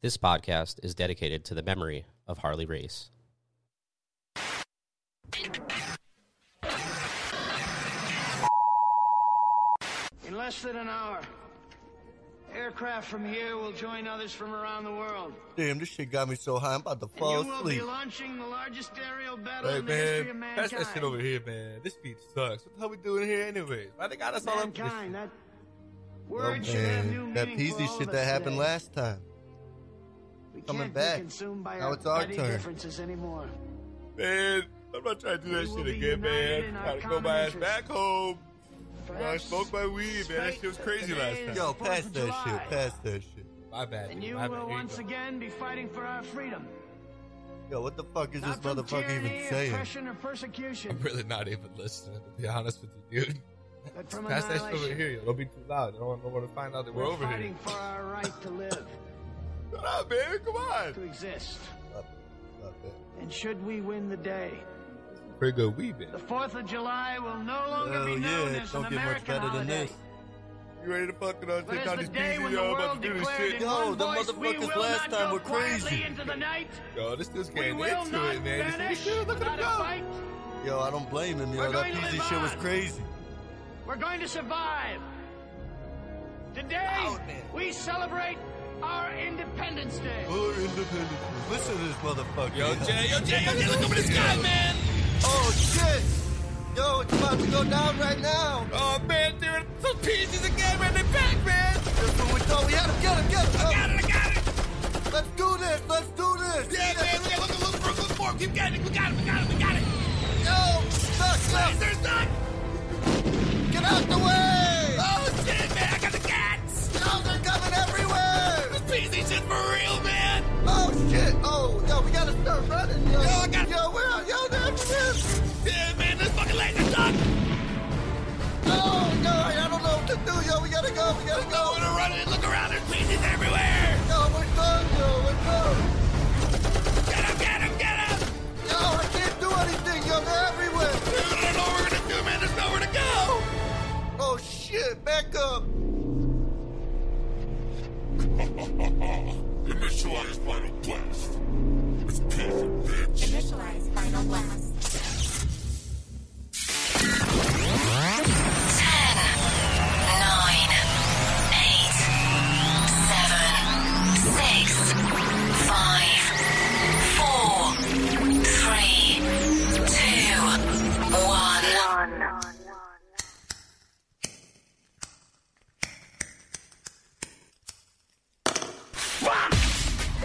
This podcast is dedicated to the memory of Harley Race. In less than an hour, aircraft from here will join others from around the world. Damn, this shit got me so high, I'm about to fall asleep. asleep. You will be launching the largest aerial battle in the history of mankind. Pass that shit over here, man. This beat sucks. What the hell we doing here anyways? Why they got us all up mankind, that Oh, word should have new man, that meaning for Peezy all shit of that us happened today. last time. We Coming can't back. be consumed by Now our it's our petty turn. differences anymore. Man, I'm not trying to do that We will shit be again, united man. in I'm our trying to go my ass common back home. I Perhaps smoked my weed, man. That shit was crazy last time. Yo, Fourth pass of that July. shit, pass that shit. My bad, And dude. you My bad. will Here you once go. again be fighting for our freedom. Yo, what the fuck is this Not from motherfucker tyranny, even saying? oppression, or persecution, I'm really not even listening, to be honest with you, dude. but from Pass that shit over annihilation. here, yo. Don't be too loud. I don't want no one to find out that we're over fighting here. for our right to live, Shut up, man. Come on. to exist. Stop that. And should we win the day, Pretty good weed, man. the 4th of July will no longer Hell be known yeah, as don't an get much American better than holiday. this. You ready to fucking But take as down the these day when pieces, the yo? I'm world about to do this declared shit. in Yo, one the voice, we motherfuckers will last not time go were quietly crazy. into the night. Yo, this dude's We getting will into not it, man. You see vanish this shit? Look at without him a go. fight. Yo, I don't blame him, We're yo. That going to Peezy live shit was on. crazy. We're going to survive. Today, Loud, man. we celebrate our Independence Day. Oh, independent. Listen to this motherfucker. Yo, Jay, look over this guy, man. Oh, shit. Yo, it's about to go down right now. Oh, man, dude. Those pieces again, man. They back, man. That's what we thought. We had him. Get him. I got it. Let's do this. Let's do this. Yeah, man. Look for him. Keep getting it. We got it. Yo, stuck. They're stuck. Get out the way. Oh, shit, man. I got the cats. Yo, they're coming everywhere. This Peezy shit for real, man. Oh, shit. Oh, yo, we gotta start running, yo. Yo, I got- Yo, where are yo, there for this? Yeah, man. This fucking laser stuck. Oh, no, I don't know what to do, yo. We gotta go. I want to run and look around. There's pieces everywhere. Yo, we're done, yo. We're done. Get him. Yo, I can't do anything, yo. They're everywhere. Dude, I don't know what we're going to do, man. There's nowhere to go. Oh, shit. Back up. Initialize final blast. It's Peezy, bitch. Initialize final blast. 10, 9, 8, 7, 6, 5, 4, 3, 2, 1.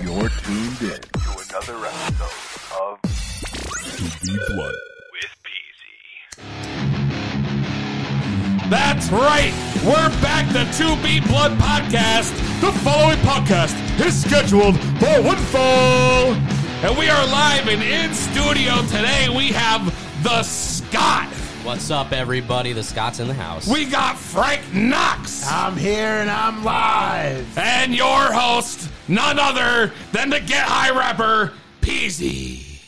You're tuned in to another episode of To Be Blunt with Peezy. That's right. We're back to 2B Blood Podcast. The following podcast is scheduled for one fall. And we are live and in studio today. We have the Scott. What's up, everybody? The Scott's in the house. We got Frank Knox. I'm here and I'm live. And your host, none other than the Get High rapper, Peezy.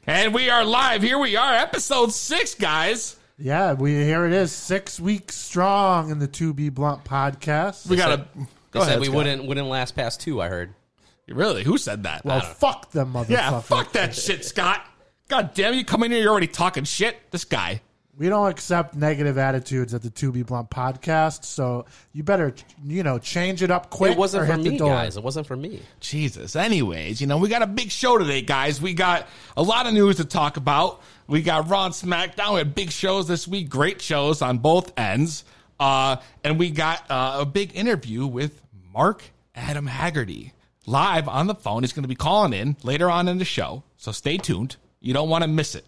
And we are live. Here we are, episode 6, guys. Yeah, here it is, 6 weeks strong in the 2B Blunt podcast. We got to They said we wouldn't last past 2, I heard. Really? Who said that? Well, fuck them motherfuckers. Yeah, fuck that shit, Scott. God damn, you come in here, you're already talking shit. This guy. We don't accept negative attitudes at the 2B Blunt podcast, so you better, change it up quick. It wasn't or for hit the me, door. guys. It wasn't for me. Jesus. Anyways, we got a big show today, guys. We got a lot of news to talk about. We got Raw and SmackDown. We had big shows this week, great shows on both ends. And we got a big interview with Mark Haggerty live on the phone. He's going to be calling in later on in the show, so stay tuned. You don't want to miss it.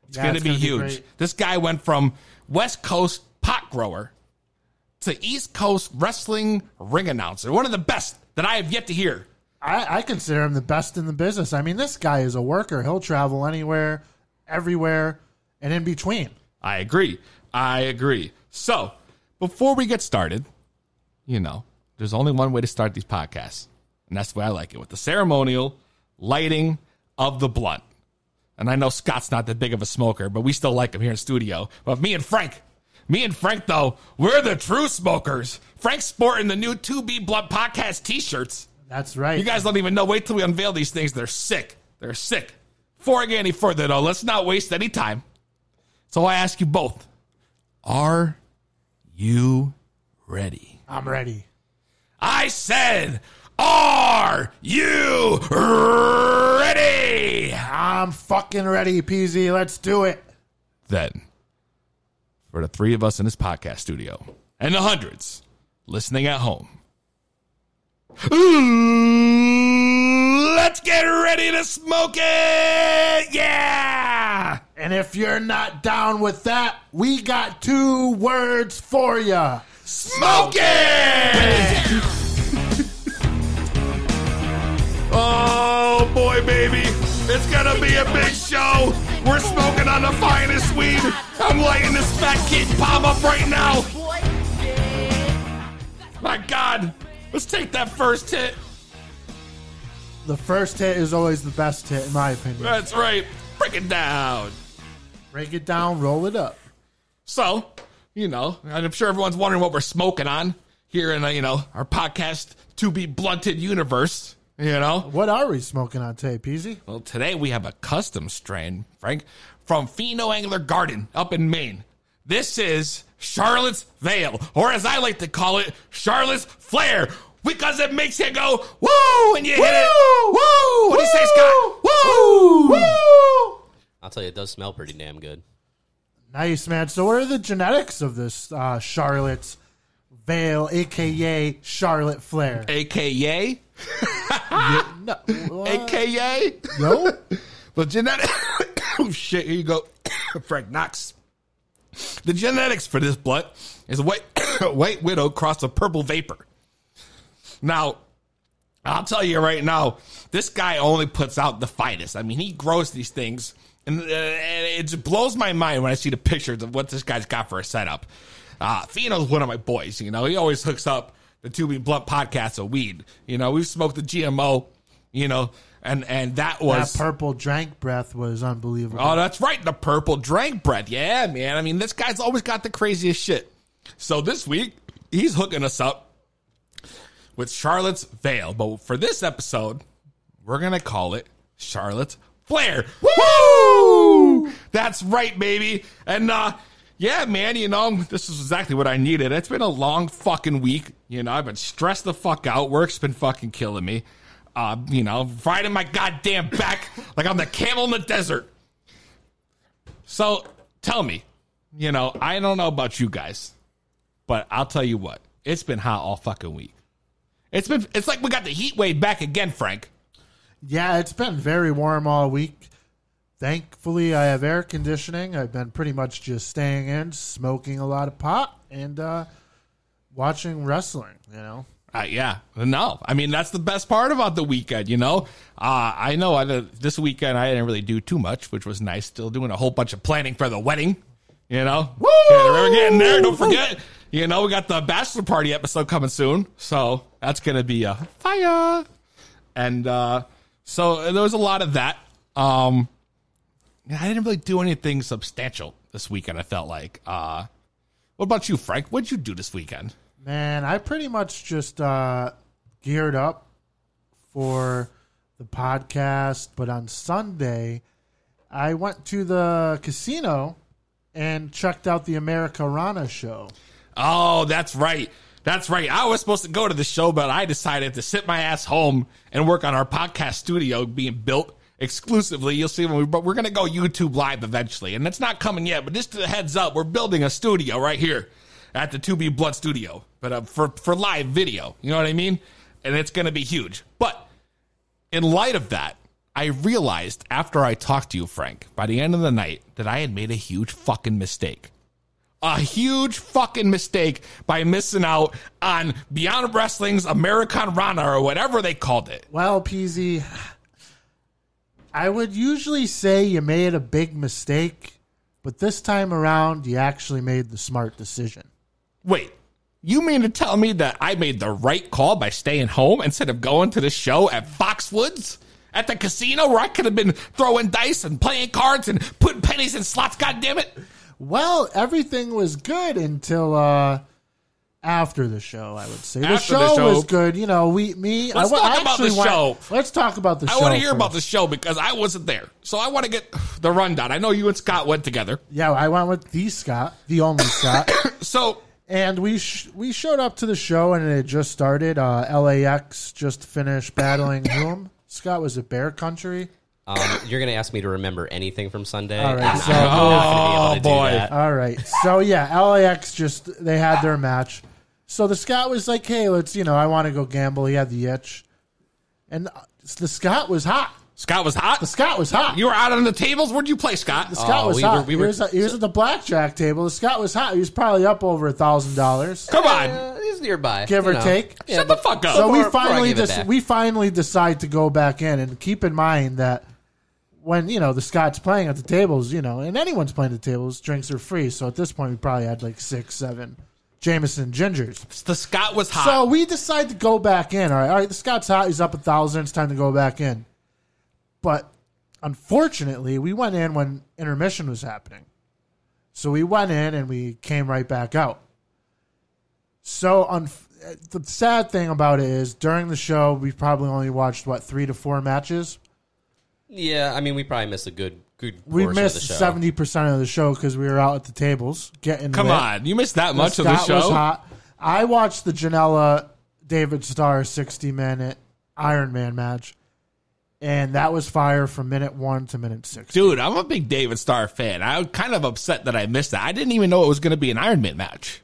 It's going to be huge. Great. This guy went from West Coast pot grower to East Coast wrestling ring announcer. One of the best that I have yet to hear. I consider him the best in the business. I mean, this guy is a worker. He'll travel anywhere, everywhere, and in between. I agree. So, before we get started, there's only one way to start these podcasts, and that's the way I like it, with the ceremonial lighting of the blunt. And I know Scott's not that big of a smoker, but we still like him here in studio. But me and Frank, though, we're the true smokers. Frank's sporting the new 2B Blunt Podcast t-shirts. That's right. You guys don't even know. Wait till we unveil these things. They're sick. They're sick. Before I get any further, though, let's not waste any time. So I ask you both, are you ready? I'm ready. I said, are you ready? I'm fucking ready, Peezy. Let's do it. Then, for the three of us in this podcast studio and the hundreds listening at home, let's get ready to smoke it! Yeah! And if you're not down with that, we got 2 words for you. Smoke it! Oh, boy, baby. It's gonna be a big show. We're smoking on the finest weed. I'm lighting this fat kid palm up right now. My God. Let's take that first hit. The first hit is always the best hit, in my opinion. That's right. Break it down. Break it down, roll it up. So, and I'm sure everyone's wondering what we're smoking on here in, our podcast To Be Blunted universe, What are we smoking on today, Peezy? Well, today we have a custom strain, Frank, from Pheno Angler Garden up in Maine. This is Charlotte's Veil, or as I like to call it, Charlotte's Flare, because it makes you go, woo, and you hit it. Woo! What do you say, Scott? Woo! Woo! I'll tell you, it does smell pretty damn good. Nice, man. So what are the genetics of this Charlotte's Veil, a.k.a. Charlotte Flare? A.k.a.? No, A.k.a.? Yo? The genetic... Oh, shit. Here you go. Frank Knox. The genetics for this blunt is a white widow crossed with purple vapor. Now, I'll tell you right now, this guy only puts out the finest. I mean, he grows these things, and it just blows my mind when I see the pictures of what this guy's got for a setup. Pheno's one of my boys, He always hooks up the 2B Blunt podcast of weed. We've smoked the GMO, and that was... That purple drank breath was unbelievable. Oh, that's right. The purple drank bread. Yeah, man. I mean, this guy's always got the craziest shit. So this week, he's hooking us up with Charlotte's Veil. But for this episode, we're going to call it Charlotte's Flare. Woo! That's right, baby. And, yeah, man, this is exactly what I needed. It's been a long fucking week. I've been stressed the fuck out. Work's been fucking killing me. Riding my goddamn back like I'm the camel in the desert. So tell me, I don't know about you guys, but I'll tell you what, it's been hot all fucking week. It's like we got the heat wave back again, Frank. Yeah, it's been very warm all week. Thankfully, I have air conditioning. I've been pretty much just staying in, smoking a lot of pot, and watching wrestling, Yeah, no. I mean, that's the best part about the weekend, I know this weekend I didn't really do too much, which was nice. Still doing a whole bunch of planning for the wedding, Woo! We're getting there. Don't forget, we got the bachelor party episode coming soon. So that's going to be a fire. And so there was a lot of that. I didn't really do anything substantial this weekend, I felt like. What about you, Frank? What'd you do this weekend? Man, I pretty much just geared up for the podcast, but on Sunday, I went to the casino and checked out the Americarana show. Oh, that's right. That's right. I was supposed to go to the show, but I decided to sit my ass home and work on our podcast studio being built exclusively. You'll see but we're going to go YouTube Live eventually, and it's not coming yet, but just a heads up, we're building a studio right here at the 2B Blood Studio, but for live video, you know what I mean? And it's going to be huge. But in light of that, I realized after I talked to you, Frank, by the end of the night, that I had made a huge fucking mistake. A huge fucking mistake by missing out on Beyond Wrestling's Americanrana, or whatever they called it. Well, Peezy, I would usually say you made a big mistake, but this time around, you actually made the smart decision. Wait, you mean to tell me that I made the right call by staying home instead of going to the show at Foxwoods? At the casino where I could have been throwing dice and playing cards and putting pennies in slots, goddammit? Well, everything was good until after the show, I would say. The After the show show. was good. You know, Let's talk about the show. Let's talk about the show. I want to hear first. about the show because I wasn't there. So I want to get the rundown. I know you and Scott went together. Yeah, I went with the Scott, the only Scott. So And we showed up to the show, and it had just started. LAX just finished battling whom? Scott, was it Bear Country? You're going to ask me to remember anything from Sunday. All right, I'm so- not going to be able to boy. do that. All right. So, yeah, LAX they had their match. So the Scott was like, hey, let's, I want to go gamble. He had the itch. And the Scott was hot. Scott was hot. The Scott was hot. You were out on the tables. Where'd you play, Scott? The Scott was we hot. were- He was at the blackjack table. The Scott was hot. He was probably up over $1,000, Come on. He's nearby. give or take. Shut the fuck up. So Before I give it back. we finally decide to go back in, and keep in mind that when the Scott's playing at the tables, and anyone's playing at the tables, drinks are free. So at this point, we probably had like 6, 7 Jameson gingers. The Scott was hot. So we decide to go back in. All right, the Scott's hot. He's up 1,000. It's time to go back in. But unfortunately, we went in when intermission was happening. So we went in and we came right back out. So the sad thing about it is during the show, we probably only watched, 3 to 4 matches? Yeah, I mean, we probably missed a good We portion missed of the show. 70% of the show because we were out at the tables getting Come lit. on. You missed that much of Scott the was show? hot. I watched the Janela David Starr 60-minute Iron Man match, and that was fire from minute 1 to minute 60. Dude, I'm a big David Starr fan. I was kind of upset that I missed that. I didn't even know it was going to be an Iron Man match.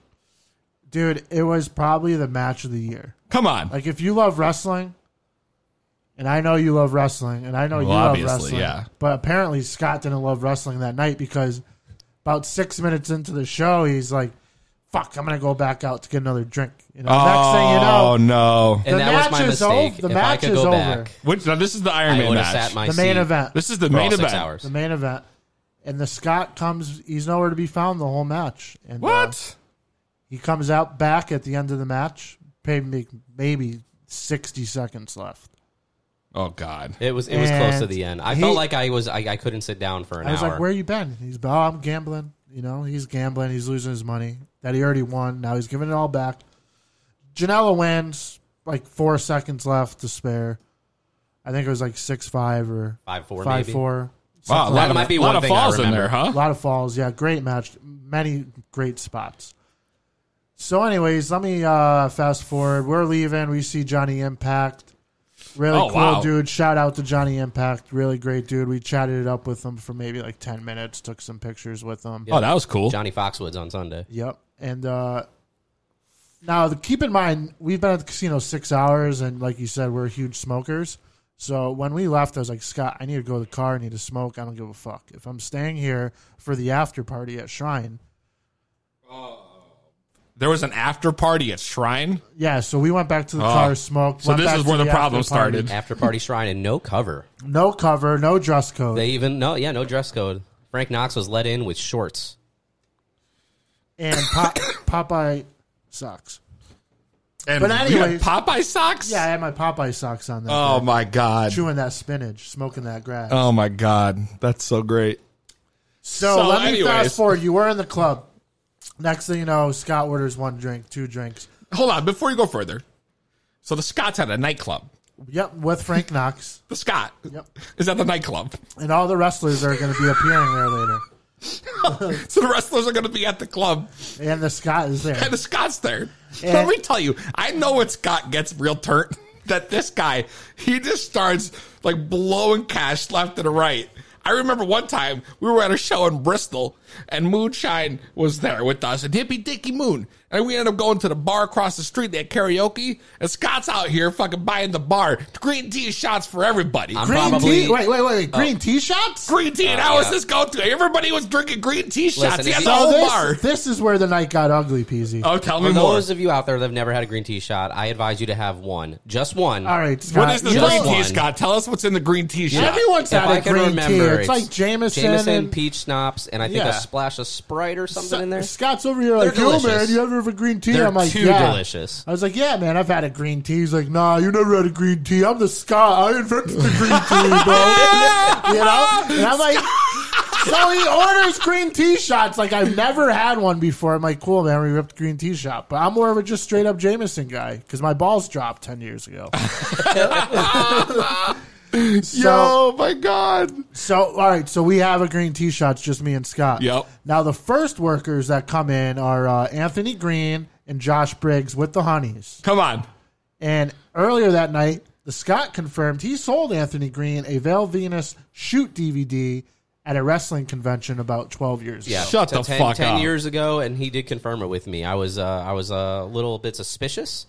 Dude, it was probably the match of the year. Come on. Like, if you love wrestling, and I know you love wrestling, and I know you love obviously, wrestling, yeah. but apparently Scott didn't love wrestling that night because about 6 minutes into the show, he's like, fuck, I'm going to go back out to get another drink. Next thing you know, Oh, no. And the that was my match is mistake. over. The if match I could is go over. back, Now, this is the Iron I Man would have match. sat my The main seat event. This is the for main all 6 event. hours. The main event. And the Scott comes, he's nowhere to be found the whole match. And, What? he comes out back at the end of the match, maybe 60 seconds left. Oh, God. It was close to And the end. I he- felt like I couldn't sit down for an I was hour. like, where you been? He's, I'm gambling. He's gambling. He's losing his money that he already won. Now he's giving it all back. Janela wins, 4 seconds left to spare. I think it was 6-5 or 5-4 maybe. 5-4. Wow, a That might be lot one of thing I falls in remember. there, huh? A lot of falls. Yeah, great match. Many great spots. So anyways, let me fast forward. We're leaving. We see Johnny Impact. Really Oh, cool wow. dude. Shout out to Johnny Impact. Really great dude. We chatted it up with him for maybe 10 minutes. Took some pictures with him. Oh, that was cool. Johnny Foxwoods on Sunday. Yep. And now, keep in mind, we've been at the casino 6 hours, and like you said, we're huge smokers. So when we left, I was like, Scott, I need to go to the car. I need to smoke. I don't give a fuck. If I'm staying here for the after party at Shrine. There was an after party at Shrine. Yeah, so we went back to the car, smoked. So went this back is to where the problem after party. started. After party shrine and no cover. No cover, no dress code. They even no dress code. Frank Knox was let in with shorts. And Popeye socks. And But you had anyways- Popeye socks? Yeah, I had my Popeye socks on that Oh, day. my God. Chewing that spinach, smoking that grass. Oh, my God. That's so great. So let me anyways. fast forward. You were in the club. Next thing you know, Scott orders 1 drink, 2 drinks. Hold on. Before you go further. So the Scots had a nightclub. Yep, with Frank Knox. The Scott Yep. is at the nightclub. And all the wrestlers are going to be appearing there later. So the wrestlers are going to be at the club. And the Scott is there. And the Scott's there. And- Let me tell you, I know when Scott gets real turnt, that this guy, he just starts blowing cash left and right. I remember one time we were at a show in Bristol and Moonshine was there with us and Hippie Dicky Moon. And we ended up going to the bar across the street. They had karaoke. And Scott's out here fucking buying the bar. Green tea shots for everybody. I'm Green probably tea? Wait. Green tea shots? Green tea. And how was yeah. this going to? Everybody was drinking green tea shots. Listen, He had if the you- whole bar. This is where the night got ugly, Peezy. Oh, tell me For more. those of you out there that have never had a green tea shot, I advise you to have one. Just one. All right, Scott. What is the you green know- tea, one. Scott? Tell us what's in the green tea shot. Everyone's If had I a can green tea. remember, It's like Jameson and peach schnapps, and I think Yeah. a splash of Sprite or something in there. Scott's over here like, They're yo, delicious. man, you ever have a green tea? They're I'm like, too yeah. delicious. I was like, yeah, man, I've had a green tea. He's like, nah, you never had a green tea. I'm the Scott. I invented the green tea, bro. And I'm like, So he orders green tea shots. Like, I've never had one before. I'm like, cool, man, we ripped green tea shot. But I'm more of a just straight up Jameson guy because my balls dropped 10 years ago. Yo, my God. So, all right, so we have a green tea shot. It's just me and Scott. Yep. Now, the first workers that come in are Anthony Green and Josh Briggs with the Honeys. Come on. And earlier that night, the Scott confirmed he sold Anthony Green a Val Venus shoot DVD at a wrestling convention about 12 years ago. Yeah, Shut the fuck 10 up. years ago, and he did confirm it with me. I was a little bit suspicious.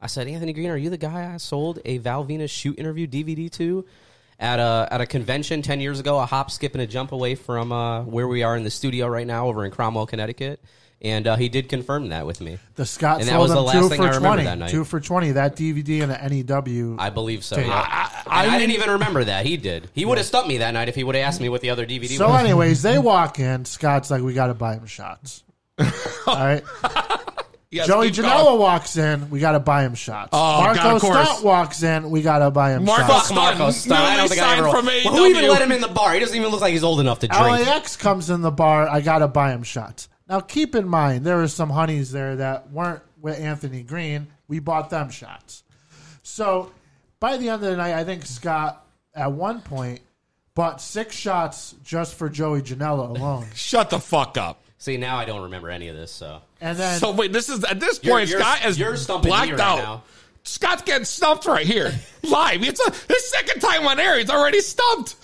I said, Anthony Green, are you the guy I sold a Val Venus shoot interview DVD to at a convention 10 years ago, a hop, skip, and a jump away from where we are in the studio right now over in Cromwell, Connecticut? And he did confirm that with me. The Scott And that sold was the him last 2 thing for I remember 20. that night. 2 for 20. That DVD and the NEW. I believe so. Take Yeah. I didn't even remember that. He did. He would have stumped me that night if he would have asked me what the other DVD So was. anyways, they walk in. Scott's like, we got to buy him shots. All right. Yes, Joey keep Janela going. walks in. We got to buy him shots. Oh, Marco God, of course. Stunt walks in. We got to buy him Marco shots. Stunt. Marco Stunt. I don't think I ever. From Well, who even AEW. let him in the bar? He doesn't even look like he's old enough to drink. LAX comes in the bar. I got to buy him shots. Now, keep in mind, there were some honeys there that weren't with Anthony Green. We bought them shots. So, by the end of the night, I think Scott, at one point, bought 6 shots just for Joey Janela alone. Shut the fuck up. See, now I don't remember any of this. So And then, So wait, this is at this point, Scott is you're stumping me blacked right out. now. Scott's getting stumped right here, live. It's his second time on air. He's already stumped.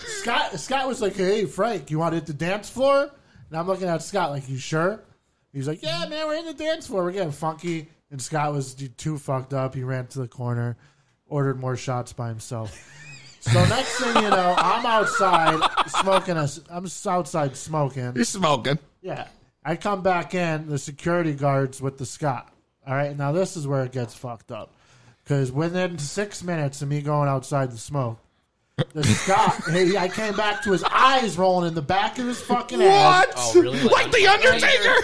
Scott was like, hey, Frank, you want to hit the dance floor? And I'm looking at Scott like, you sure? He's like, yeah, man, we're in the dance floor. We're getting funky. And Scott was too fucked up. He ran to the corner, ordered more shots by himself. So next thing you know, I'm outside smoking. I'm outside smoking. He's smoking. Yeah. I come back in, the security guards with the Scott. All right, now this is where it gets fucked up. Because within 6 minutes of me going outside to smoke, the Scott, I came back to his eyes rolling in the back of his fucking ass. What? Oh, really? Like the Undertaker?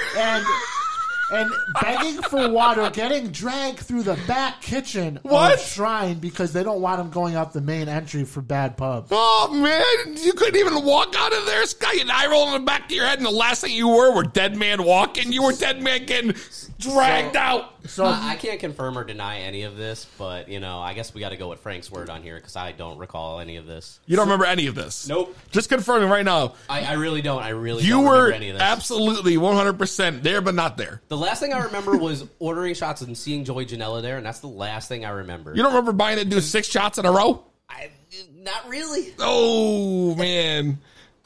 And begging for water, getting dragged through the back kitchen What? of Shrine because they don't want him going out the main entry for bad pub. Oh, man. You couldn't even walk out of there, Scott. You had an eye roll in the back of your head, and the last thing you were dead man walking. You were dead man getting dragged out. So I can't confirm or deny any of this, but, I guess we got to go with Frank's word on here because I don't recall any of this. You don't remember any of this? Nope. Just confirming right now. I really don't. I really You don't were remember any of this. absolutely 100% there, but not there. The last thing I remember was ordering shots and seeing Joey Janela there, and that's the last thing I remember. You don't remember buying it, do 6 shots in a row? Not really. Oh, man.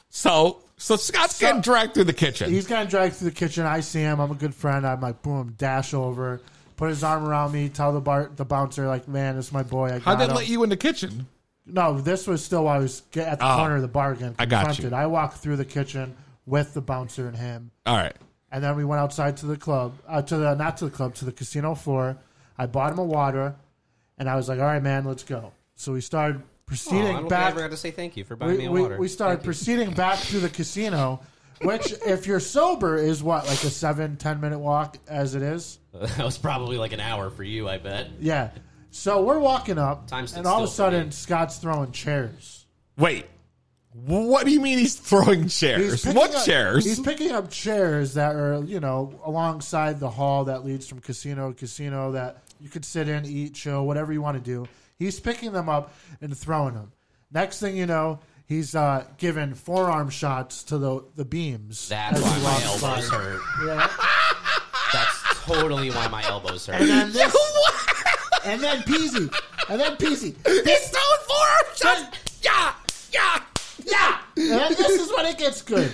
So Scott's getting dragged through the kitchen. he's getting dragged through the kitchen. I see him. I'm a good friend. I'm like, boom, dash over, put his arm around me, tell the bouncer, like, man, this is my boy. I got How'd they him. let you in the kitchen? No, this was still while I was at the corner of the bar again. I got you. confronted. I walked through the kitchen with the bouncer and him. All right. And then we went outside to the club, to the casino floor. I bought him a water, and I was like, all right, man, let's go. So we started proceeding I don't think I back. ever got to say thank you for buying me a water. We started proceeding back through the casino, which, if you're sober, is what, like a 7-10 minute walk as it is? That was probably like an hour for you, I bet. Yeah. So we're walking up, Time stood and all of a still for sudden, me. Scott's throwing chairs. Wait. What do you mean he's throwing chairs? picking What up- chairs? He's picking up chairs that are, alongside the hall that leads from casino to casino that you could sit in, eat, chill, whatever you want to do. He's picking them up and throwing them. Next thing you know, he's giving forearm shots to the beams. That's as why he my walks by. elbows hurt. Yeah. That's totally why my elbows hurt. And then this, and then Peezy, He's throwing forearm shots. Yeah. And then this is when it gets good.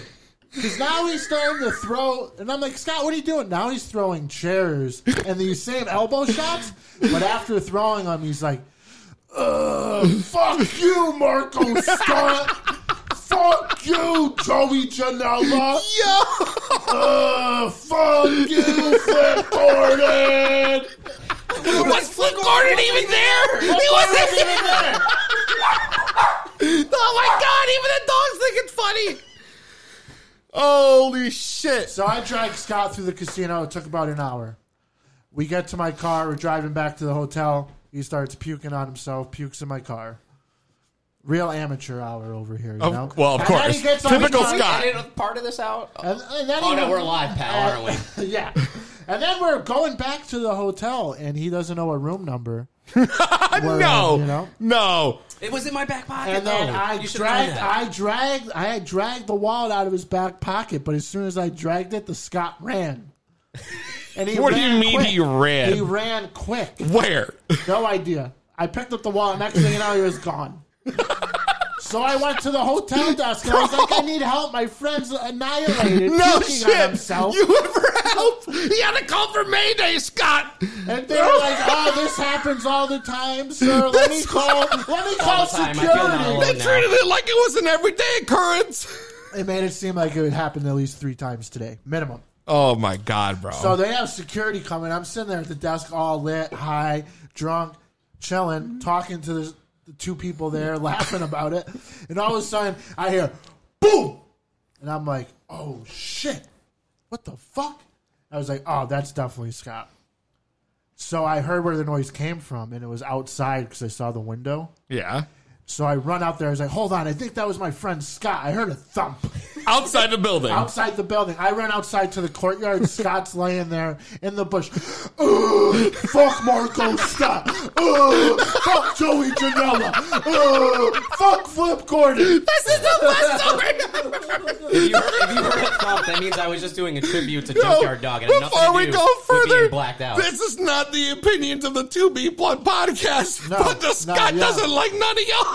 Because now he's starting to throw, and I'm like, Scott, what are you doing? Now he's throwing chairs and these same elbow shots, but after throwing them, he's like, fuck you, Marco Scott. Fuck you, Joey Janela. Fuck you, Flip Gordon. Was Flip Gordon even there? He wasn't even there. Oh my God! Even the dogs think it's funny. Holy shit! So I dragged Scott through the casino. It took about an hour. We get to my car. We're driving back to the hotel. He starts puking on himself. Pukes in my car. Real amateur hour over here, you know? Well, of And then course. he gets on Typical the- Scott. Edit part of this out. And then Oh he- no, we're live, pal, aren't we? Yeah. And then we're going back to the hotel, and he doesn't know a room number. No, you know? no. It was in my back pocket. And then though. I You should've known that. had dragged the wallet out of his back pocket, but as soon as I dragged it, the Scott ran. And he What do ran you mean quick. he ran? He ran quick. Where? No idea. I picked up the wallet. Next thing you know, he was gone. So I went to the hotel desk and I was like, I need help. My friend's annihilated, No puking on shit. himself. You went for help. He had to call for Mayday, Scott. And they were like, "Oh, this happens all the time, sir. Let me call All the time. I feel not security." alone. They now. treated it like it was an everyday occurrence. They made it seem like it would happen at least 3 times today, minimum. Oh my God, bro. So they have security coming. I'm sitting there at the desk, all lit, high, drunk, chilling, talking to the 2 people there, laughing about it. And all of a sudden, I hear boom, and I'm like, "Oh shit, what the fuck?" I was like, "Oh, that's definitely Scott." So I heard where the noise came from, and it was outside because I saw the window. yeah. So I run out there. I was like, "Hold on, I think that was my friend Scott." I heard a thump Outside the building. outside the building. I ran outside to the courtyard. Scott's laying there in the bush. "Ugh, fuck Marco Scott. Ugh, fuck Joey Janela. Ugh, fuck Flip Gordon." This is the best story. If you heard a thump, that means I was just doing a tribute to Junkyard Dog. It had nothing Before to we do go with further, being blacked out. this is not the opinions of the 2B Blood podcast. No, but the Scott yeah. doesn't like none of y'all.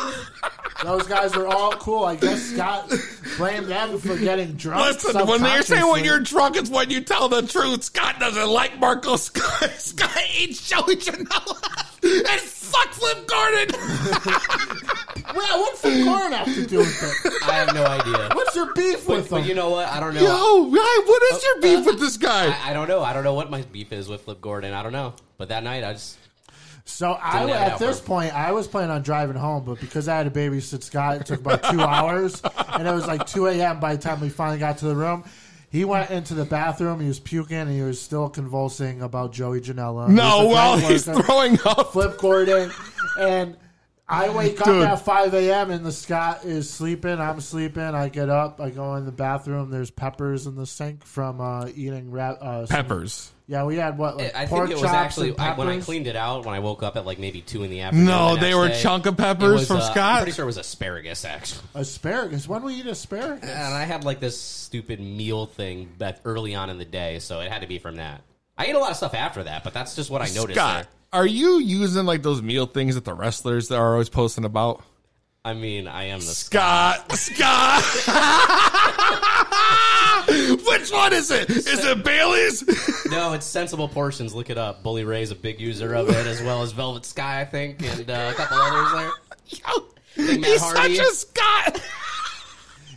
Those guys are all cool. I guess Scott blamed them for getting drunk. Listen, when they're saying when subconsciously. you're drunk, it's when you tell the truth. Scott doesn't like Marco Scott. Scott hates Joey Janela. And fuck Flip Gordon. Well, what's Flip Gordon have to do with it? I have no idea. What's your beef with But him? you know what? I don't know. Yo, what is your beef with this guy? I don't know. I don't know what my beef is with Flip Gordon. I don't know. But that night, I just... So Didn't have it at out this for- point, I was planning on driving home, but because I had to babysit Scott, it took about 2 hours, and it was like 2 a.m. by the time we finally got to the room. He went into the bathroom, he was puking, and he was still convulsing about Joey Janela. No, He's a well, great he's worker. throwing up. Flip Gordon, and I wake up Dude. at 5 a.m. and the Scott is sleeping. I'm sleeping. I get up. I go in the bathroom. There's peppers in the sink from eating Peppers. Yeah, we had what? Like I pork think it was chops actually and when I peppers? cleaned it out when I woke up at like maybe 2 in the afternoon. No, the they next were day, chunk of it peppers was, from I'm Scott. pretty sure it was asparagus, actually. Asparagus. When will you eat asparagus? And I had like this stupid meal thing that early on in the day, so it had to be from that. I ate a lot of stuff after that, but that's just what I noticed. Scott, There. are you using like those meal things that the wrestlers that are always posting about? I mean, I am the Scott. Which one is it? Is it Bailey's? No, it's Sensible Portions. Look it up. Bully Ray's a big user of it, as well as Velvet Sky, I think, and a couple others there. Yo, Matt he's Hardy. such a Scott.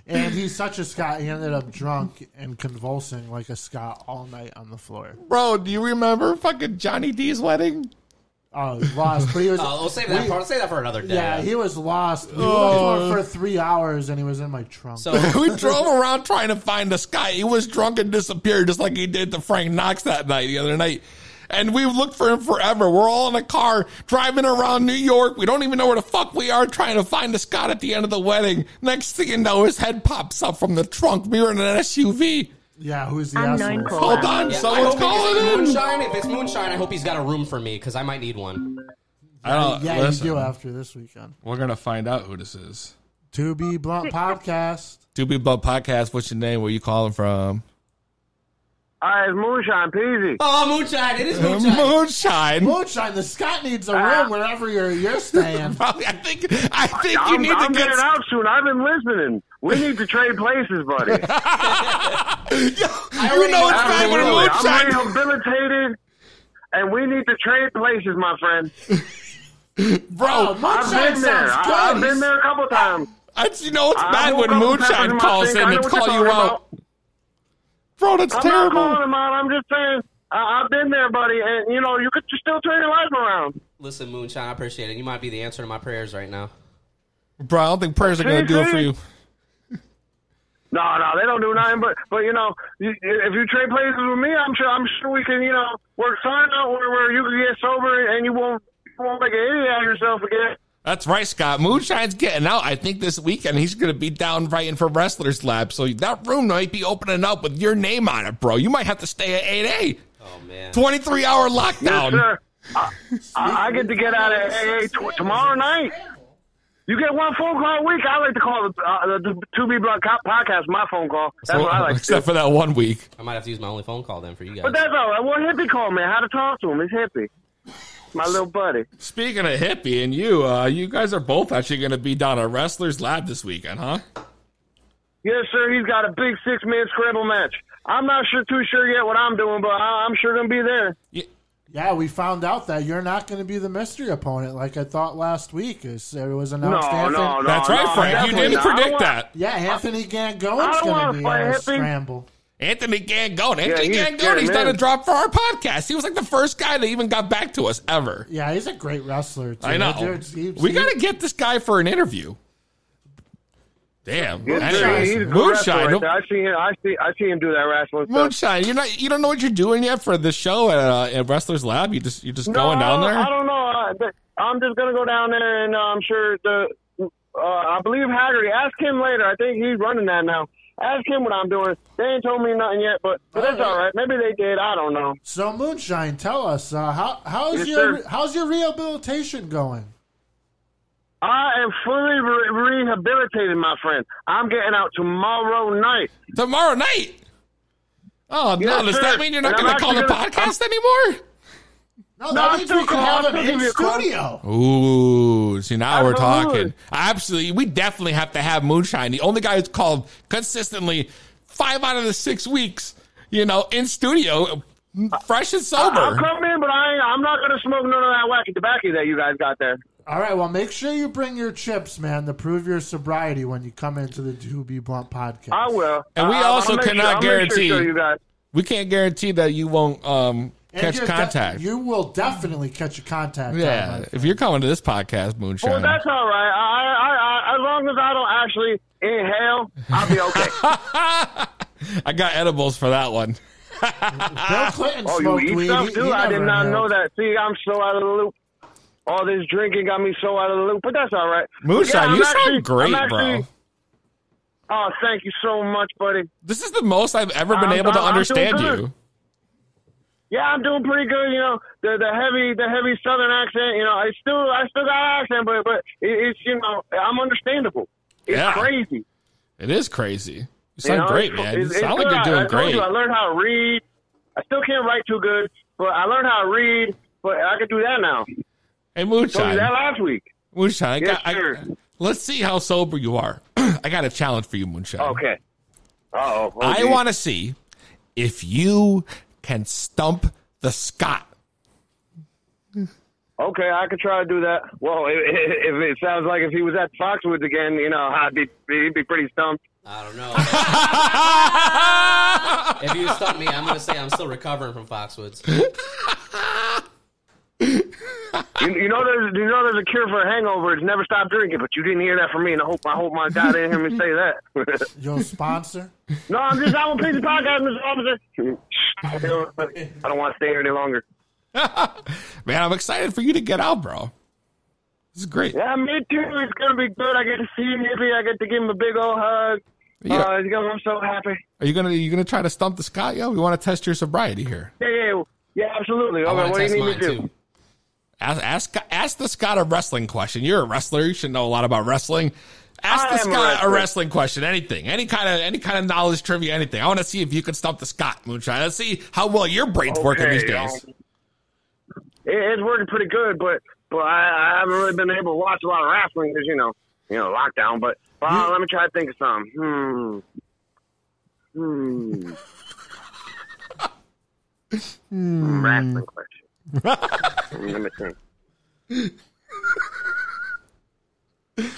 And he's such a Scott, he ended up drunk and convulsing like a Scott all night on the floor. Bro, do you remember fucking Johnny D's wedding? Oh, he lost. But he was. We'll save that part. I'll save that for another day. Yeah, he was lost. We looked for him for 3 hours, and he was in my trunk. So We drove around trying to find this guy. He was drunk and disappeared just like he did to Frank Knox that night, the other night. And we've looked for him forever. We're all in a car driving around New York. We don't even know where the fuck we are trying to find a Scott at the end of the wedding. Next thing you know, his head pops up from the trunk. We were in an SUV. yeah, who's the Unknown asshole? caller. Hold on, yeah, someone's I hope calling it's in. Moonshine. If it's Moonshine, I hope he's got a room for me because I might need one. I don't, Yeah, listen, you do after this weekend. we're going to find out who this is. To Be Blunt Podcast. 2B Blood Podcast, what's your name? Where you calling from? It's Moonshine, Peezy. Oh, Moonshine! It is Moonshine. Moonshine. Moonshine, the Scott needs a room wherever you're staying. Probably, I think you I'm need to getting get. out soon. I've been listening. We need to trade places, buddy. You know it's bad when Absolutely. Moonshine. I'm rehabilitated, and we need to trade places, my friend. Bro, Oh, Moonshine I've been there. sounds good. I've been there a couple times. you know it's I bad know when a couple peppers Moonshine in my calls sink. in I know and what call you're you talking out. Bro, that's I'm terrible. not calling him out. I'm just saying I've been there, buddy, and you know you could still turn your life around. Listen, Moonshine, I appreciate it. You might be the answer to my prayers right now. Bro, I don't think prayers are going to do it for you. No, they don't do nothing. But you know, if you trade places with me, I'm sure we can work something out where you can get sober and you won't make an idiot out of yourself again. That's right, Scott. Moonshine's getting out. I think this weekend he's going to be down writing for Wrestlers Lab. So that room might be opening up with your name on it, bro. You might have to stay at 8A. Oh, man. 23-hour lockdown. Yes, sir. I get to get out of AA tomorrow night. You get one phone call a week. I like to call the 2B Blood podcast my phone call. That's what I like to do. Except for that 1 week. I might have to use my only phone call then for you guys. But that's all right. Well, Hippie called me. How to talk to him. It's Hippie. My little buddy. Speaking of Hippie and you guys are both actually going to be down at Wrestlers Lab this weekend, huh? Yes, sir. He's got a big 6-man scramble match. I'm not too sure yet what I'm doing, but I'm sure going to be there. Yeah, we found out that you're not going to be the mystery opponent like I thought last week. It was announced. No. That's right, Frank. You didn't predict that. Yeah, Anthony Gangone's going to be on the scramble. Anthony Gangone. He's done a drop for our podcast. He was like the first guy that even got back to us ever. Yeah, he's a great wrestler, too. I know. We got to get this guy for an interview. Damn. He's a Moonshine. Right I see him do that wrestling stuff. Moonshine, you don't know what you're doing yet for the show at Wrestlers Lab? You're just going down there? I don't know. I'm just gonna go down there, and I'm sure I believe Haggerty. Ask him later. I think he's running that now. Ask him what I'm doing. They ain't told me nothing yet, but that's all right. Maybe they did. I don't know. So Moonshine, tell us how's your rehabilitation going? I am fully rehabilitated, my friend. I'm getting out tomorrow night. Tomorrow night? Oh, yes, no. Does that mean you're not going to call the podcast anymore? No, that means we can have him in studio. Ooh, see, now we're talking. Absolutely. We definitely have to have Moonshine, the only guy who's called consistently 5 out of the 6 weeks, in studio, fresh and sober. I'll come in, but I'm not going to smoke none of that wacky tobacco that you guys got there. All right, well, make sure you bring your chips, man, to prove your sobriety when you come into the 2B Blunt podcast. I will. And we also cannot guarantee. We can't guarantee that you won't catch contact. You will definitely catch a contact. Yeah, if you're coming to this podcast, Moonshine. Well, that's all right. I as long as I don't actually inhale, I'll be okay. I got edibles for that one. Bill Clinton smoked you eat weed. stuff too? I did not know that. See, I'm so out of the loop. All this drinking got me so out of the loop, but that's all right. Moonshine, you sound great, bro. Oh, thank you so much, buddy. This is the most I've ever been able to understand you. Yeah, I'm doing pretty good. The heavy Southern accent. I still got an accent, but it's I'm understandable. It's crazy. It is crazy. You sound great, man. You sound like you're doing great. I learned how to read. I still can't write too good, but I learned how to read. But I can do that now. Hey, Moonshine. I told you that last week. Moonshine, sure. Let's see how sober you are. I got a challenge for you, Moonshine. Okay. Uh-oh. I want to see if you can stump the Scott. Okay, I could try to do that. Well, if it sounds like if he was at Foxwoods again, he'd be pretty stumped. I don't know. If you stump me, I'm going to say I'm still recovering from Foxwoods. There's a cure for a hangover. It's never stop drinking, but you didn't hear that from me, and I hope my God didn't hear me say that. Your sponsor? No, I'm just out on Peezy podcast, Mr. Officer. I don't want to stay here any longer. Man, I'm excited for you to get out, bro. This is great. Yeah, me too. It's gonna be good. I get to see Hippie. I get to give him a big old hug. Yeah. I'm so happy. Are you gonna try to stump the Scott? Yo, we want to test your sobriety here. Yeah, absolutely. Okay, what do you need me to do? Ask the Scott a wrestling question. You're a wrestler. You should know a lot about wrestling. Ask the Scott a wrestling question. Anything. Any kind of knowledge, trivia, anything. I want to see if you can stump the Scott, Moonshine. Let's see how well your brain's working these days. It's working pretty good, but I haven't really been able to watch a lot of wrestling because, lockdown. But let me try to think of something. Wrestling question. Let me think.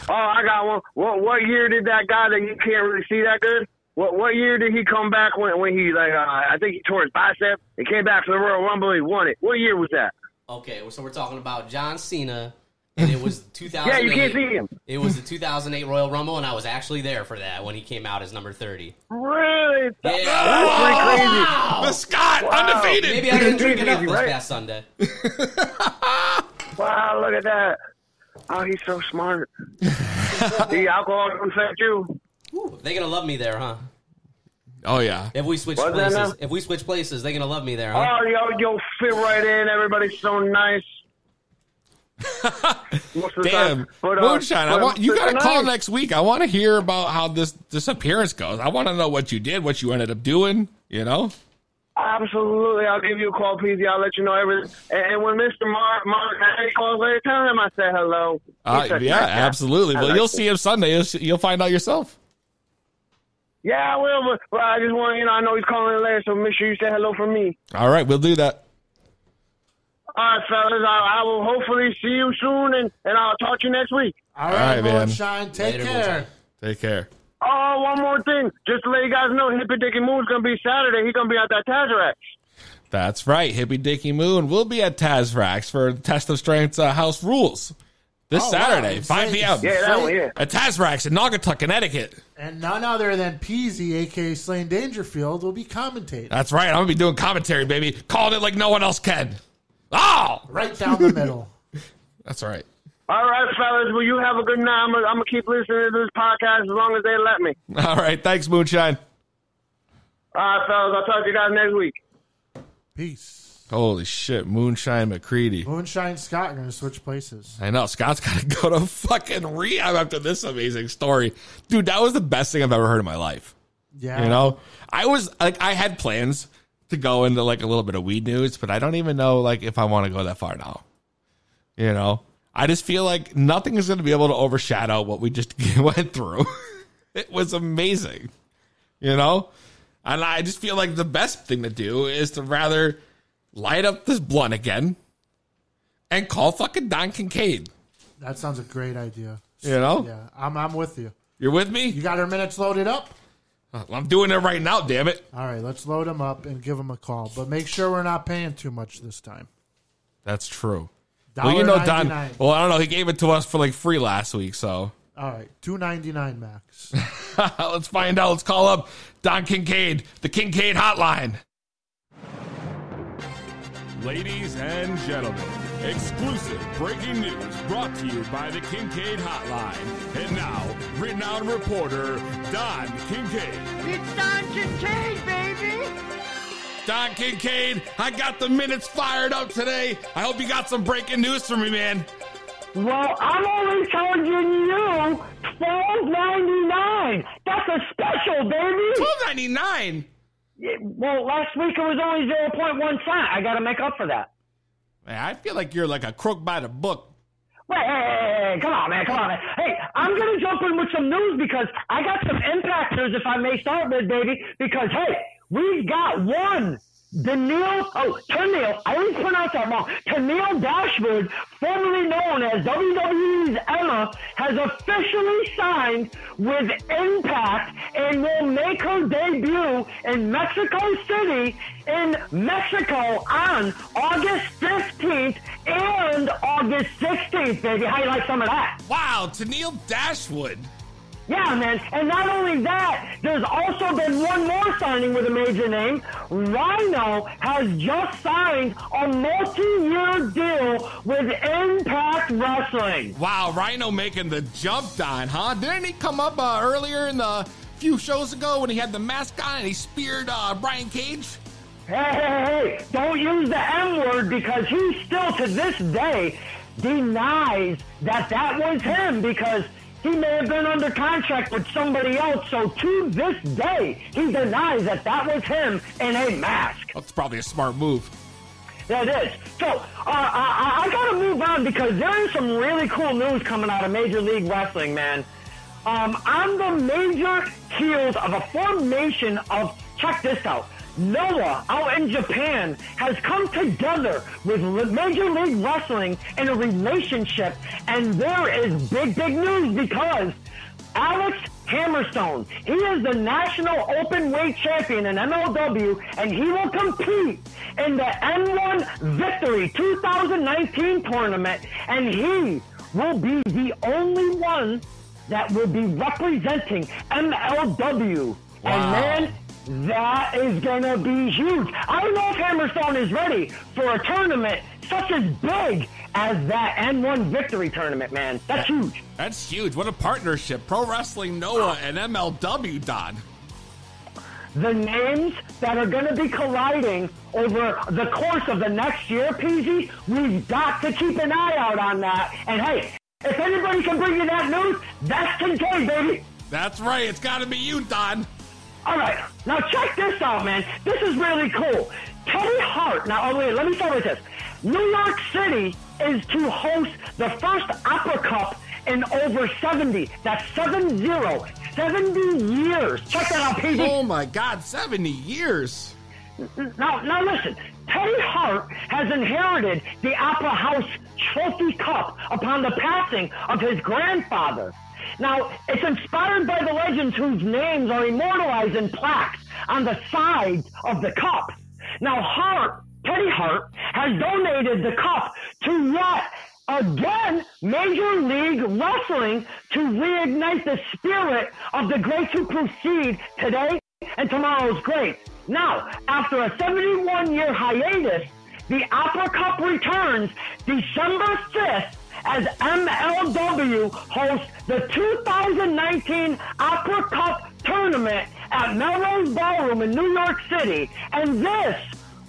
Oh, I got one. What year did that guy that you can't really see that good? What year did he come back when he I think he tore his bicep? He came back for the Royal Rumble. He won it. What year was that? Okay, so we're talking about John Cena, and it was 2008. Yeah, you can't see him. It was the 2008 Royal Rumble, and I was actually there for that when he came out as number 30. Really? Yeah. That's pretty crazy. Wow. The Scott, undefeated. Maybe I didn't drink enough this past Sunday. Wow, look at that. Oh, he's so smart. The alcohol don't affect you. Ooh, they're gonna love me there, huh? Oh yeah. If we switch places, they're gonna love me there, huh? Oh, you'll fit right in. Everybody's so nice. Damn, Moonshine! You got to call next week. I want to hear about how this appearance goes. I want to know what you did, what you ended up doing. You know. Absolutely, I'll give you a call, Peezy. I'll let you know everything. And when Mr. Mark Haggerty calls later, tell him I said hello. Yeah, absolutely. Well, you'll see him Sunday. You'll find out yourself. Yeah, I will. But I just want I know he's calling later, so make sure you say hello from me. All right, we'll do that. All right, fellas. I will hopefully see you soon, and I'll talk to you next week. All right, man. Moonshine. Take care. Take care. Oh, one more thing. Just to let you guys know, Hippie Dicky Moon's going to be Saturday. He's going to be at that Tazerac. That's right. Hippie Dicky Moon will be at Tazrax for Test of Strength's House Rules this Saturday, 5 p.m. Yeah, that one, yeah. At Tazrax in Naugatuck, Connecticut. And none other than Peezy, a.k.a. Slain Dangerfield, will be commentating. That's right. I'm going to be doing commentary, baby. Calling it like no one else can. Oh! Right down the middle. That's right. All right, fellas. Well, you have a good night. I'm going to keep listening to this podcast as long as they let me. All right. Thanks, Moonshine. All right, fellas. I'll talk to you guys next week. Peace. Holy shit. Moonshine McCready. Moonshine and Scott are going to switch places. I know. Scott's got to go to fucking rehab after this amazing story. Dude, that was the best thing I've ever heard in my life. Yeah. You know? I had plans to go into like a little bit of weed news, but I don't even know like if I want to go that far now. You know? I just feel like nothing is going to be able to overshadow what we just went through. It was amazing, you know? And I just feel like the best thing to do is to rather light up this blunt again and call fucking Don Kincaid. That sounds a great idea. You know? Yeah, I'm with you. You're with me? You got our minutes loaded up? I'm doing it right now, damn it. All right, let's load them up and give them a call. But make sure we're not paying too much this time. That's true. Well, you know, Don. Well, I don't know. He gave it to us for like free last week, so. All right, $2.99 max. Let's find out. Let's call up Don Kincaid, the Kincaid Hotline. Ladies and gentlemen, exclusive breaking news brought to you by the Kincaid Hotline. And now, renowned reporter Don Kincaid. It's Don Kincaid, baby! Don Kincaid, I got the minutes fired up today. I hope you got some breaking news for me, man. Well, I'm only charging you $12.99. That's a special, baby. $12.99? Well, last week it was only 0.1 cent. I got to make up for that. Man, I feel like you're like a crook by the book. Wait, hey, come on, man. Hey, I'm going to jump in with some news because I got some impactors, if I may start with, baby, because, hey, we've got one. Tennille, I always pronounce that wrong. Tennille Dashwood, formerly known as WWE's Emma, has officially signed with Impact and will make her debut in Mexico City in Mexico on August 15th and August 16th, baby. How you like some of that? Wow, Tennille Dashwood. Yeah, man. And not only that, there's also been one more signing with a major name. Rhino has just signed a multi-year deal with Impact Wrestling. Wow, Rhino making the jump, Don, huh? Didn't he come up earlier in the few shows ago when he had the mask on and he speared Brian Cage? Hey, don't use the M word because he still to this day denies that was him because he may have been under contract with somebody else, so to this day, he denies that was him in a mask. That's probably a smart move. Yeah, it is. So, I gotta move on because there is some really cool news coming out of Major League Wrestling, man. On the major heels of a formation of, check this out, Noah out in Japan has come together with Major League Wrestling in a relationship, and there is big news because Alex Hammerstone, he is the National Openweight Champion in MLW, and he will compete in the N1 Victory 2019 tournament, and he will be the only one that will be representing MLW. Wow. And man, that is going to be huge. I don't know if Hammerstone is ready for a tournament such as big as that N1 victory tournament, man. That's huge. That's huge. What a partnership. Pro Wrestling Noah and MLW, Don. The names that are going to be colliding over the course of the next year, Peezy, we've got to keep an eye out on that. And hey, if anybody can bring you that news, that's Kincaid, baby. That's right. It's got to be you, Don. All right. Now check this out, man. This is really cool. Teddy Hart. Now, oh, wait, let me start with this. New York City is to host the first Opera Cup in over 70. That's 70 years. Check that out, Peezy. Oh, my God. 70 years. Now listen. Teddy Hart has inherited the Opera House Trophy Cup upon the passing of his grandfather. Now, it's inspired by the legends whose names are immortalized in plaques on the sides of the cup. Now, Teddy Hart, has donated the cup to yet again Major League Wrestling to reignite the spirit of the greats who precede today and tomorrow's greats. Now, after a 71-year hiatus, the Opera Cup returns December 5th as MLW hosts the 2019 Opera Cup Tournament at Melrose Ballroom in New York City. And this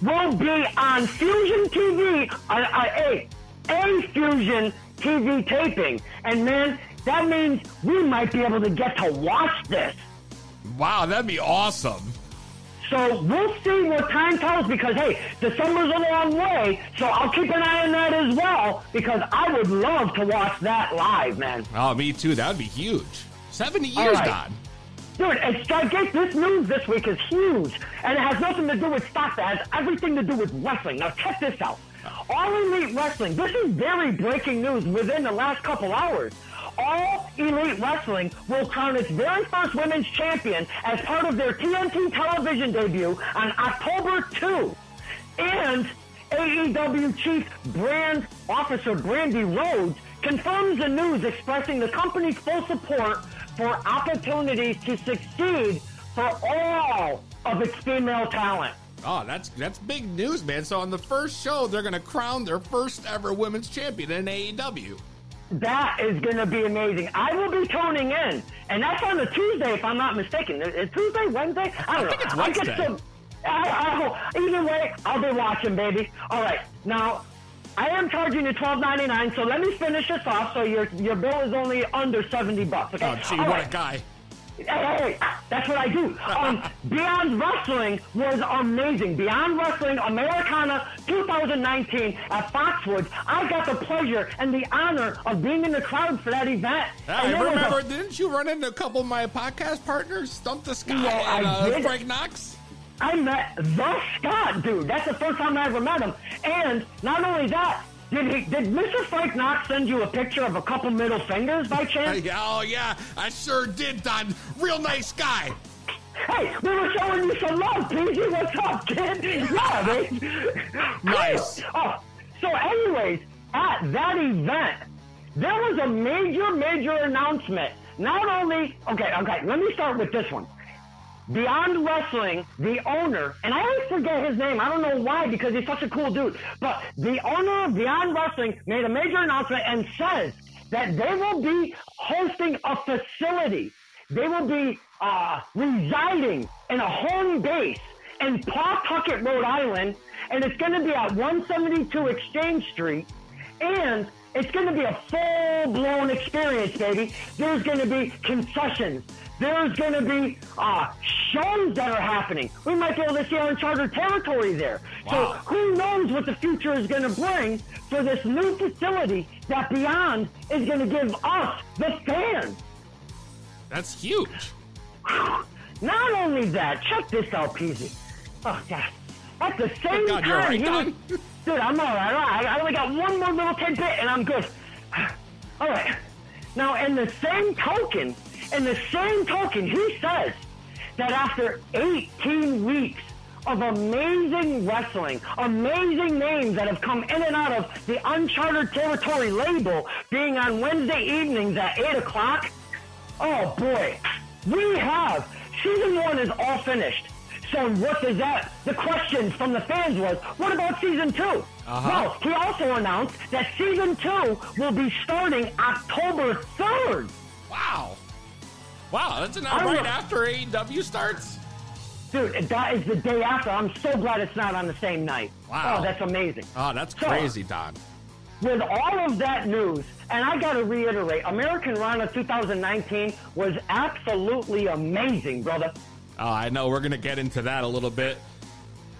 will be on Fusion TV, a Fusion TV taping. And man, that means we might be able to get to watch this. Wow, that'd be awesome. So we'll see what time tells because, hey, December's a long way, so I'll keep an eye on that as well because I would love to watch that live, man. Oh, me too. That would be huge. 70 years, right. Don. Dude, it's gigantic. This news this week is huge, and it has nothing to do with stock. It has everything to do with wrestling. Now, check this out. All Elite Wrestling, this is very breaking news within the last couple hours. All Elite Wrestling will crown its very first women's champion as part of their TNT television debut on October 2. And AEW Chief Brand Officer Brandy Rhodes confirms the news, expressing the company's full support for opportunities to succeed for all of its female talent. Oh, that's big news, man. So on the first show, they're going to crown their first ever women's champion in AEW. That is going to be amazing. I will be tuning in, and that's on a Tuesday, if I'm not mistaken. Is Tuesday, Wednesday? I don't know. Think it's Wednesday. Either way, I'll be watching, baby. All right, now I am charging you $12.99, so let me finish this off. So your bill is only under $70. Okay. Oh, gee, what a guy. Hey, that's what I do. Beyond Wrestling was amazing. Beyond Wrestling Americana 2019 at Foxwoods. I got the pleasure and the honor of being in the crowd for that event. I remember, didn't you run into a couple of my podcast partners, Stump the Sky and Frank Knox? I met the Scott, dude. That's the first time I ever met him. And not only that, did Mr. Frank Knox send you a picture of a couple middle fingers by chance? Oh, yeah, I sure did, Don. Real nice guy. Hey, we were showing you some love, Peezy. What's up, kid? Yeah, man. Nice. Oh, so anyways, at that event, there was a major announcement. Not only, okay, let me start with this one. Beyond Wrestling, the owner, and I always forget his name. I don't know why, because he's such a cool dude. But the owner of Beyond Wrestling made a major announcement and says that they will be hosting a facility. They will be residing in a home base in Pawtucket, Rhode Island, and it's going to be at 172 Exchange Street, and it's going to be a full-blown experience, baby. There's going to be concessions. There's going to be shows that are happening. We might be able to see uncharted territory there. Wow. So who knows what the future is going to bring for this new facility that Beyond is going to give us, the fans. That's huge. Not only that, check this out, Peezy. Oh, God. At the same time, you're right, Don. Dude, I'm all right. I only got one more little tidbit, and I'm good. All right. Now, in the same token, he says that after 18 weeks of amazing wrestling, amazing names that have come in and out of the Uncharted Territory label, being on Wednesday evenings at 8 o'clock, oh boy, we have, season 1 is all finished. So what does that, the questions from the fans was, what about season 2? Well, he also announced that season 2 will be starting October 3rd. Wow, that's not right after AEW starts. Dude, that is the day after. I'm so glad it's not on the same night. Wow. Oh, that's amazing. Oh, that's crazy, Don. With all of that news, and I got to reiterate, American Rana 2019 was absolutely amazing, brother. Oh, I know. We're going to get into that a little bit.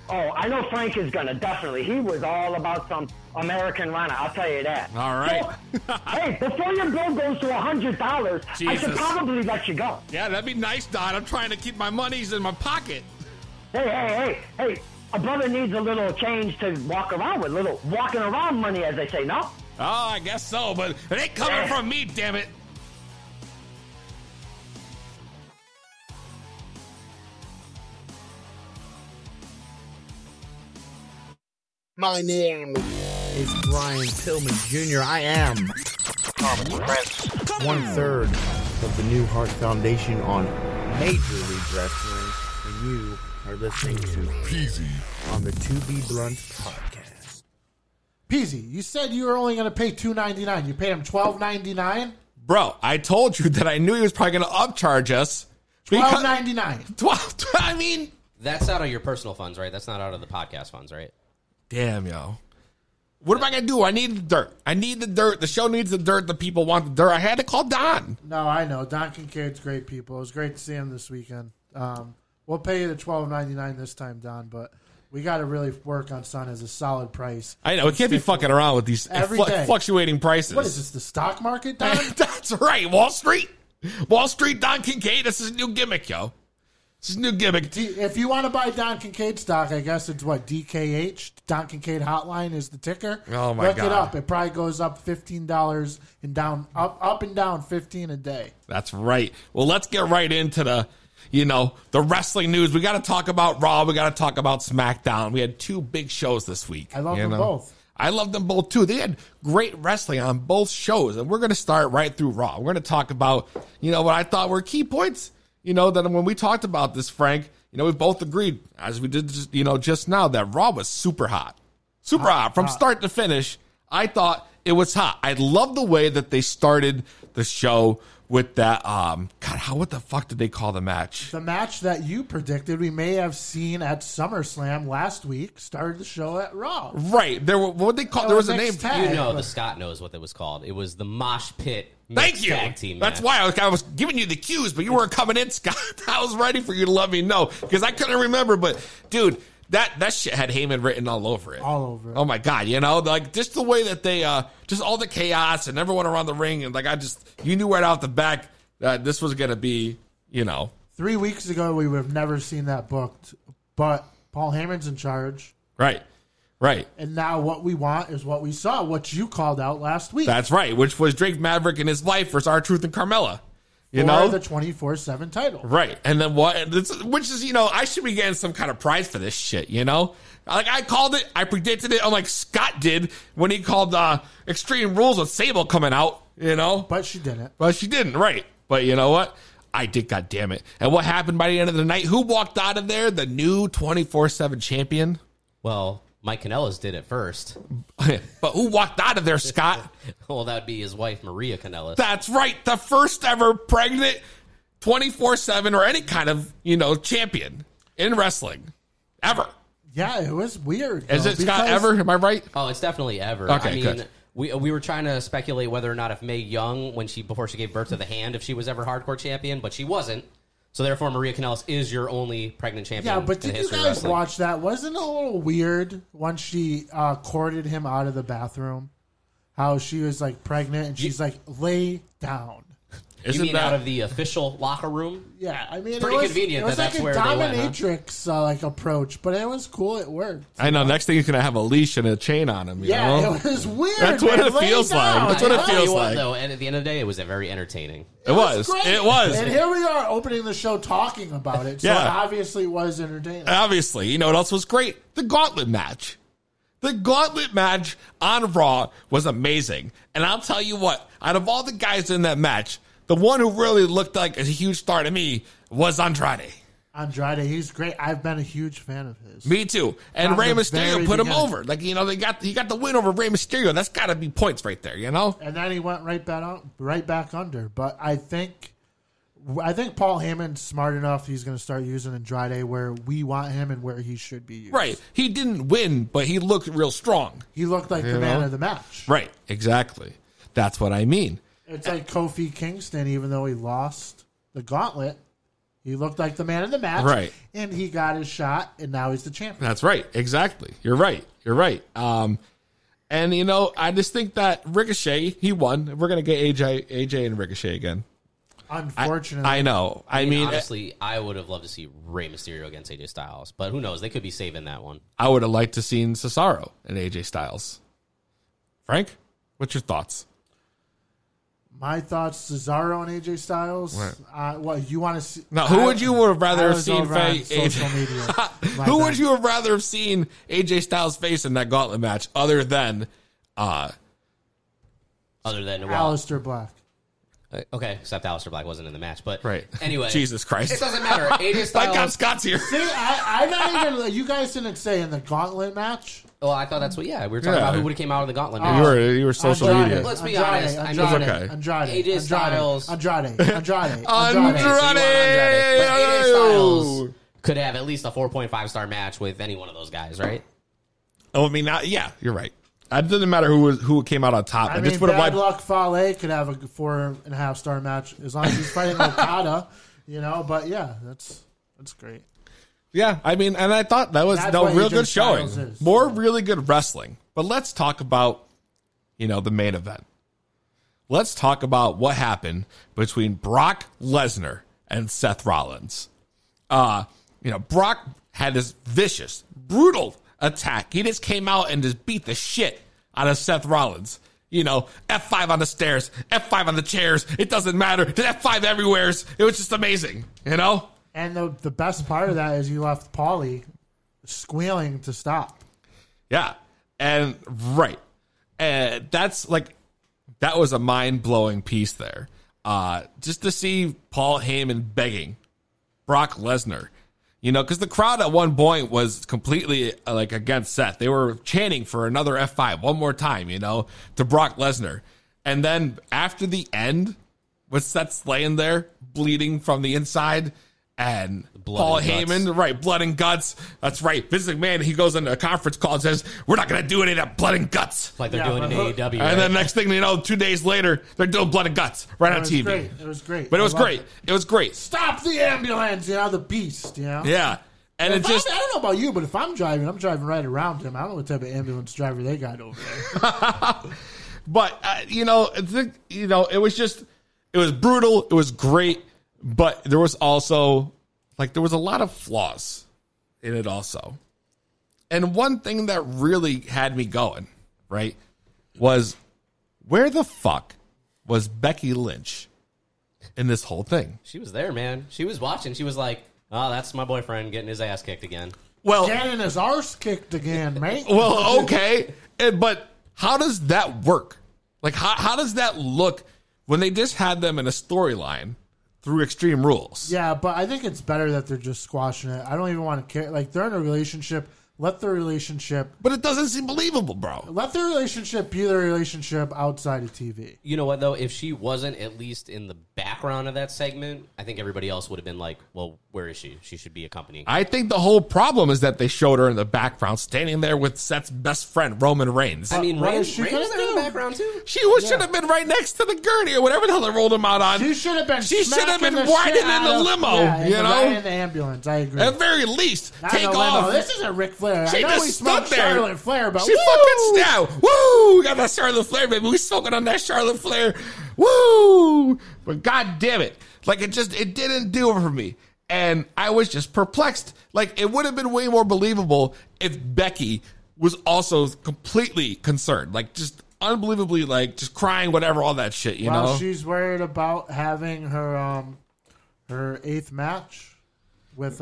Oh, I know Frank is going to definitely. He was all about some American Rana, I'll tell you that. All right. So, hey, before your bill goes to $100, I should probably let you go. Yeah, that'd be nice, Don. I'm trying to keep my monies in my pocket. Hey, a brother needs a little change to walk around with, little walking around money, as they say, no? Oh, I guess so, but it ain't coming from me, damn it. My name is Brian Pillman Jr. I am 1/3 of the New Heart Foundation on Major League Wrestling, and you are listening to Peezy on the To Be Blunt podcast. Peezy, you said you were only going to pay $2.99. You paid him $12.99? Bro, I told you that I knew he was probably going to upcharge us. $12.99. I mean, that's out of your personal funds, right? That's not out of the podcast funds, right? Damn, yo. What am I going to do? I need the dirt. The show needs the dirt. The people want the dirt. I had to call Don. No, I know. Don Kincaid's great people. It was great to see him this weekend. We'll pay you the $12.99 this time, Don, but we got to really work on Sun as a solid price. I know. We can't be fucking around with these fluctuating prices. What is this, the stock market, Don? That's right. Wall Street, Don Kincaid. This is a new gimmick, yo. This is a new gimmick. If you want to buy Don Kincaid stock, I guess it's what, DKH? Don Kincaid Hotline is the ticker. Oh, my God. Look it up. It probably goes up $15 and down, up and down 15 a day. That's right. Well, let's get right into the wrestling news. We got to talk about Raw. We got to talk about SmackDown. We had 2 big shows this week. I love them both. I love them both, too. They had great wrestling on both shows, and we're going to start right through Raw. We're going to talk about, what I thought were key points. That when we talked about this, Frank, we both agreed, as we did just now, that Raw was super hot. Super hot. From start to finish, I thought it was hot. I love the way that they started the show with that, what the fuck did they call the match? The match that you predicted we may have seen at SummerSlam last week started the show at Raw. Right. There was a name. The Scott knows what it was called. It was the Mosh Pit Thank you. Tag team That's match. why I was giving you the cues, but you weren't coming in, Scott. I was ready for you to let me know because I couldn't remember. But, dude, that shit had Heyman written all over it. All over it. Oh, my God. Just the way that they, just all the chaos and everyone around the ring. And, you knew right off the back that this was going to be, 3 weeks ago, we would have never seen that booked, but Paul Heyman's in charge. Right. And now what we want is what we saw, what you called out last week. That's right, which was Drake Maverick and his wife versus R-Truth and Carmella. For the 24/7 title. Right. And then which is, I should be getting some kind of prize for this shit, I called it, I predicted it, unlike Scott did when he called Extreme Rules with Sable coming out, But she didn't. Right. But you know what? I did, goddammit. And what happened by the end of the night? Who walked out of there? The new 24/7 champion? Well, Mike Kanellis did it first. But who walked out of there, Scott? Well, that'd be his wife, Maria Kanellis. That's right. The first ever pregnant 24/7 or any kind of, champion in wrestling. Ever. Yeah, it was weird. Is it Scott ever? Am I right? Oh, it's definitely ever. Okay, good. We were trying to speculate whether or not if Mae Young, before she gave birth to the Hand, if she was ever hardcore champion, but she wasn't. So therefore, Maria Kanellis is your only pregnant champion. Yeah, but did you guys watch that? Wasn't it a little weird once she courted him out of the bathroom? How she was pregnant and she's lay down. You mean out of the official locker room? Yeah, I mean, it's pretty convenient. It was that's like where a dominatrix they went, approach, but it was cool. It worked. I know. Next thing he's gonna have a leash and a chain on him. It was weird. That's what it feels like. That's what it feels like. Though, and at the end of the day, it was very entertaining. It was. It was. And here we are opening the show talking about it. So it obviously was entertaining. Obviously, you know what else was great? The gauntlet match. The gauntlet match on Raw was amazing. And I'll tell you what, out of all the guys in that match, the one who really looked like a huge star to me was Andrade. Andrade, he's great. I've been a huge fan of his. Me too. And From Rey the Mysterio very put him beginning. over. Like, he got the win over Rey Mysterio. That's got to be points right there, you know? And then he went right back under. But I think Paul Heyman's smart enough. He's going to start using Andrade where we want him and where he should be used. Right. He didn't win, but he looked real strong. He looked like the man of the match. Right. Exactly. That's what I mean. It's like Kofi Kingston, even though he lost the gauntlet, he looked like the man of the match. Right. And he got his shot, and now he's the champion. That's right. Exactly. You're right. And, I just think that Ricochet, he won. We're going to get AJ and Ricochet again. Unfortunately. I know. I mean, honestly, I would have loved to see Rey Mysterio against AJ Styles, but who knows? They could be saving that one. I would have liked to seen Cesaro and AJ Styles. Frank, what's your thoughts? My thoughts: Cesaro and AJ Styles. Right. What you want to see? Now, who would you have rather have seen face? Social media. Who would you have rather have seen AJ Styles face in that gauntlet match, other than Aleister Black? Okay, except Aleister Black wasn't in the match, but right. Anyway, Jesus Christ, it doesn't matter. AJ Styles. Like Scott's here. See, I'm not even. You guys didn't say in the gauntlet match. Well, I thought that's what. Yeah, we were talking about who would have came out of the gauntlet. You were social media. Let's be honest. I mean, Andrade, AJ Styles, Andrade. But AJ Styles could have at least a 4.5-star match with any one of those guys, right? Oh, I mean, yeah, you're right. It doesn't matter who came out on top. I mean, Bad Luck Fale could have a 4.5-star match as long as he's fighting Okada, But yeah, that's great. Yeah, I mean, and I thought that was real good showing. Is. More really good wrestling. But let's talk about, the main event. Let's talk about what happened between Brock Lesnar and Seth Rollins. Brock had this vicious, brutal attack. He just came out and just beat the shit out of Seth Rollins. F5 on the stairs, F5 on the chairs. It doesn't matter. The F5 everywhere. It was just amazing, And the best part of that is you left Paulie squealing to stop. Yeah. And right. And that was a mind-blowing piece there. Just to see Paul Heyman begging Brock Lesnar. Because the crowd at one point was completely against Seth. They were chanting for another F5 one more time, to Brock Lesnar. And then after the end, with Seth laying there bleeding from the inside, and Paul Heyman, right, blood and guts. That's right. Vince McMahon, he goes into a conference call and says, "We're not going to do any of that blood and guts." Like they're doing in AEW. And then next thing you know, 2 days later, they're doing blood and guts right on TV. Great. It was great. But it was great. It was great. Stop the ambulance, the beast, Yeah. And I don't know about you, but if I'm driving right around him. I don't know what type of ambulance driver they got over there. But, it was brutal. It was great. But there was also, there was a lot of flaws in it also. And one thing that really had me going, right, was where the fuck was Becky Lynch in this whole thing? She was there, man. She was watching. She was like, "Oh, that's my boyfriend getting his ass kicked again." Well, getting his arse kicked again, mate. Well, okay. But how does that work? How does that look when they just had them in a storyline through Extreme Rules? Yeah, but I think it's better that they're just squashing it. I don't even want to care. They're in a relationship. Let the relationship... But it doesn't seem believable, bro. Let the relationship be the relationship outside of TV. You know what, though? If she wasn't at least in the background of that segment, I think everybody else would have been like, well, where is she? She should be accompanying. I think the whole problem is that they showed her in the background, standing there with Seth's best friend, Roman Reigns. I mean, Reigns was there in the background, too? She should have been right next to the gurney or whatever the hell they rolled him out on. She should have been riding in the limo, right in the ambulance. I agree. At the very least, take off. This isn't Ric Flair. She I know we smoked Charlotte Flair, but she fucking snapped. Woo! We got that Charlotte Flair, baby. We smoking on that Charlotte Flair. Woo! But god damn it. It didn't do it for me. And I was just perplexed. It would have been way more believable if Becky was also completely concerned. Just unbelievably, just crying, whatever, all that shit, you know? She's worried about having her eighth match with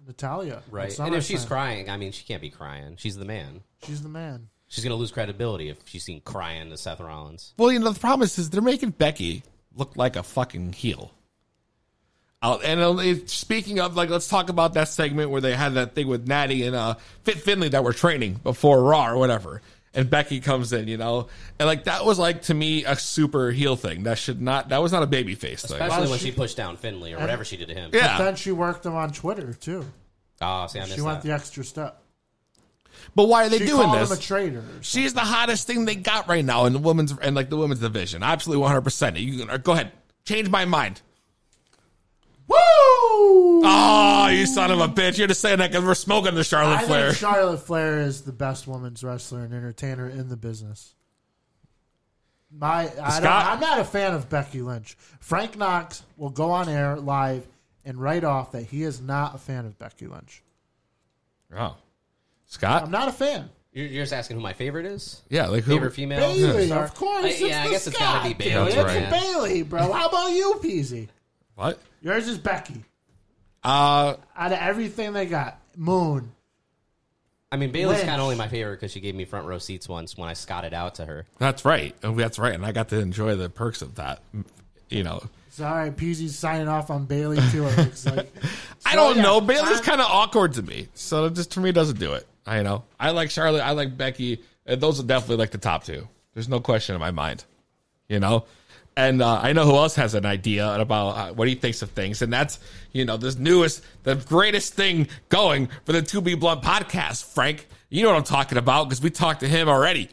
Natalia. Right. And if she's crying, I mean, she can't be crying. She's the man. She's the man. She's going to lose credibility if she's seen crying to Seth Rollins. Well, the problem is they're making Becky look like a fucking heel. And speaking of, like, let's talk about that segment where they had that thing with Natty and Fit Finlay that were training before Raw or whatever. And Becky comes in, and like that was like to me a super heel thing. That was not a babyface thing. Especially when she pushed down Finlay or whatever she did to him. Yeah. But then she worked him on Twitter too. Oh, see, I missed she went the extra step. But why are they doing called this? him a traitor. She's the hottest thing they got right now in the women's division. Absolutely 100%. You can go ahead, change my mind. Woo! Oh, you son of a bitch! You're just saying that because we're smoking the Charlotte Flair. I think Charlotte Flair is the best women's wrestler and entertainer in the business. I'm not a fan of Becky Lynch. Frank Knox will go on air live and write off that he is not a fan of Becky Lynch. Oh, Scott, I'm not a fan. You're just asking who my favorite is? Yeah, like who? Favorite female? Bailey, of course. I guess it's got to be Bailey. It's Bailey, bro. How about you, Peezy? What? Yours is Becky. Out of everything they got, Moon. I mean, Bailey's kind of only my favorite because she gave me front row seats once when I scotted out to her. That's right. That's right. And I got to enjoy the perks of that. It's all right. Peasy's signing off on Bailey too. I don't know. Bailey's kind of awkward to me, so it just for me doesn't do it. I like Charlotte. I like Becky. Those are definitely like the top two. There's no question in my mind. And I know who else has an idea about what he thinks of things. And that's, the greatest thing going for the 2B Blunt podcast, Frank. You know what I'm talking about because we talked to him already,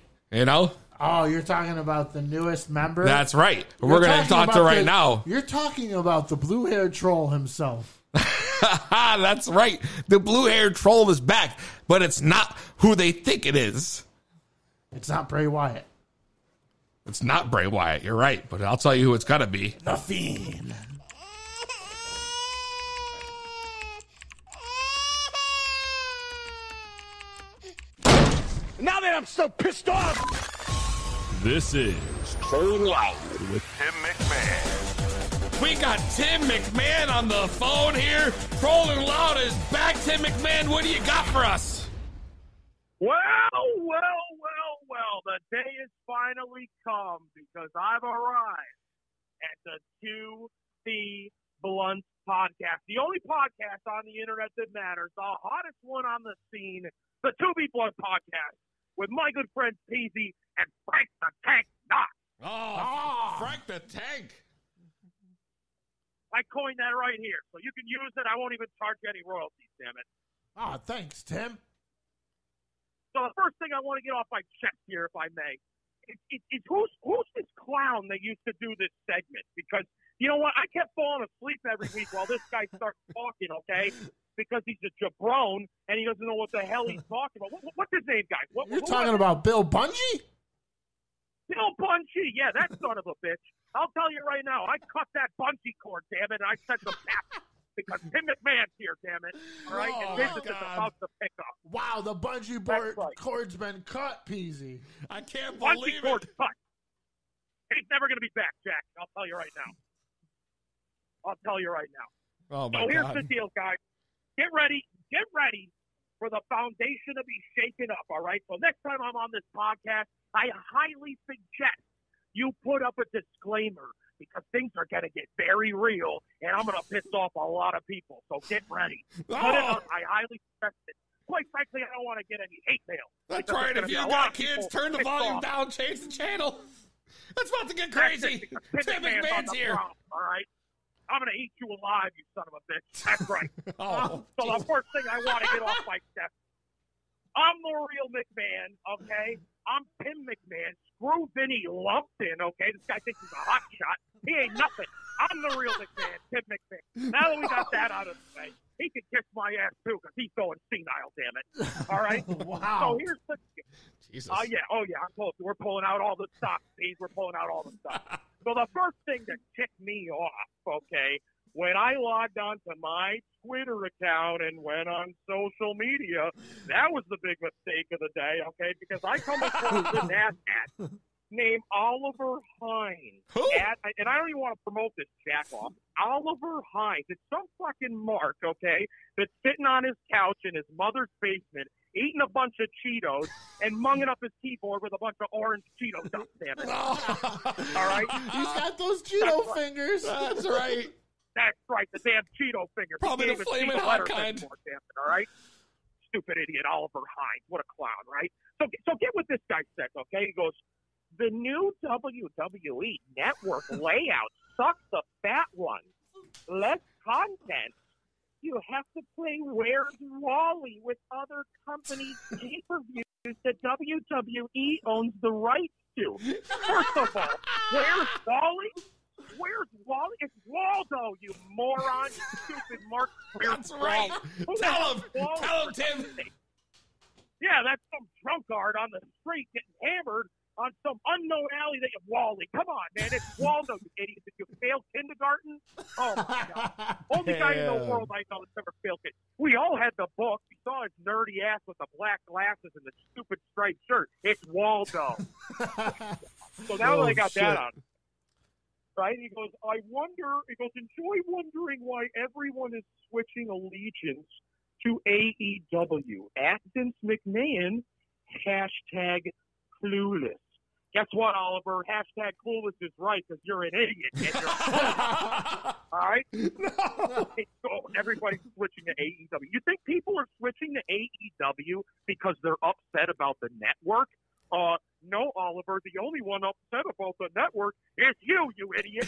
Oh, you're talking about the newest member? That's right. We're going to talk to right now. You're talking about the blue-haired troll himself. That's right. The blue-haired troll is back, but it's not who they think it is. It's not Bray Wyatt. It's not Bray Wyatt, you're right, but I'll tell you who it's got to be. The Fiend. Now that I'm so pissed off, this is Trolling Loud with Tim McMahon. We got Tim McMahon on the phone here. Trolling Loud is back. Tim McMahon, what do you got for us? Well, the day has finally come because I've arrived at the 2B Blunt podcast, the only podcast on the internet that matters, the hottest one on the scene, the 2B Blunt podcast with my good friends Peezy and Frank the Tank Knox. Oh, Frank the Tank. I coined that right here, so you can use it. I won't even charge you any royalties, damn it. Oh, thanks, Tim. So the first thing I want to get off my chest here, if I may, is who's this clown that used to do this segment? Because, you know what, I kept falling asleep every week while this guy starts talking, okay? Because he's a jabron, and he doesn't know what the hell he's talking about. What's his name, guys? You're talking about Bill Bungie? Bill Bungie, yeah, that son of a bitch. I'll tell you right now, I cut that bungee cord, damn it, and I sent him back. Because Tim McMahon's here, damn it. All right? And business is about to pick up. Wow, the bungee cord's been cut, Peezy. I can't believe it. Cord's cut. He's never going to be back, Jack. I'll tell you right now. Oh, my So here's God. the deal, guys. Get ready for the foundation to be shaken up, all right? So next time I'm on this podcast, I highly suggest you put up a disclaimer because things are going to get very real, and I'm going to piss off a lot of people. So get ready. Put it up. I highly suggest it. Quite frankly, I don't want to get any hate mail. That's right. If you got kids, turn the volume down, change the channel. That's about to get crazy. Tim McMahon's here. All right? I'm going to eat you alive, you son of a bitch. That's right. Oh, so the first thing I want to get off my chest, I'm the real McMahon, okay? I'm Tim McMahon. Screw Vinny Lumpton, okay? This guy thinks he's a hot shot. He ain't nothing. I'm the real McMahon, Tim McMahon. Now that we got that out of the way, he can kiss my ass, too, because he's going senile, damn it. All right? Wow. So here's the Jesus. Oh, yeah, I'm close. We're pulling out all the stops, Steve. We're pulling out all the stuff. So the first thing that ticked me off, okay, when I logged onto my Twitter account and went on social media, that was the big mistake of the day, okay, because I come across an ad named Oliver Hines. And I don't even want to promote this jack-off. Oliver Hines. It's some fucking mark, okay, that's sitting on his couch in his mother's basement, eating a bunch of Cheetos and munging up his keyboard with a bunch of orange Cheeto dust, damn it. All right? He's got those Cheeto fingers. That's right. That's right, the damn Cheeto finger. Probably He the can't even flaming see hot letters kind. anymore, damn it, all right? Stupid idiot Oliver Hines. What a clown, right? So get what this guy says, okay? He goes, the new WWE network layout sucks the fat one. Less content. You have to play Where's Wally with other companies' pay-per-views that WWE owns the rights to. First of all, Where's Wally? Where's Wally? It's Waldo, you moron, you stupid Mark. That's right. Tell him, Tim. Yeah, that's some drunkard on the street getting hammered on some unknown alley that you Wally. Come on, man. It's Waldo, you idiot. Did you fail kindergarten? Oh, my God. Only guy in the world I know that's ever failed kindergarten. We all had the book. We saw his nerdy ass with the black glasses and the stupid striped shirt. It's Waldo. So now that I got that on. Right? He goes, enjoy wondering why everyone is switching allegiance to AEW. At Vince McMahon, hashtag clueless. Guess what, Oliver? Hashtag clueless is right because you're an idiot. And you're all right? No. So everybody's switching to AEW. You think people are switching to AEW because they're upset about the network? No, Oliver. The only one upset about the network is you idiot.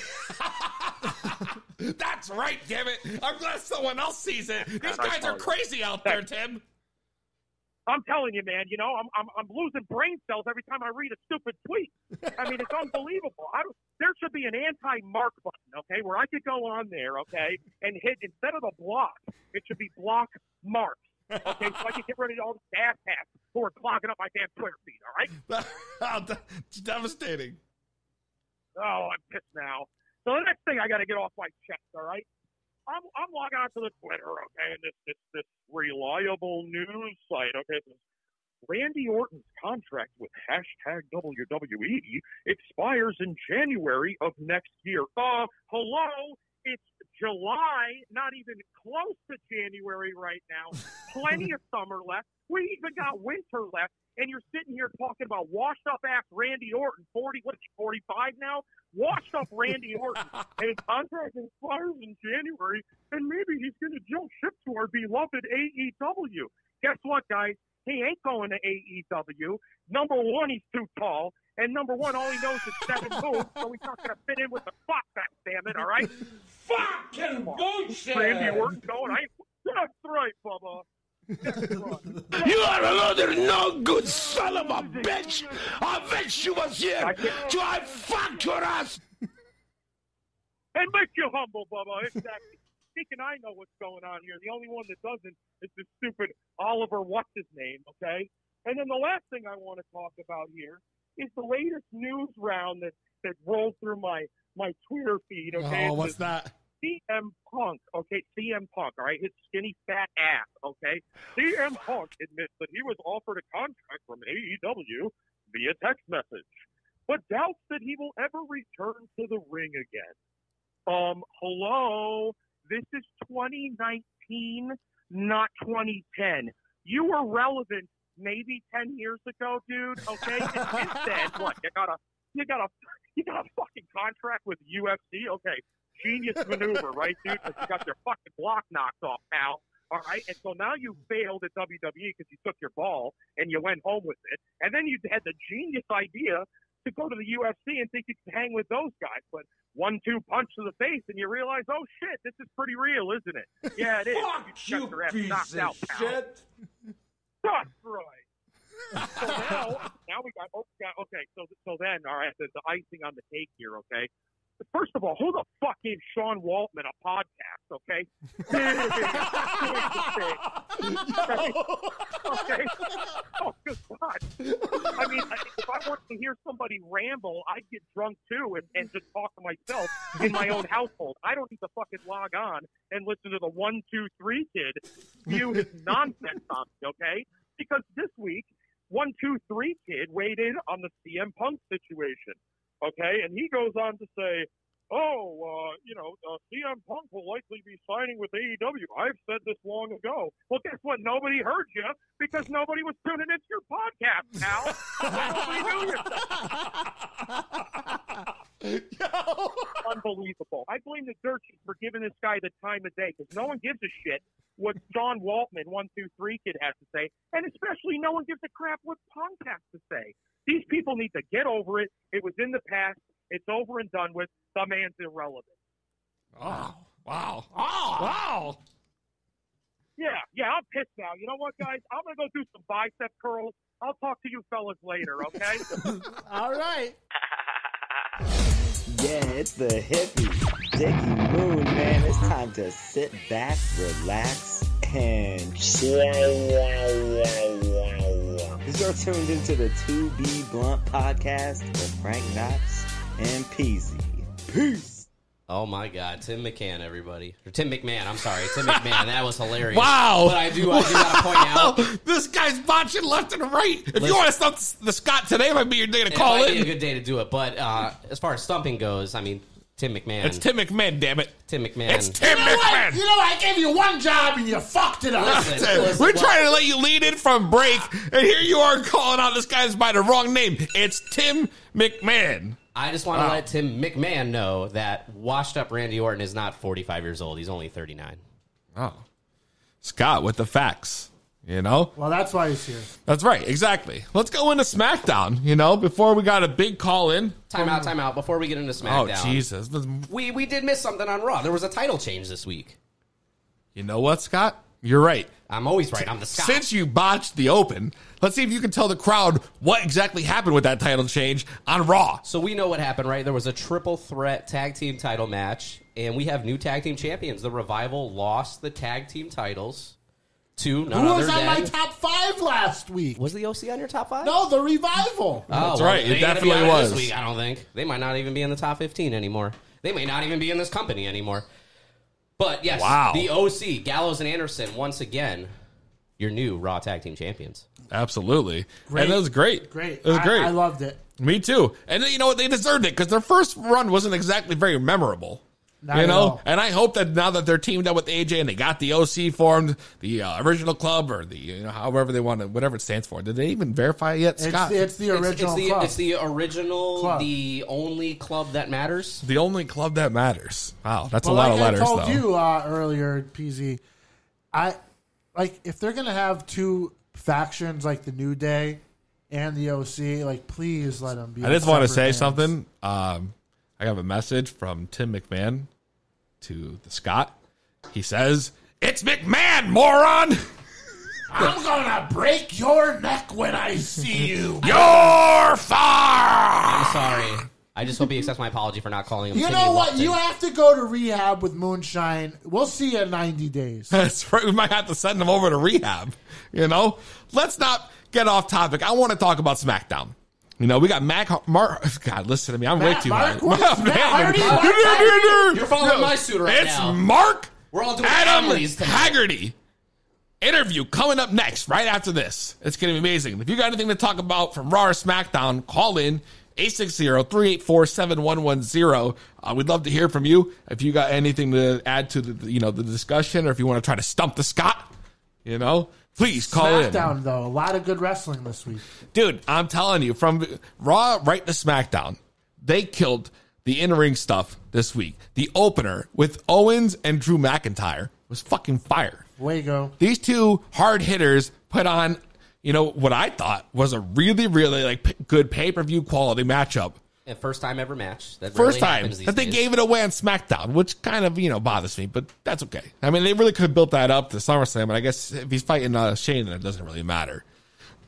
That's right, damn it. I'm glad someone else sees it. These guys are crazy out there, Tim. I'm telling you, man. You know, I'm losing brain cells every time I read a stupid tweet. I mean, it's unbelievable. There should be an anti-Mark button, okay, where I could go on there, okay, and hit instead of the block, it should be block Mark. Okay, so I can get rid of all the ass hats who are clogging up my damn Twitter feed, all right? It's devastating. Oh, I'm pissed now. So the next thing I got to get off my chest, all right? I'm logging on to the Twitter, okay, and this reliable news site, okay, it says, Randy Orton's contract with hashtag WWE expires in January of next year. Hello? It's July, not even close to January right now. Plenty of summer left. We even got winter left. And you're sitting here talking about washed-up-ass Randy Orton, 45 now? Washed-up Randy Orton. And his contract expires in January, and maybe he's going to jump ship to our beloved AEW. Guess what, guys? He ain't going to AEW. Number one, he's too tall. And number one, all he knows is 7 moves, so he's not going to fit in with the spot back, damn it, all right? Fucking bullshit! Randy Orton going, that's right, Bubba. You are another no good son of a bitch! I wish you was here to I fuck your ass! And make you humble, Bubba. Exactly. Speaking, I know what's going on here. The only one that doesn't is this stupid Oliver what's-his-name, okay? And then the last thing I want to talk about here is the latest news round that rolled through my Twitter feed, okay? Oh, what's that? CM Punk, okay, CM Punk, all right, his skinny fat ass, okay? CM Punk admits that he was offered a contract from AEW via text message, but doubts that he will ever return to the ring again. Hello? This is 2019, not 2010. You were relevant maybe 10 years ago, dude, okay? And since then, what, you got a fucking contract with UFC? Okay. Genius maneuver, right, dude? Because you got your fucking block knocked off, pal. All right? And so now you failed at WWE because you took your ball and you went home with it. And then you had the genius idea to go to the UFC and think you could hang with those guys. But 1-2 punch to the face and you realize, oh, shit, this is pretty real, isn't it? Yeah, it is. Fuck you, your ass piece knocked of out, pal. shit! That's right. So now we got, okay, so then, all right, the icing on the cake here, okay? First of all, who the fuck is Sean Waltman a podcast, okay? Okay? Oh, good God. I mean, if I wanted to hear somebody ramble, I'd get drunk too and just talk to myself in my own household. I don't need to fucking log on and listen to the 1, 2, 3 kid spew his nonsense on me, okay? Because this week, 1, 2, 3 kid weighed in on the CM Punk situation. Okay, and he goes on to say, CM Punk will likely be signing with AEW. I've said this long ago. Well, guess what? Nobody heard you because nobody was tuning into your podcast, pal. Nobody knew you. unbelievable. I blame the Dirties for giving this guy the time of day because no one gives a shit what John Waltman, 123 Kid, has to say, and especially no one gives a crap what Punk has to say. These people need to get over it. It was in the past. It's over and done with. The man's irrelevant. Oh, wow. Oh, wow. Yeah, I'm pissed now. You know what, guys? I'm going to go do some bicep curls. I'll talk to you fellas later, okay? All right. Yeah, it's the hippie, Dickie Moon, man. It's time to sit back, relax, and chill. You're tuned into the 2B Blunt podcast with Frank Knox and Peezy. Peace. Oh my God, Tim McCann, everybody. Or Tim McMahon, I'm sorry. Tim McMahon, that was hilarious. Wow. But I do gotta point out. This guy's botching left and right. If you want to stump the Scott today, might be your day to call in. It might be a good day to do it. But as far as stumping goes, I mean, Tim McMahon. It's Tim McMahon, damn it. Tim McMahon. It's Tim McMahon. You know, I gave you one job and you fucked it up. We're trying to let you lead in from break, and here you are calling out this guy's by the wrong name. It's Tim McMahon. I just want to let Tim McMahon know that washed-up Randy Orton is not 45 years old. He's only 39. Oh. Scott with the facts, you know? Well, that's why he's here. That's right, exactly. Let's go into SmackDown, you know, before we got a big call in. Time out. Before we get into SmackDown. Oh, Jesus. We did miss something on Raw. There was a title change this week. You know what, Scott? You're right. I'm always right. I'm the Scott. Since you botched the Open, let's see if you can tell the crowd what exactly happened with that title change on Raw. So we know what happened, right? There was a triple threat tag team title match, and we have new tag team champions. The Revival lost the tag team titles to none Who other was on than... my top 5 last week? Was the OC on your top 5? No, the Revival. Oh, that's right. It definitely was. This week, I don't think. They might not even be in the top 15 anymore. They may not even be in this company anymore. But, yes, the OC, Gallows and Anderson, once again, your new Raw Tag Team Champions. Absolutely. Great. And it was great. Great. It was great. I loved it. Me too. And you know what? They deserved it because their first run wasn't exactly very memorable. Not you at know? all. And I hope that now that they're teamed up with AJ and they got the OC formed, the original club or the, you know, however they want to, whatever it stands for. Did they even verify it yet, Scott? It's the original club. It's the original, club. The only club that matters. The only club that matters. Wow, that's a lot of letters, though. I told you earlier, Peezy, if they're going to have two factions like the New Day and the OC, like, please let them be. I just want to say bands. something. I have a message from Tim McMahon to the Scott. He says, "It's McMahon, moron! I'm gonna break your neck when I see you. You're fired!" I'm sorry. I just hope he accepts my apology for not calling him. You Timmy know what? Walton. You have to go to rehab with Moonshine. We'll see you in 90 days. That's right. We might have to send him over to rehab. You know? Let's not get off topic. I want to talk about SmackDown. You know, we got Mark. God, listen to me. I'm way too high. You're following my suit right now. It's Mark We're all doing Adam families tonight. Haggerty. Interview coming up next, right after this. It's going to be amazing. If you got anything to talk about from Raw or SmackDown, call in 860-384-7110. We'd love to hear from you. If you got anything to add to the discussion, or if you want to try to stump the Scott, you know, please call in. SmackDown, though. A lot of good wrestling this week. Dude, I'm telling you, from Raw right to SmackDown, they killed the in-ring stuff this week. The opener with Owens and Drew McIntyre was fucking fire. Fuego. These two hard hitters put on, you know, what I thought was a really, really good pay-per-view quality matchup. And first time ever match. That First rarely time happens these that they days. gave it away on SmackDown, which kind of, bothers me, but that's okay. I mean, they really could have built that up to SummerSlam, but I guess if he's fighting Shane, then it doesn't really matter.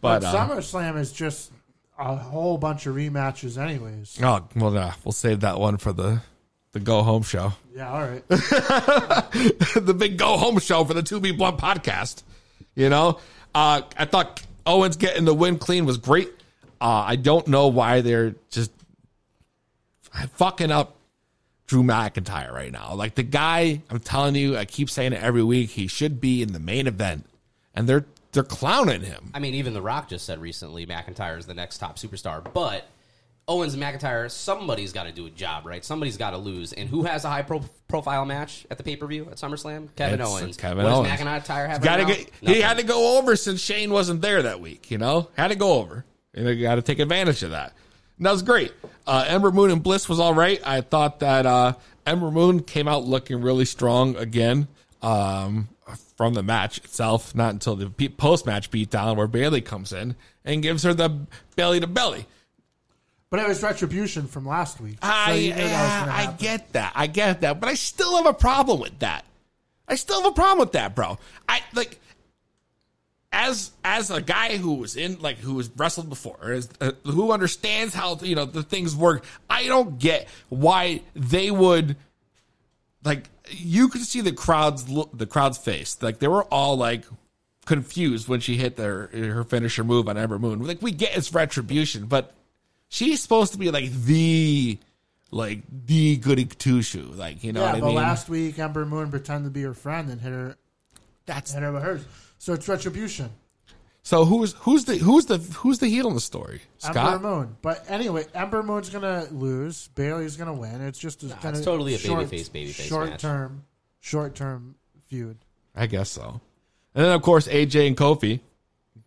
But SummerSlam is just a whole bunch of rematches anyways. Oh, well, we'll save that one for the go-home show. Yeah, all right. The big go-home show for the 2B Blunt podcast. You know? I thought Owens getting the win clean was great. I don't know why they're just fucking up Drew McIntyre right now. Like, the guy, I'm telling you, I keep saying it every week, he should be in the main event. And they're clowning him. I mean, even The Rock just said recently McIntyre is the next top superstar. But Owens and McIntyre, somebody's got to do a job, right? Somebody's got to lose. And who has a high-profile match at the pay-per-view at SummerSlam? Kevin Owens. Kevin Owens. Owens. What does McIntyre have right now? He had to go over since Shane wasn't there that week, you know? Had to go over. You got to take advantage of that. that was great. Ember Moon and Bliss was all right. I thought that Ember Moon came out looking really strong again from the match itself, not until the post-match beatdown where Bayley comes in and gives her the belly to belly. But it was retribution from last week. So I get that, but I still have a problem with that. Bro. As a guy who was who was wrestled before, who understands how the things work, I don't get why they would you could see the crowd's face, they were all confused when she hit her finisher move on Ember Moon. We get it's retribution, but she's supposed to be the goody two shoe, what I mean? But last week Ember Moon pretended to be her friend and hit her with hers. So it's retribution. So who's the heel in the story? Scott? Ember Moon. But anyway, Ember Moon's gonna lose. Bayley's gonna win. It's just it's totally a babyface short term feud. I guess so. And then of course AJ and Kofi,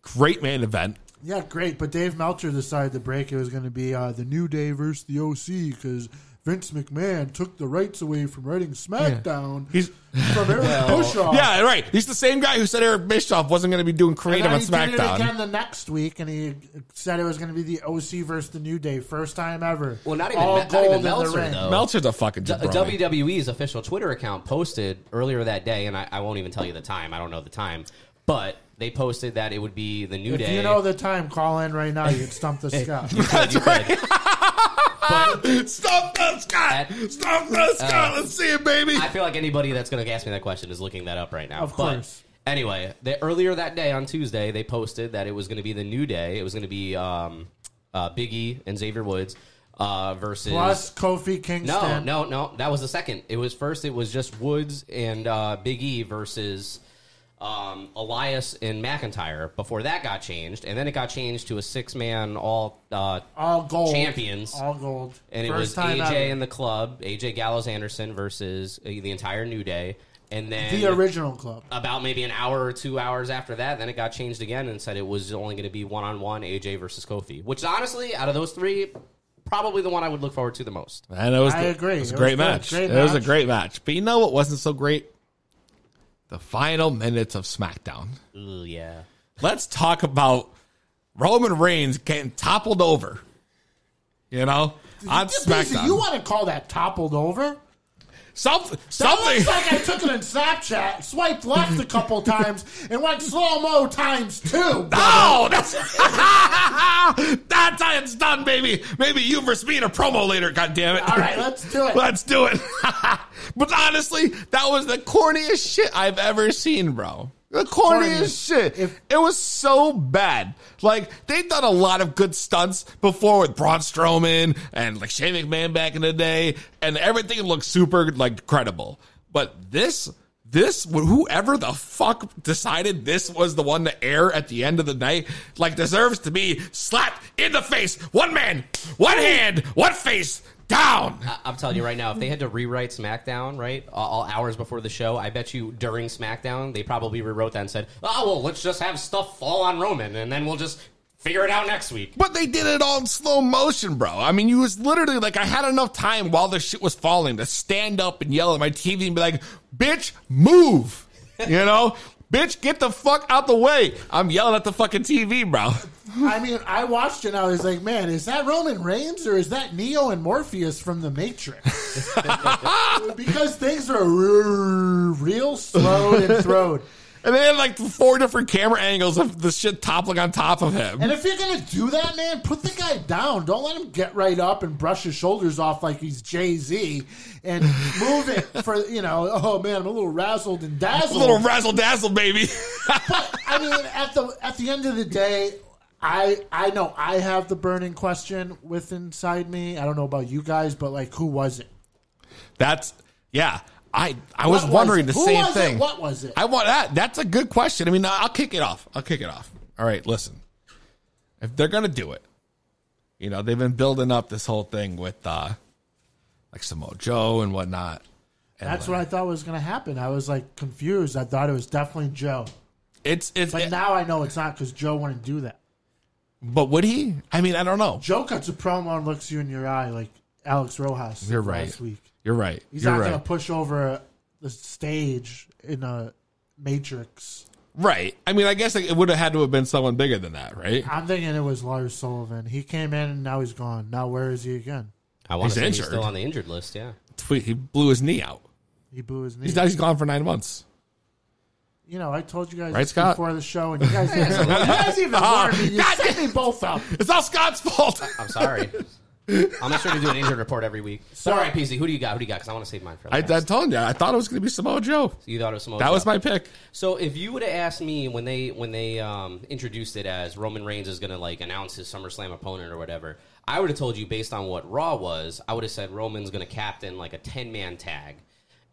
great main event. Yeah, great. But Dave Meltzer decided to break. It was going to be the New Day versus the OC because Vince McMahon took the rights away from writing SmackDown from Eric Bischoff. Yeah, right. He's the same guy who said Eric Bischoff wasn't going to be doing creative on SmackDown. He did it again the next week, and he said it was going to be the OC versus the New Day. First time ever. Well, not even Meltzer, though. Meltzer's a fucking jabroni. WWE's official Twitter account posted earlier that day, and I won't even tell you the time. I don't know the time. But they posted that it would be the New Day. If you know the time, call in right now. You can stump the Scott. You could. But Stump the Scott! Stump the Scott! Let's see it, baby! I feel like anybody that's going to ask me that question is looking that up right now. Of course. But anyway, earlier that day on Tuesday, they posted that it was going to be the New Day. It was going to be Big E and Xavier Woods versus... Plus Kofi Kingston. No. That was the second. It was just Woods and Big E versus... Elias and McIntyre before that got changed, and then it got changed to a 6-man all gold champions, all gold, and it was AJ and the Club, AJ Gallows Anderson versus the entire New Day, and then the original Club. About maybe an hour or 2 hours after that, then it got changed again and said it was only going to be 1-on-1 AJ versus Kofi, which honestly, out of those three, probably the one I would look forward to the most. And I agree. It was a great match. It was a great match, but you know what wasn't so great? The final minutes of SmackDown. Ooh, yeah. Let's talk about Roman Reigns getting toppled over. On SmackDown. You want to call that toppled over? Something. That looks like I took it in Snapchat, swiped left a couple times, and went slow-mo times 2. No! That's how it's done, baby. Maybe you versus me in a promo later, goddammit. All right, let's do it. Let's do it. But honestly, that was the corniest shit I've ever seen, bro. The corniest shit. It was so bad. They've done a lot of good stunts before with Braun Strowman and Shane McMahon back in the day, and everything looked super credible. But this whoever the fuck decided this was the one to air at the end of the night, deserves to be slapped in the face. One man, one hand, one face. Down. I'm telling you right now, if they had to rewrite SmackDown, right, all hours before the show, I bet you during SmackDown, they probably rewrote that and said, let's just have stuff fall on Roman, and then we'll just figure it out next week. But they did it all in slow motion, bro. I mean, you was literally I had enough time while the shit was falling to stand up and yell at my TV and be like, bitch, move. Bitch, get the fuck out the way. I'm yelling at the fucking TV, bro. I mean, I watched it and I was like, man, is that Roman Reigns or is that Neo and Morpheus from The Matrix? Because things are real slow and throwed. And they had 4 different camera angles of the shit toppling on top of him. And if you're going to do that, man, put the guy down. Don't let him get right up and brush his shoulders off like he's Jay-Z and move it for, oh, man, I'm a little razzled and dazzled. A little razzle-dazzle, baby. But, I mean, at the end of the day, I know I have the burning question inside me. I don't know about you guys, but, who was it? I was wondering the same thing. What was it? I want that. That's a good question. I mean, I'll kick it off. All right, listen. If they're going to do it, they've been building up this whole thing with Samoa Joe and whatnot. And that's what I thought was going to happen. I was confused. I thought it was definitely Joe. But now I know it's not because Joe wouldn't do that. But would he? I mean, I don't know. Joe cuts a promo and looks you in your eye like Alex Rojas You're right. last week. You're right. He's You're not right. going to push over the stage in a Matrix. Right. I mean, I guess it would have had to have been someone bigger than that, right? I'm thinking it was Lars Sullivan. He came in and now he's gone. Now where is he again? I want to say injured. he's still on the injured list, yeah. He blew his knee out. He blew his knee. He's gone for 9 months. You know, I told you guys Right, this Scott? before the show, and you guys even warned me. You set me both up. It's all Scott's fault. I'm sorry. I'll make sure to do an injured report every week. So- All right, Peezy, who do you got? Because I want to save mine for I last. told you. I thought it was going to be Samoa Joe. So you thought it was Samoa That Joe. was my pick. So if you would have asked me when they introduced it as Roman Reigns is going to like announce his SummerSlam opponent or whatever, I would have told you based on what Raw was, I would have said Roman's going to captain like a 10-man tag.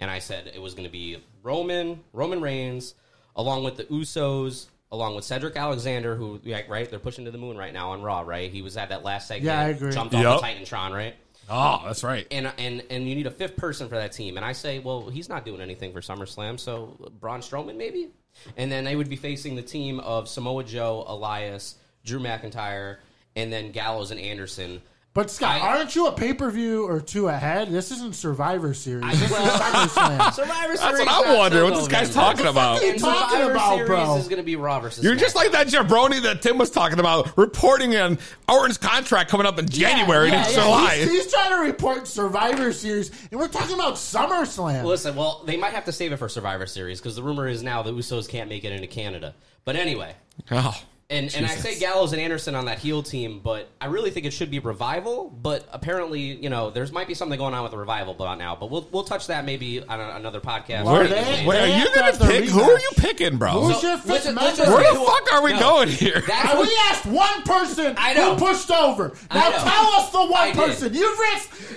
And I said it was going to be Roman Reigns, along with the Usos, along with Cedric Alexander, who, right, they're pushing to the moon right now on Raw, right? He was at that last segment. Yeah, I agree. Jumped off the Titantron, right? Oh, that's right. And you need a fifth person for that team. And I say, well, he's not doing anything for SummerSlam, so Braun Strowman maybe? And then they would be facing the team of Samoa Joe, Elias, Drew McIntyre, and then Gallows and Anderson. But Scott, aren't you a pay-per-view or two ahead? This isn't Survivor Series. This is SummerSlam. Survivor Series. That's what I'm wondering. What this guy's talking about? What are you talking Survivor about, Series bro? is going to be Raw versus You're just like that jabroni that Tim was talking about, reporting on Orton's contract coming up in January and it's July. He's trying to report Survivor Series, and we're talking about SummerSlam. Listen, well, they might have to save it for Survivor Series because the rumor is now the Usos can't make it into Canada. But anyway. Oh. And I say Gallows and Anderson on that heel team, but I really think it should be Revival. But apparently, you know, there might be something going on with the Revival now. But we'll touch that maybe on another podcast. Where are you going to pick? Who are you picking, bro? Who's your fifth member? Where the fuck are we going here? We asked one person who pushed over. Now tell us the one person. You've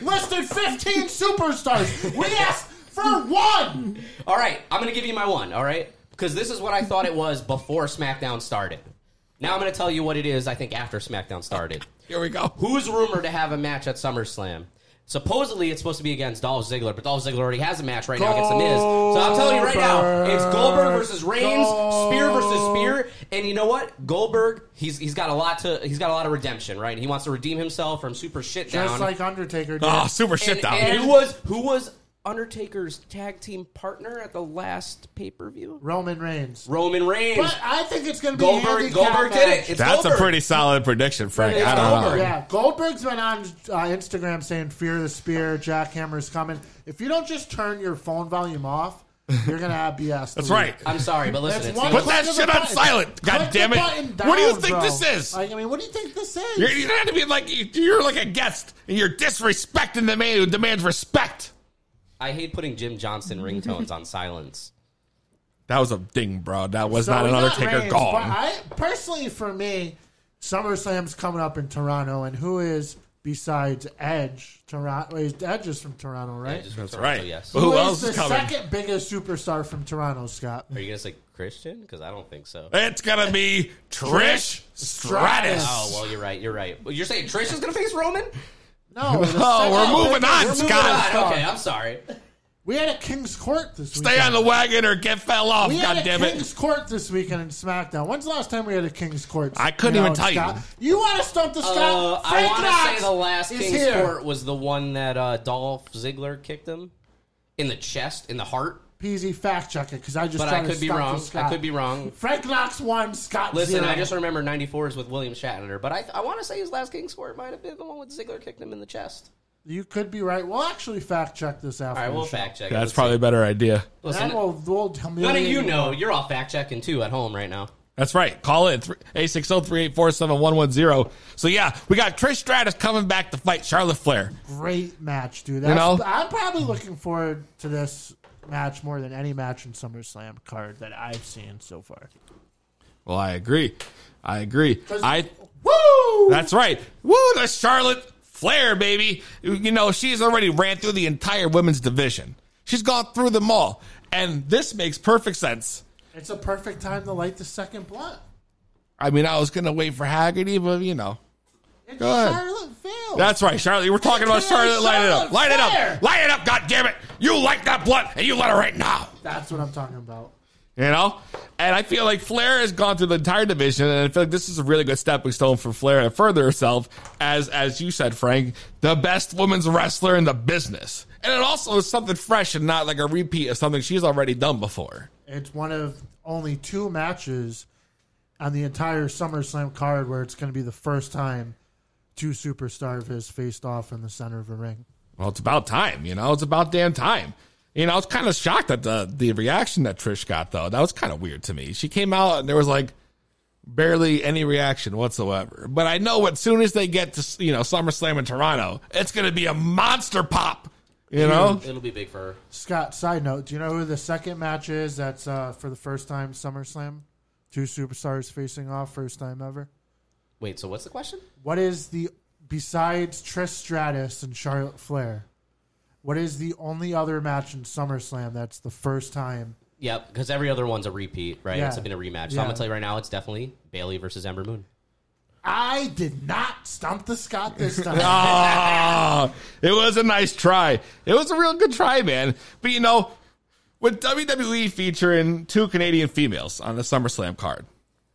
listed 15 superstars. We asked for one. All right, I'm going to give you my one, all right? Because this is what I thought it was before SmackDown started. Now I'm going to tell you what it is, I think, after SmackDown started. Here we go. Who's rumored to have a match at SummerSlam? Supposedly, it's supposed to be against Dolph Ziggler, but Dolph Ziggler already has a match right now against The Miz. So I'm telling you right now, it's Goldberg versus Reigns, Spear versus Spear, and you know what? Goldberg, he's got a lot of redemption, right? He wants to redeem himself from super shit down. Just like Undertaker did. Oh, super shit down. And who was Undertaker's tag team partner at the last pay-per-view? Roman Reigns. But I think it's going to be Goldberg did it. It's That's Goldberg. a pretty solid prediction, Frank. I don't know. Yeah, Goldberg's been on Instagram saying "Fear the Spear, Jackhammer's coming." If you don't just turn your phone volume off, you're gonna have BS. That's right. I'm sorry, but listen, put that shit on silent. God damn it! What do you think this is? I mean, what do you think this is? You have to be like you're like a guest and you're disrespecting the man who demands respect. I hate putting Jim Johnson ringtones on silence. That was a ding, bro. That was So not we an got Undertaker Reigns, gong. but personally, for me, SummerSlam's coming up in Toronto, and who is besides Edge? Edge is from Toronto, right? Edge is from That's Toronto, right. yes. Who Who else is is the coming? second biggest superstar from Toronto, Scott? Are you gonna say Christian? Because I don't think so. It's gonna be Trish Stratus. Oh well, you're right. Well, you're saying Trish is gonna face Roman? No, we're moving on, Scott. Okay, I'm sorry. We had a King's Court this weekend. Stay on the wagon or get fell off. We God had damn a it! King's Court this weekend in SmackDown. When's the last time we had a King's Court? I couldn't even tell you. You want to stump the Scott? I Frank want to Knox say the last is King's here. Court was the one that Dolph Ziggler kicked him in the chest, in the heart. Peezy, fact check it, because I just But tried I to could be stump wrong. the Scott. I could be wrong. Frank Knox won, Scott Listen, 0. I just remember 94s with William Shatner, but I want to say his last King's Court might have been the one with Ziggler kicked him in the chest. You could be right. We'll actually fact check this after. All right, we'll the show. fact check. That's probably a better idea. Listen, We'll none of you know. You're all fact checking too at home right now. That's right. Call it 860-384-7110. So yeah, we got Trish Stratus coming back to fight Charlotte Flair. Great match, dude. You know? I'm probably looking forward to this match more than any match in SummerSlam card that I've seen so far. Well, I agree. Woo! That's right. Woo, the Charlotte Flair, baby. You know, she's already ran through the entire women's division. She's gone through them all. And this makes perfect sense. It's a perfect time to light the second blunt. I mean, I was going to wait for Haggerty, but, you know. It's Go ahead. Charlotte Flair. That's right, Charlotte. We're talking about Charlotte. Light it up. Light it Flair. up. Light it up, goddammit. You light that blunt, and you let her right now. That's what I'm talking about. You know? And I feel like Flair has gone through the entire division, and I feel like this is a really good stepping stone for Flair to further herself as you said, Frank, the best women's wrestler in the business. And it also is something fresh and not like a repeat of something she's already done before. It's one of only 2 matches on the entire SummerSlam card where it's going to be the first time 2 superstars has faced off in the center of a ring. Well, it's about time, you know? It's about damn time. You know, I was kind of shocked at the reaction that Trish got, though. That was kind of weird to me. She came out and there was like barely any reaction whatsoever. But I know as soon as they get to, you know, SummerSlam in Toronto, it's going to be a monster pop. You know? It'll be big for her. Scott, side note, do you know who the second match is that's for the first time SummerSlam? 2 superstars facing off, first time ever. Wait, so what's the question? What is besides Trish Stratus and Charlotte Flair, what is the only other match in SummerSlam that's the first time? Yep, because every other one's a repeat, right? Yeah. It's been a rematch. So Yeah. I'm going to tell you right now, it's definitely Bayley versus Ember Moon. I did not stump the Scott this time. Oh, it was a nice try. It was a real good try, man. But, you know, with WWE featuring 2 Canadian females on the SummerSlam card,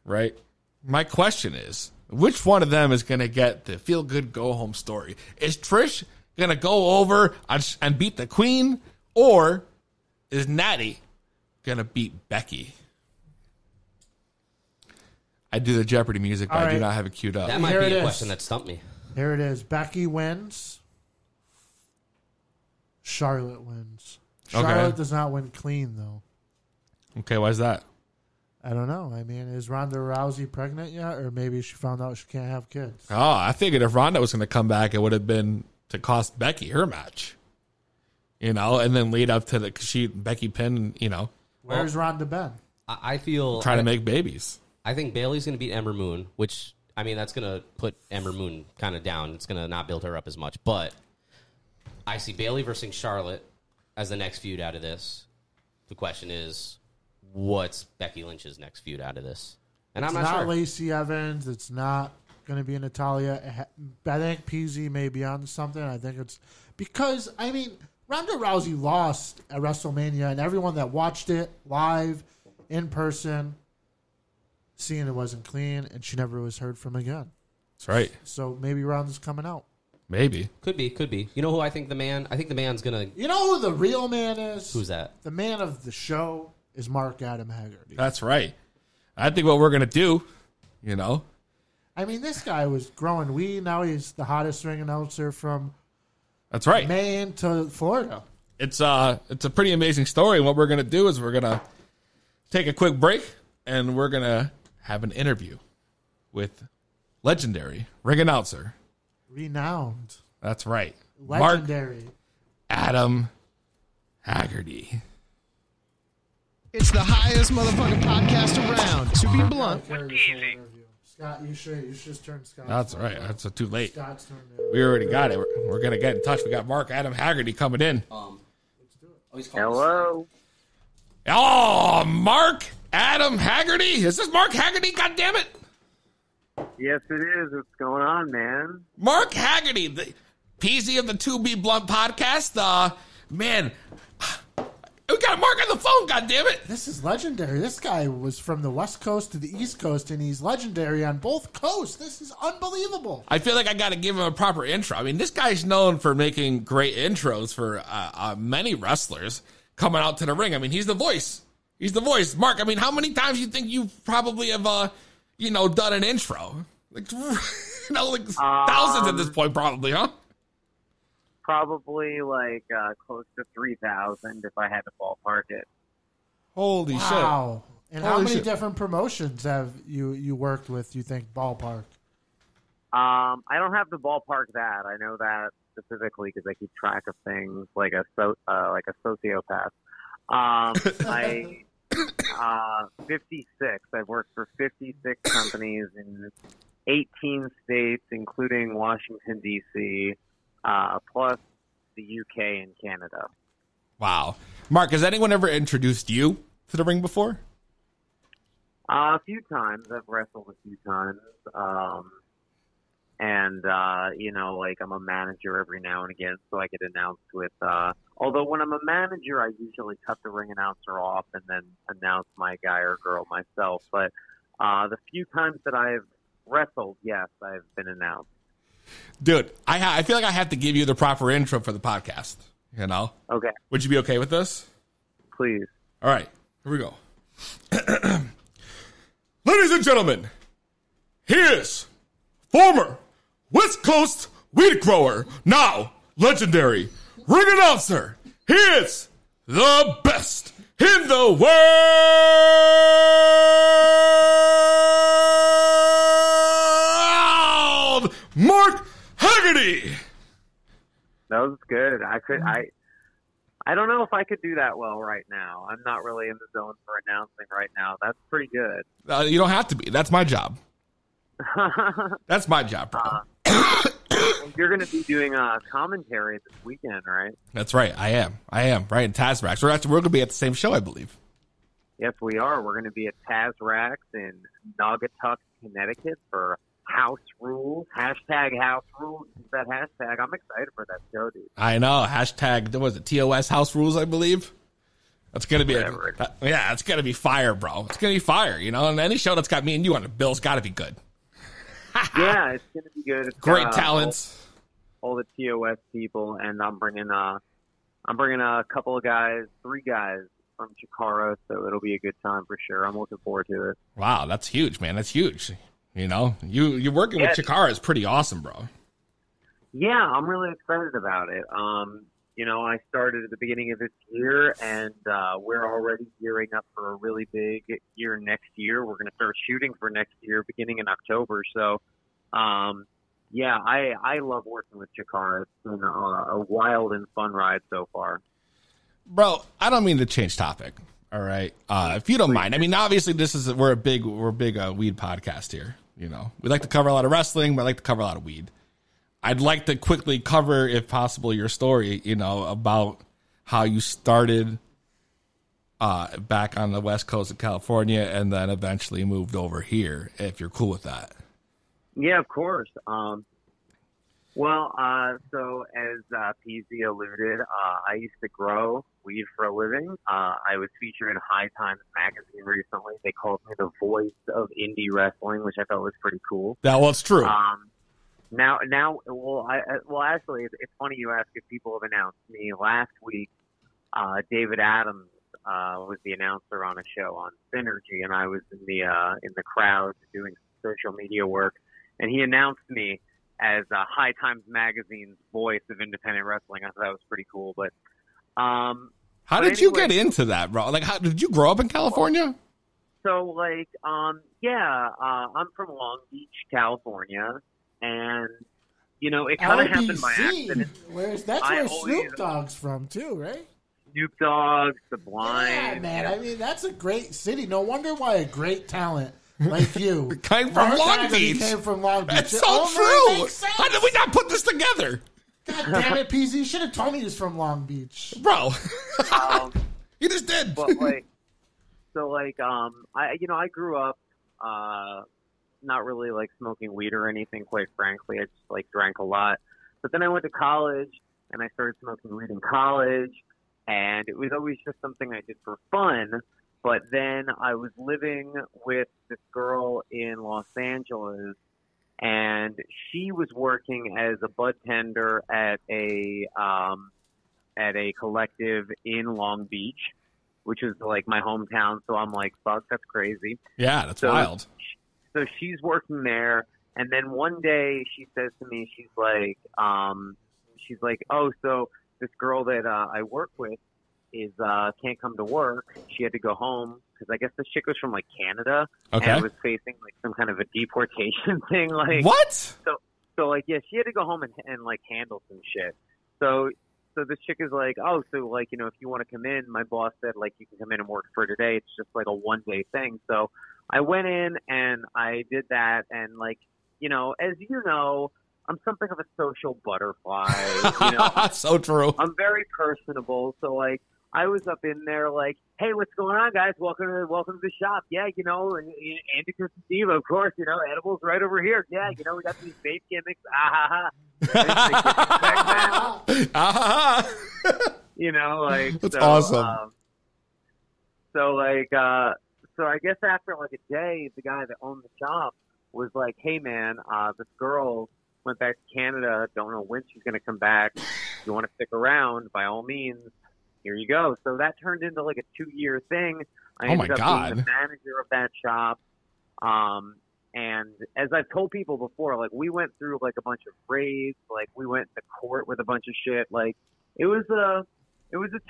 right? My question is, which one of them is going to get the feel-good go-home story? Is Trish going to go over and beat the Queen, or is Natty going to beat Becky? I do the Jeopardy music, but I do not have it queued up. That might be a question that stumped me. Here it is. Becky wins. Charlotte wins. Charlotte does not win clean, though. Okay, why is that? I don't know. I mean, is Ronda Rousey pregnant yet? Or maybe she found out she can't have kids. Oh, I figured if Ronda was going to come back, it would have been to cost Becky her match. You know, and then lead up to Becky pin, you know. Where's Ronda been? I feel... Trying to make babies. I think Bayley's going to beat Ember Moon, which, I mean, that's going to put Ember Moon kind of down. It's going to not build her up as much. But I see Bayley versus Charlotte as the next feud out of this. The question is, what's Becky Lynch's next feud out of this? And I'm not sure. It's not Lacey Evans. It's not going to be Natalya. I think Peezy may be on something. I think it's because, I mean, Ronda Rousey lost at WrestleMania, and everyone that watched it live, in person, seeing it wasn't clean, and she never was heard from again. That's right. So maybe Ronda's coming out. Maybe. Could be. You know who I think the man's going to... You know who the real man is? Who's that? The man of the show is Mark Haggerty. That's right. I think what we're going to do, you know... I mean, this guy was growing weed. Now he's the hottest ring announcer from... That's right. Maine to Florida. It's a pretty amazing story. And what we're going to do is we're going to take a quick break, and we're going to have an interview with legendary ring announcer. Renowned. That's right. Legendary. Mark Adam Haggerty. It's the highest motherfucking podcast around. To be blunt. With Peezy. Scott, you should just turn Scott. That's right. That's too late. Scott's turn. We already got it. We're going to get in touch. We got Mark Adam Haggerty coming in. Hello. Oh, Mark Adam Haggerty? Is this Mark Haggerty? God damn it! Yes, it is. What's going on, man? Mark Haggerty, the Peezy of the 2B Blunt podcast. Man, we got Mark on the phone. God damn it! This is legendary. This guy was from the West Coast to the East Coast, and he's legendary on both coasts. This is unbelievable. I feel like I got to give him a proper intro. I mean, this guy's known for making great intros for many wrestlers coming out to the ring. I mean, he's the voice. He's the voice. Mark, I mean, how many times do you think you probably have, done an intro? Like, thousands at this point, probably, huh? Probably close to 3,000 if I had to ballpark it. Holy shit. Wow. And how Holy many shit. different promotions have you worked with, you think, ballpark? I don't have to ballpark that. I know that specifically because I keep track of things like a sociopath. 56. I've worked for 56 companies in 18 states, including Washington, D.C., plus the UK and Canada. Wow. Mark, has anyone ever introduced you to the ring before? A few times. I've wrestled a few times. And, like I'm a manager every now and again, so I get announced with, although when I'm a manager, I usually cut the ring announcer off and then announce my guy or girl myself. But the few times that I've wrestled, yes, I've been announced. Dude, I feel like I have to give you the proper intro for the podcast, you know? Okay. Would you be okay with this? Please. All right, here we go. Ladies and gentlemen, here's former West Coast weed grower, now legendary ring announcer. Here's the best in the world, Mark Haggerty. That was good. I don't know if I could do that well right now. I'm not really in the zone for announcing right now. That's pretty good. You don't have to be. That's my job. That's my job, bro. You're going to be doing a commentary this weekend, right? That's right. I am. Right in Tazrax. We're going to be at the same show, I believe. Yes, we are. We're going to be at Tazrax in Naugatuck, Connecticut for House Rules. Hashtag House Rules. Use that hashtag. I'm excited for that show, dude. I know. Hashtag, what was it, TOS House Rules, I believe? That's going to be it's going to be fire, bro. It's going to be fire, you know? And any show that's got me and you on the bill's got to be good. Yeah, it's going to be good. It's Great got, talents. All the TOS people, and I'm bringing a couple of guys, 3 guys from Chikara, so it'll be a good time for sure. I'm looking forward to it. Wow, that's huge, man. That's huge. You know, you're working with Chikara is pretty awesome, bro. Yeah, I'm really excited about it. I started at the beginning of this year, and we're already gearing up for a really big year next year. We're going to start shooting for next year, beginning in October. So, I love working with Chikara. It's been a wild and fun ride so far. Bro, I don't mean to change topic. All right, if you don't mind. I mean, obviously, we're a big weed podcast here. You know, we like to cover a lot of wrestling, but I like to cover a lot of weed. I'd like to quickly cover, if possible, your story, you know, about how you started back on the West Coast of California and then eventually moved over here, if you're cool with that. Yeah, of course. So as Peezy alluded, I used to grow weed for a living. I was featured in High Times magazine recently. They called me the voice of indie wrestling, which I thought was pretty cool. That was true. Actually, it's funny you ask if people have announced me. Last week, David Adams was the announcer on a show on Synergy, and I was in the crowd doing social media work, and he announced me as High Times Magazine's voice of independent wrestling. I thought that was pretty cool. But how did you get into that, bro? Like, how did you grow up in California? So, I'm from Long Beach, California, and it kind of happened by accident. That's where Snoop Dogg's from too, right? Snoop Dogg, Sublime. Yeah, man. I mean, that's a great city. No wonder why a great talent like you came from Long Beach. That's so true. How did we not put this together? God damn it, PZ! You should have told me he was from Long Beach, bro. You just did. But I grew up not really like smoking weed or anything. Quite frankly, I just drank a lot. But then I went to college and I started smoking weed in college, and it was always just something I did for fun. But then I was living with this girl in Los Angeles, and she was working as a bud tender at a collective in Long Beach, which is like my hometown. So I'm like, fuck, that's crazy. Yeah, that's wild. So she's working there, and then one day she says to me, she's like, oh, so this girl that I work with can't come to work. She had to go home because I guess this chick was from Canada, and was facing some kind of a deportation thing. What? So she had to go home and handle some shit. So this chick is like, oh, so if you want to come in, my boss said you can come in and work for today. It's just a 1-day thing. So I went in and I did that, and as you know, I'm something of a social butterfly. So true. I'm very personable. So I was up in there like, hey, what's going on, guys? Welcome to the shop. Yeah, you know, and Andy Chris and Steve, of course, you know, edibles right over here. Yeah, you know, we got these vape gimmicks. Ah ha ha. You know, like that's so, awesome. So I guess after like a day, the guy that owned the shop was like, hey man, this girl went back to Canada. Don't know when she's going to come back. If you want to stick around, by all means, here you go. So that turned into like a 2-year thing. I ended up being the manager of that shop. And as I've told people before, like we went through like a bunch of raids, like we went to court with a bunch of shit. Like it was a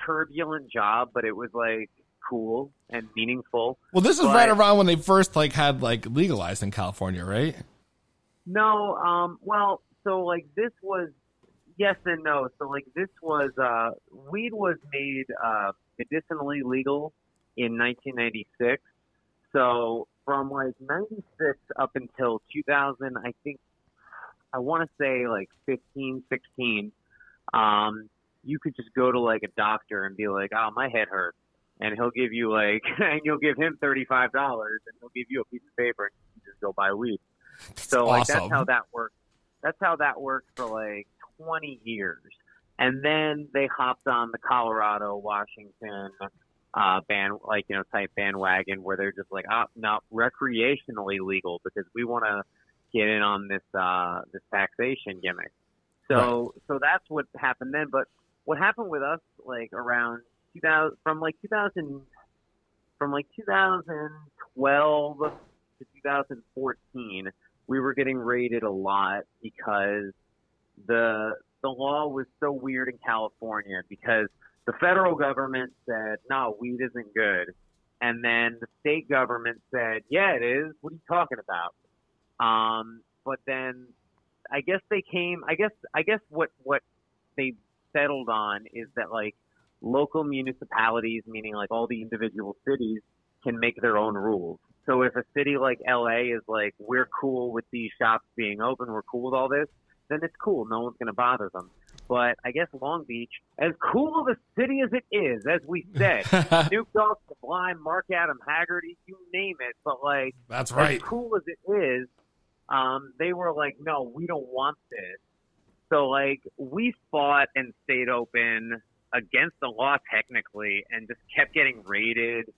turbulent job, but it was like cool and meaningful. Well, this is right around when they first like had like legalized in California, right? No, well, so like this was yes and no. So like this was weed was made medicinally legal in 1996. So from like 96 up until 2000, I think I want to say like 15, 16, you could just go to like a doctor and be like, oh, my head hurts. And he'll give you like, and you'll give him $35 and he'll give you a piece of paper and you just go buy weed. So like awesome. That's how that worked. That's how that worked for like 20 years. And then they hopped on the Colorado, Washington, type bandwagon where they're just like, oh, no, recreationally legal because we want to get in on this taxation gimmick. So that's what happened then. But what happened with us, like around 2000, from 2012 to 2014, we were getting raided a lot because the law was so weird in California because the federal government said, no, weed isn't good. And then the state government said, yeah, it is. What are you talking about? But then I guess what they settled on is that like local municipalities, meaning like all the individual cities, can make their own rules. So if a city like LA is like, we're cool with these shops being open, we're cool with all this, then it's cool. No one's going to bother them. But I guess Long Beach, as cool of a city as it is, as we said, Snoop Dogg, Sublime, Mark Haggerty, you name it. But like, that's right. As cool as it is, they were like, no, we don't want this. So like, we fought and stayed open against the law technically, and just kept getting raided.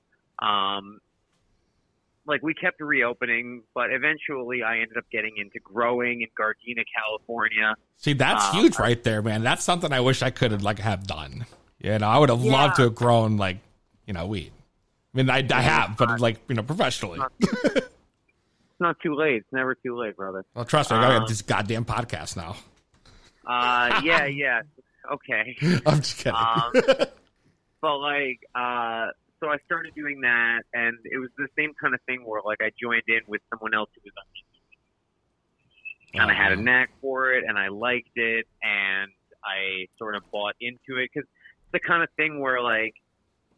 Like we kept reopening, but eventually I ended up getting into growing in Gardena, California. See, that's huge right there, man. That's something I wish I could have done. You know, I would have loved to have grown like, weed. I mean, I have, but like, professionally. It's not too late. It's never too late, brother. Well, trust me, I got this goddamn podcast now. Yeah. Okay. I'm just kidding. But like, so I started doing that, and it was the same kind of thing where like I joined in with someone else who was on, and I had a knack for it, and I liked it, and I sort of bought into it because it's the kind of thing where like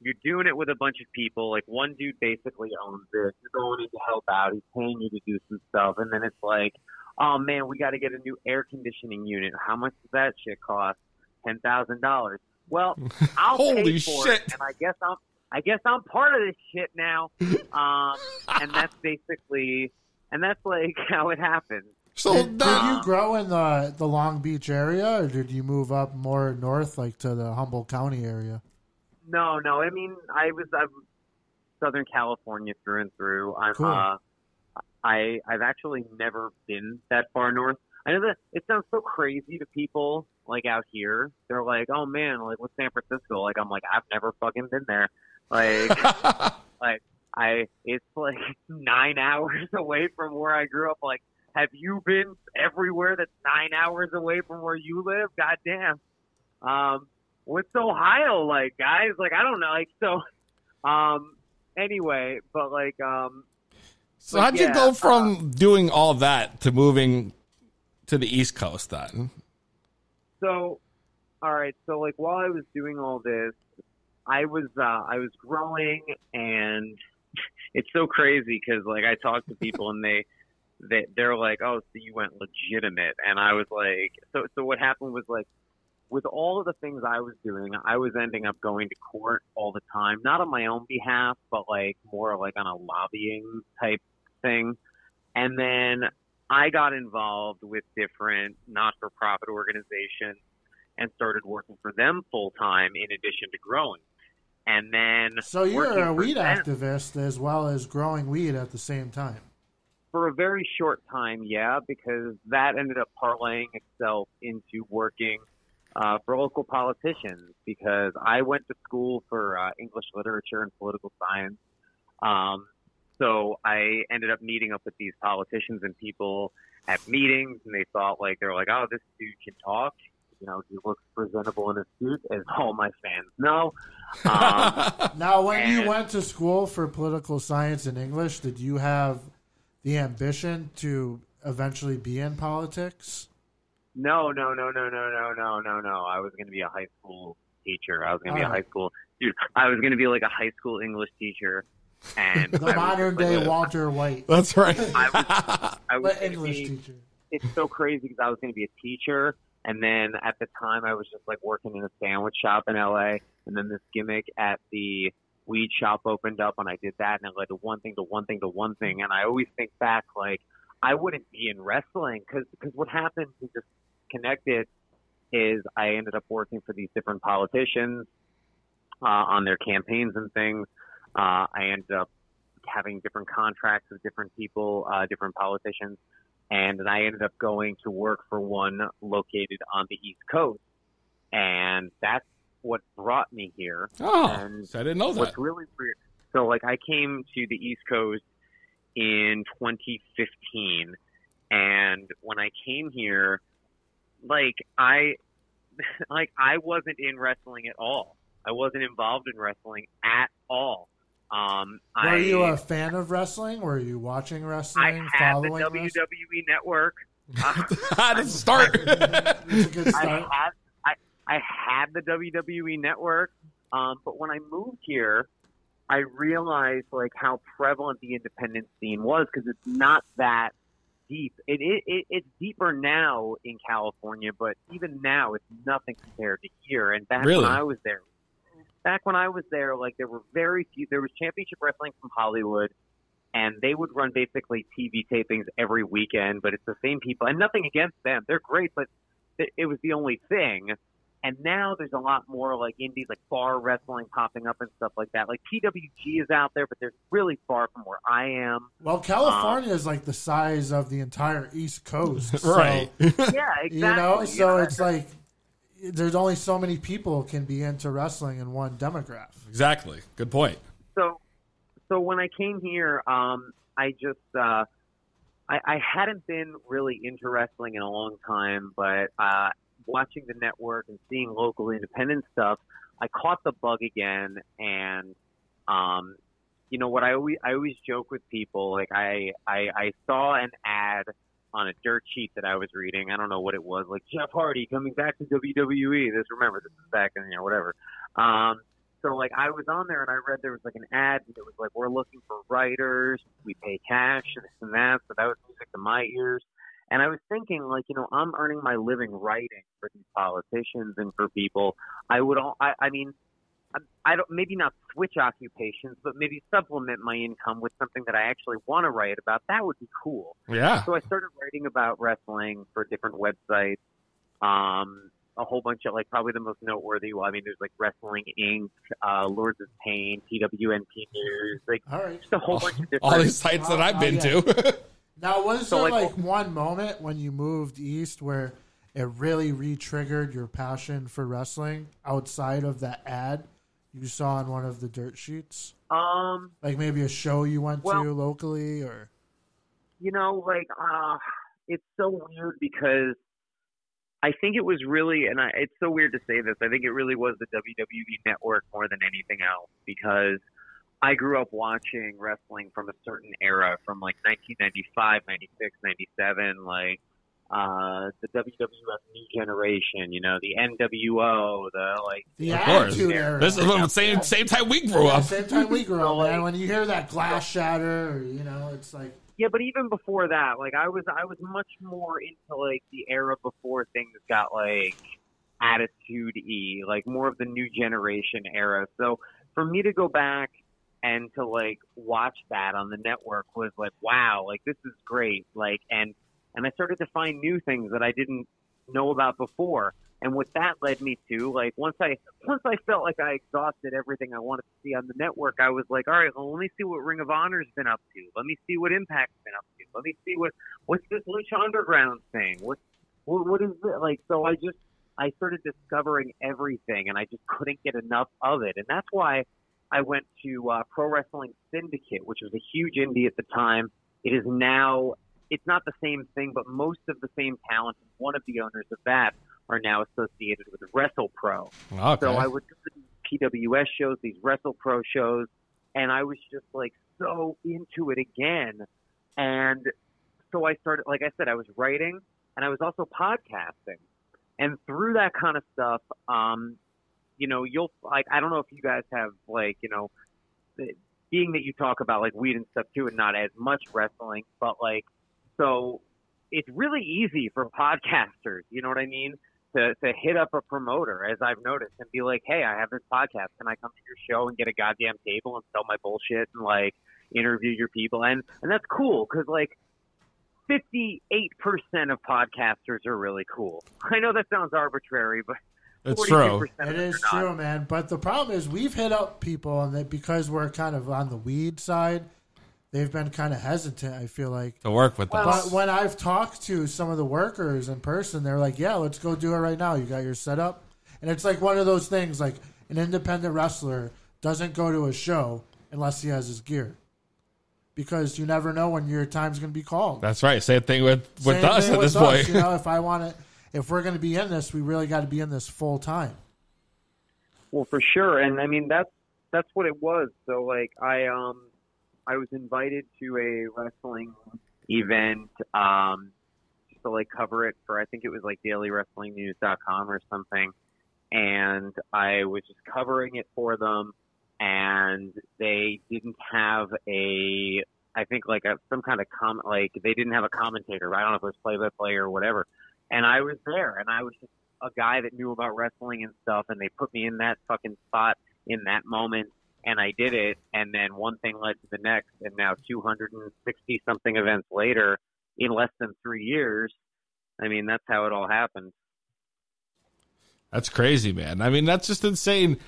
you're doing it with a bunch of people. Like one dude basically owns it. You're going in to help out. He's paying you to do some stuff, and then it's like, oh man, we got to get a new air conditioning unit. How much does that shit cost? $10,000. Well, I'll pay for it, and I guess I'm part of this shit now. And that's like how it happens. So did you grow in the Long Beach area, or did you move up more north, like to the Humboldt County area? No. I mean, I'm Southern California through and through. Cool. I've actually never been that far north. I know that it sounds so crazy to people like out here. They're like, "Oh man, like what's San Francisco?" Like I'm like, I've never fucking been there. Like, it's like 9 hours away from where I grew up. Like, have you been everywhere that's 9 hours away from where you live? Goddamn. What's Ohio like, guys? Like, I don't know. Like, so, anyway, but like, so how'd you go from doing all that to moving to the East Coast then? So, all right. So like while I was doing all this, I was growing, and it's so crazy because like I talk to people and they're like, oh, so you went legitimate, and I was like, so what happened was like with all of the things I was doing, I was ending up going to court all the time, not on my own behalf, but like more like on a lobbying type thing. And then I got involved with different not-for-profit organizations and started working for them full-time in addition to growing. And then So you're a weed them activist as well as growing weed at the same time. for a very short time, yeah, because that ended up parlaying itself into working for local politicians, because I went to school for English literature and political science. So I ended up meeting up with these politicians and people at meetings, and they thought like, they're like, oh, this dude can talk. You know, he looks presentable in a suit, as all my fans know. Now, when you went to school for political science and English, did you have the ambition to eventually be in politics? No. I was going to be a high school teacher. I was going to be a high school dude. I was going to be like a high school English teacher, and The modern day Walter White. That's right. I was English teacher. It's so crazy because I was going to be a teacher, and then at the time I was just like working in a sandwich shop in LA, and then this gimmick at the weed shop opened up, and I did that, and it led to one thing to one thing to one thing. And I always think back, like, I wouldn't be in wrestling because what happened to just connect it is I ended up working for these different politicians on their campaigns and things. I ended up having different contracts with different people, different politicians, and then I ended up going to work for one located on the East Coast, and that's what brought me here. Oh, and so I didn't know that. What's really weird, so like I came to the East Coast in 2015, and when I came here, I wasn't in wrestling at all. I wasn't involved in wrestling at all. Were you a fan of wrestling? Were you watching wrestling? I had the following WWE Network. That's a start. That's a good start. I had the WWE Network, but when I moved here, I realized like how prevalent the independent scene was, because it's not that deep. It's deeper now in California, but even now it's nothing compared to here. And back when I was there, like there were very few. There was Championship Wrestling from Hollywood, and they would run basically TV tapings every weekend. But it's the same people, and nothing against them. They're great, but it was the only thing. And now there's a lot more like indies, like bar wrestling popping up and stuff like that. Like PWG is out there, but they're really far from where I am. Well, California is like the size of the entire East Coast. So, right. Yeah, exactly. You know, so it's like there's only so many people can be into wrestling in one demographic. Exactly. Good point. So when I came here, I just I hadn't been really into wrestling in a long time, but watching the network and seeing local independent stuff, I caught the bug again. And you know what, I always joke with people, like I saw an ad on a dirt sheet that I was reading. I don't know what it was, like Jeff Hardy coming back to WWE. This is back in, you know, whatever. So like I was on there and I read there was like an ad, and it was like, we're looking for writers, we pay cash, this and that. So that was music to my ears. And I was thinking, like, you know, I'm earning my living writing for these politicians and for people. I mean, I don't, maybe not switch occupations, but maybe supplement my income with something that I actually want to write about. That would be cool. Yeah. So I started writing about wrestling for different websites. A whole bunch of, like, probably the most noteworthy. Well, I mean, there's like Wrestling Inc., Lords of Pain, PWNP News, like just a whole bunch of different. All these sites that I've been to. Now, was there like one moment when you moved east where it really re-triggered your passion for wrestling outside of that ad you saw on one of the dirt sheets? Like maybe a show you went to locally, or you know, like it's so weird because I think it was really, and it's so weird to say this, I think it really was the WWE Network more than anything else, because I grew up watching wrestling from a certain era, from like 1995, 96, 97, like the WWF New Generation, you know, the NWO, the of course. Attitude Era. This is the same time we grew up. Same time we grew up, man. When you hear that glass shatter, or, you know, it's like. Yeah, but even before that, like I was much more into like the era before things got like attitude-y, like more of the new generation era. So for me to go back and to like watch that on the network was like, wow, like this is great. Like, and I started to find new things that I didn't know about before. And what that led me to, like, once I felt like I exhausted everything I wanted to see on the network, I was like, all right, well, let me see what Ring of Honor's been up to. Let me see what Impact's been up to. Let me see what's this Lucha Underground thing. What is it? Like, so I started discovering everything, and I just couldn't get enough of it. And that's why I went to Pro Wrestling Syndicate, which was a huge indie at the time. It is now, it's not the same thing, but most of the same talent. One of the owners of that are now associated with WrestlePro. Okay. So I would go to these PWS shows, these WrestlePro shows, and I was just like so into it again. And so I started, like I said, I was writing and I was also podcasting. And through that kind of stuff, you know, you'll like, I don't know if you guys have like, you know, being that you talk about like weed and stuff too and not as much wrestling, but like, so it's really easy for podcasters, you know what I mean? To hit up a promoter, as I've noticed, and be like, hey, I have this podcast. Can I come to your show and get a goddamn table and sell my bullshit and, like, interview your people? And that's cool because, like, 58% of podcasters are really cool. I know that sounds arbitrary, but it's true. It is true, man. But the problem is we've hit up people, and that because we're kind of on the weed side, they've been kind of hesitant, I feel like, to work with us. But when I've talked to some of the workers in person, they're like, yeah, let's go do it right now. You got your setup? And it's like one of those things, like an independent wrestler doesn't go to a show unless he has his gear. Because you never know when your time's going to be called. That's right. Same thing with us at this point. You know, if we're going to be in this, we really got to be in this full time. Well, for sure. And I mean, that's what it was. So like, I was invited to a wrestling event just to like cover it for, I think it was like dailywrestlingnews.com or something. And I was just covering it for them, and they didn't have I think like some kind of like they didn't have a commentator. I don't know if it was play-by-play or whatever. And I was there, and I was just a guy that knew about wrestling and stuff, and they put me in that fucking spot in that moment. And I did it, and then one thing led to the next, and now 260-something events later, in less than 3 years, I mean, that's how it all happened. That's crazy, man. I mean, that's just insane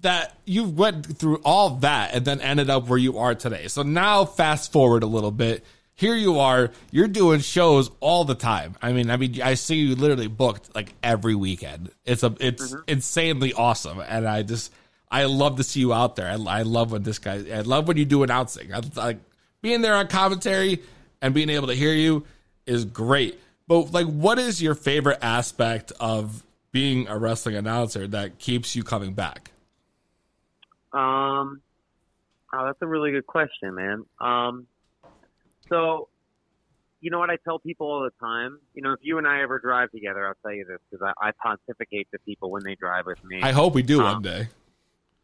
that you went through all that and then ended up where you are today. So now fast forward a little bit. Here you are. You're doing shows all the time. I mean, I see you literally booked like every weekend. It's insanely awesome, and I love to see you out there. I love when I love when you do announcing. I like being there on commentary and being able to hear you is great. But like, what is your favorite aspect of being a wrestling announcer that keeps you coming back? Oh, that's a really good question, man. So, you know what I tell people all the time? You know, if you and I ever drive together, I'll tell you this because I pontificate to people when they drive with me. I hope we do one day.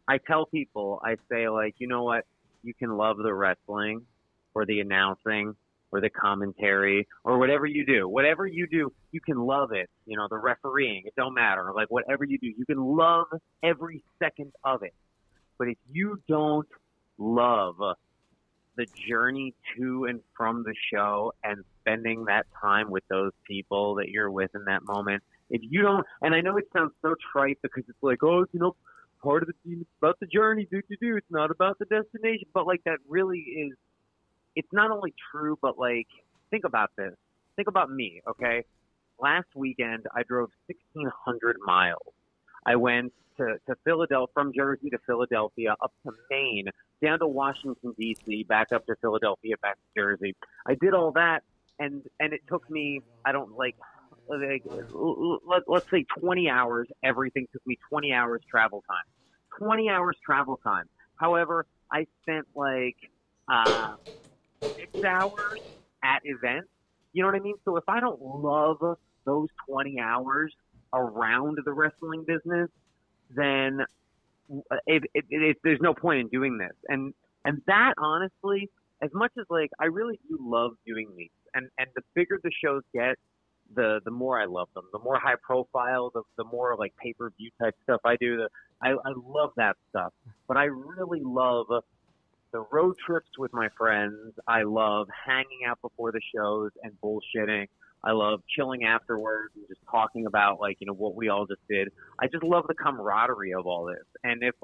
I tell people, I say, like, you know what? You can love the wrestling or the announcing or the commentary or whatever you do. Whatever you do, you can love it. You know, the refereeing, it don't matter. Like, whatever you do, you can love every second of it. But if you don't love the journey to and from the show and spending that time with those people that you're with in that moment, if you don't, and I know it sounds so trite because it's like, oh, you know, part of the team, it's about the journey, it's not about the destination. But like, that really is, it's not only true, but like, think about this. Think about me, okay? Last weekend, I drove 1,600 miles. I went to Philadelphia, from Jersey to Philadelphia, up to Maine, down to Washington, D.C., back up to Philadelphia, back to Jersey. I did all that, and it took me, let's say 20 hours. Everything took me 20 hours travel time. 20 hours travel time. However, I spent like 6 hours at events. You know what I mean? So if I don't love those 20 hours around the wrestling business, then there's no point in doing this. And that, honestly, as much as like I really do love doing these, and the bigger the shows get, the more I love them. The more high profile, the more like pay-per-view type stuff I do. I love that stuff. But I really love the road trips with my friends. I love hanging out before the shows and bullshitting. I love chilling afterwards and just talking about like, you know, what we all just did. I just love the camaraderie of all this. And if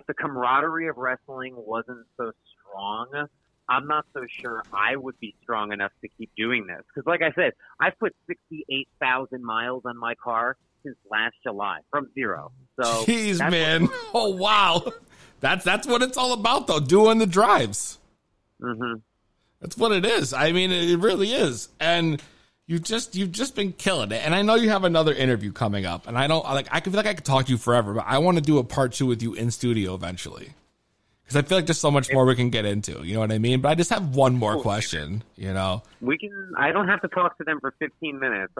the camaraderie of wrestling wasn't so strong, I'm not so sure I would be strong enough to keep doing this. Because like I said, I've put 68,000 miles on my car since last July from zero. So jeez, man. Oh, wow. That's what it's all about, though, doing the drives. Mm-hmm. That's what it is. I mean, it really is. And you've just been killing it. And I know you have another interview coming up. And I feel like I could talk to you forever, but I want to do a part 2 with you in studio eventually. Because I feel like there's so much more we can get into. You know what I mean? But I just have one more question, you know? I don't have to talk to them for 15 minutes.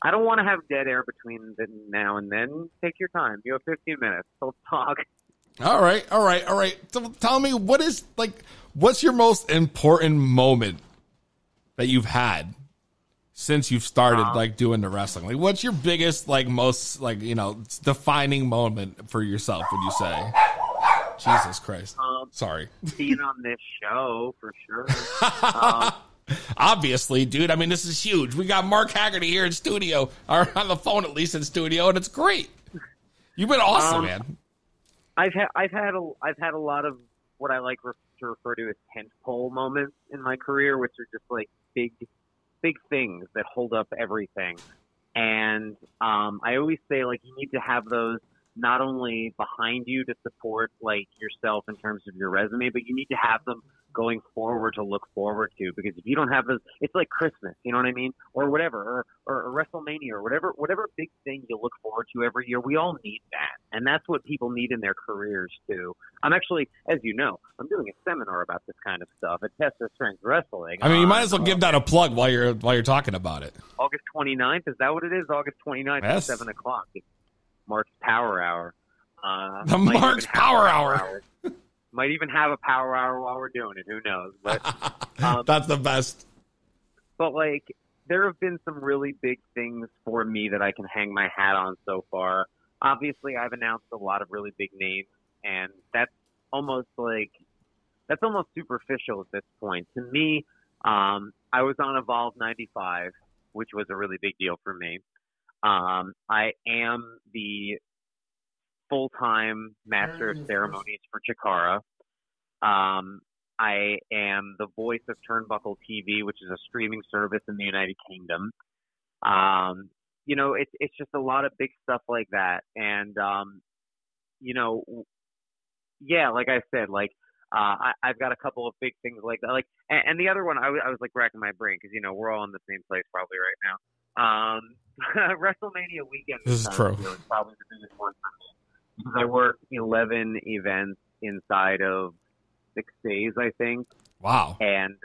I don't want to have dead air between now and then. Take your time. You have 15 minutes. So talk. All right. So tell me, what's your most important moment that you've had since you've started doing the wrestling? Like, what's your biggest, most defining moment for yourself? Would you say? Jesus Christ! Sorry. Being on this show for sure. Obviously, dude. I mean, this is huge. We got Mark Haggerty here in studio, or on the phone at least in studio, and it's great. You've been awesome, man. I've had a lot of what I like to refer to as tentpole moments in my career, which are just like big things that hold up everything. And I always say like you need to have those not only behind you to support like yourself in terms of your resume, but you need to have them going forward to look forward to, because if you don't have those, it's like Christmas, you know what I mean? Or whatever, or WrestleMania, or whatever big thing you look forward to every year. We all need that. And that's what people need in their careers too. I'm actually, as you know, I'm doing a seminar about this kind of stuff at Tessa Strength Wrestling. I mean, you might as well give that a plug while you're talking about it. August 29th, is that what it is? August 29th at 7 o'clock. It's Mark's Power Hour. The Mark's Power Hour. Might even have a power hour while we're doing it. Who knows? But that's the best. But like, there have been some really big things for me that I can hang my hat on so far. Obviously, I've announced a lot of really big names, and that's almost superficial at this point. To me, I was on Evolve 95, which was a really big deal for me. I am the full-time master of ceremonies for Chikara. I am the voice of Turnbuckle TV, which is a streaming service in the United Kingdom. It's just a lot of big stuff like that. And, like I said, I've got a couple of big things like that. And the other one, I was like racking my brain because, we're all in the same place probably right now. WrestleMania weekend. This is true. Is probably the biggest one for me. Because I work 11 events inside of 6 days, I think. Wow. And,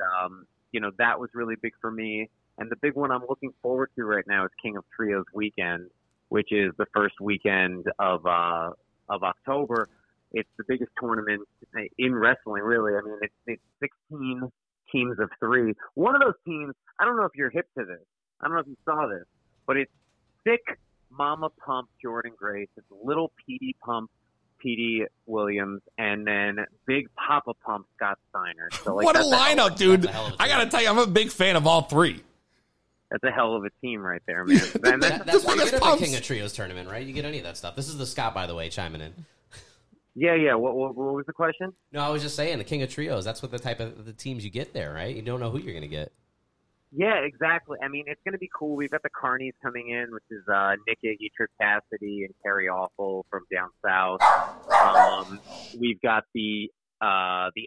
that was really big for me. And the big one I'm looking forward to right now is King of Trios weekend, which is the first weekend of October. It's the biggest tournament in wrestling, really. I mean, it's 16 teams of 3. One of those teams, I don't know if you're hip to this. I don't know if you saw this, but it's Sick Mama Pump Jordan Grace. It's Little Petey Pump Petey Williams, and then Big Papa Pump Scott Steiner. So, what a lineup, dude! I gotta tell you, I'm a big fan of all 3. That's a hell of a team right there, man. That's what you get at the King of Trios tournament, right? You get any of that stuff. This is the Scott, by the way, chiming in. Yeah. What was the question? No, I was just saying the King of Trios. That's what the type of the teams you get there, right? You don't know who you're gonna get. Yeah, exactly. I mean, it's going to be cool. We've got the Carnies coming in, which is Nick Iggy, Trip Cassidy, and Kerry Awful from down south. We've got the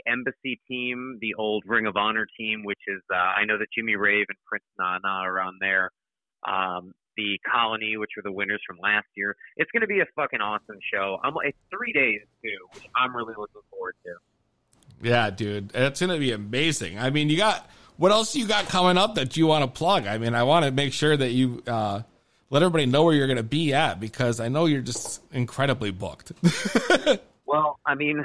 Embassy team, the old Ring of Honor team, which is I know that Jimmy Rave and Prince Nana are on there. The Colony, which were the winners from last year. It's going to be a fucking awesome show. It's 3 days, too, which I'm really looking forward to. Yeah, dude. It's going to be amazing. I mean, what else you got coming up that you want to plug? I mean, I want to make sure that you let everybody know where you're going to be at, because I know you're just incredibly booked. Well, I mean,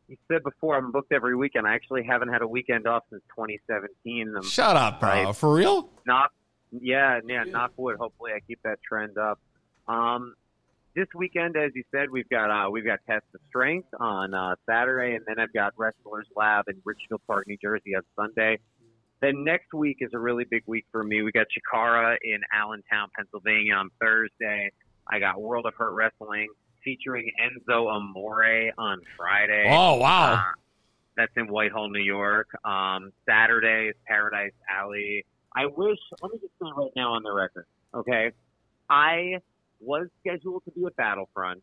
you said before I'm booked every weekend. I actually haven't had a weekend off since 2017. Shut up, bro. For real? Yeah, knock wood. Hopefully I keep that trend up. This weekend, as you said, we've got Test of Strength on Saturday, and then I've got Wrestlers Lab in Richfield Park, New Jersey on Sunday. Then next week is a really big week for me. We got Chikara in Allentown, Pennsylvania on Thursday. I got World of Hurt Wrestling featuring Enzo Amore on Friday. Oh, wow. That's in Whitehall, New York. Saturday is Paradise Alley. Let me just say right now on the record, okay? I was scheduled to be at Battlefront.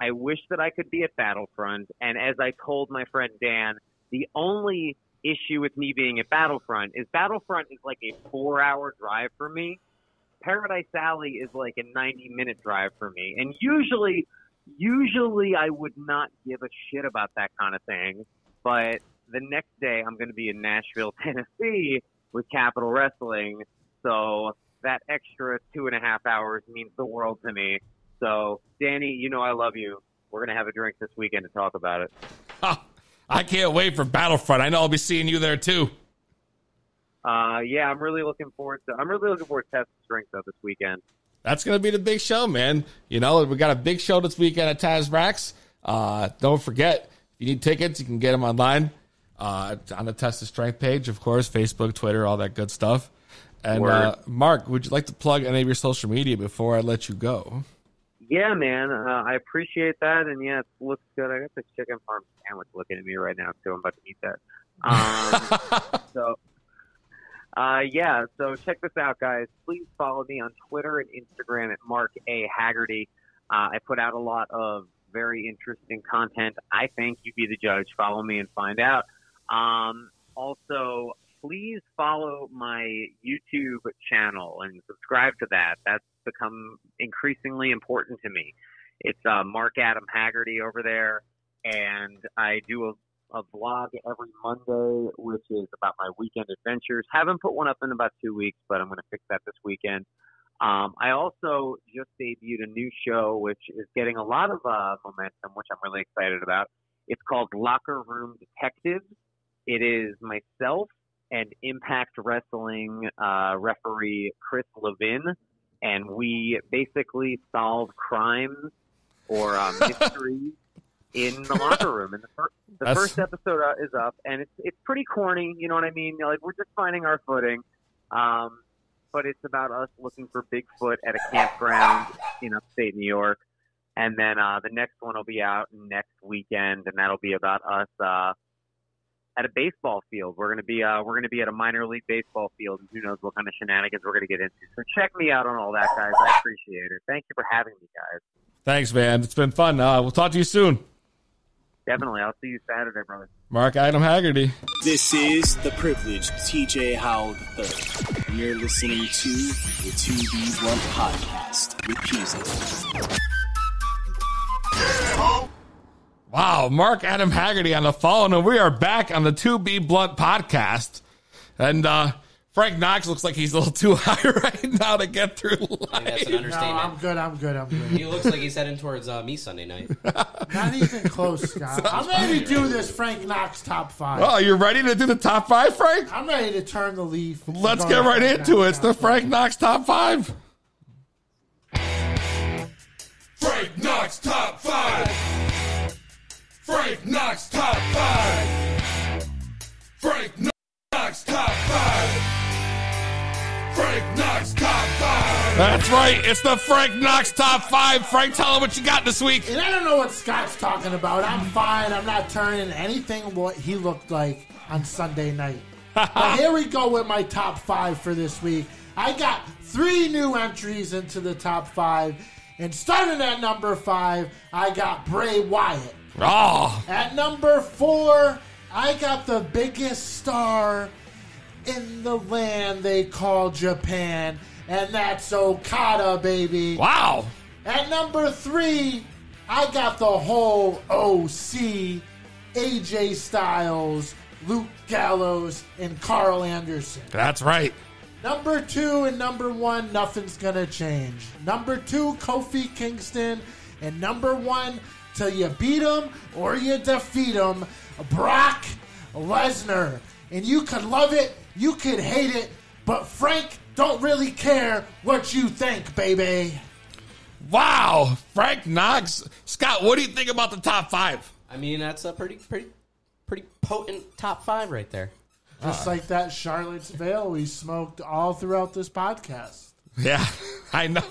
I wish that I could be at Battlefront. And as I told my friend Dan, the only issue with me being at Battlefront is like a 4-hour drive for me. Paradise Alley is like a 90-minute drive for me. And usually I would not give a shit about that kind of thing. But the next day I'm going to be in Nashville, Tennessee with Capital Wrestling. So that extra 2.5 hours means the world to me. So, Danny, you know I love you. We're going to have a drink this weekend to talk about it. I can't wait for Battlefront. I know I'll be seeing you there too. Yeah, I'm really looking forward to Test of Strength though this weekend. That's going to be the big show, man. You know, we got a big show this weekend at Taz Rax. Don't forget, if you need tickets, you can get them online on the Test of Strength page, of course, Facebook, Twitter, all that good stuff. And Mark, would you like to plug any of your social media before I let you go? Yeah, man. I appreciate that. And, yeah, it looks good. I got the chicken farm sandwich looking at me right now, too. I'm about to eat that. So check this out, guys. Please follow me on Twitter and Instagram at Mark A. Haggerty. I put out a lot of very interesting content. I think you be the judge. Follow me and find out. Also, please follow my YouTube channel and subscribe to that. That's become increasingly important to me. It's Mark Adam Haggerty over there, and I do a vlog every Monday, which is about my weekend adventures. Haven't put one up in about 2 weeks, but I'm going to fix that this weekend. I also just debuted a new show, which is getting a lot of momentum, which I'm really excited about. It's called Locker Room Detectives. It is myself and Impact Wrestling referee Chris Levin, and we basically solve crimes or mysteries in the locker room. And the first episode is up, and it's pretty corny, you know what I mean? Like, we're just finding our footing, but it's about us looking for Bigfoot at a campground in upstate New York. And then the next one will be out next weekend, and that'll be about us at a baseball field. We're gonna be at a minor league baseball field, and who knows what kind of shenanigans we're gonna get into. So check me out on all that, guys. I appreciate it. Thank you for having me, guys. Thanks, man. It's been fun. We'll talk to you soon. Definitely. I'll see you Saturday, brother. Mark Adam Haggerty. This is the privileged TJ Howell III. And you're listening to the 2B Blunt Podcast with Peezy. Wow, Mark Adam Haggerty on the phone, and we are back on the 2B Blunt Podcast. And Frank Knox looks like he's a little too high right now to get through life. I think that's an understatement. No, I'm good. He looks like he's heading towards me Sunday night. Not even close, Scott. I'm ready to do this Frank Knox top 5. Oh, you're ready to do the top 5, Frank? I'm ready to turn the leaf. Let's get right into it. It's the Frank Knox top 5. Frank Knox top 5. Frank Knox top 5. Frank Knox top 5. Frank Knox top 5. That's right. It's the Frank Knox top 5. Frank, tell him what you got this week. And I don't know what Scott's talking about. I'm fine. I'm not turning anything what he looked like on Sunday night. But here we go with my top 5 for this week. I got 3 new entries into the top 5. And starting at number 5, I got Bray Wyatt. Oh. At number 4, I got the biggest star in the land they call Japan, and that's Okada, baby. Wow. At number 3, I got the whole OC, AJ Styles, Luke Gallows, and Carl Anderson. That's right. Number 2 and number 1, nothing's going to change. Number 2, Kofi Kingston. And number 1, till you beat him or you defeat him, Brock Lesnar. And you could love it, you could hate it, but Frank don't really care what you think, baby. Wow, Frank Knox. Scott, what do you think about the top 5? I mean, that's a pretty potent top 5 right there. Just like that Charlottesville we smoked all throughout this podcast. Yeah, I know.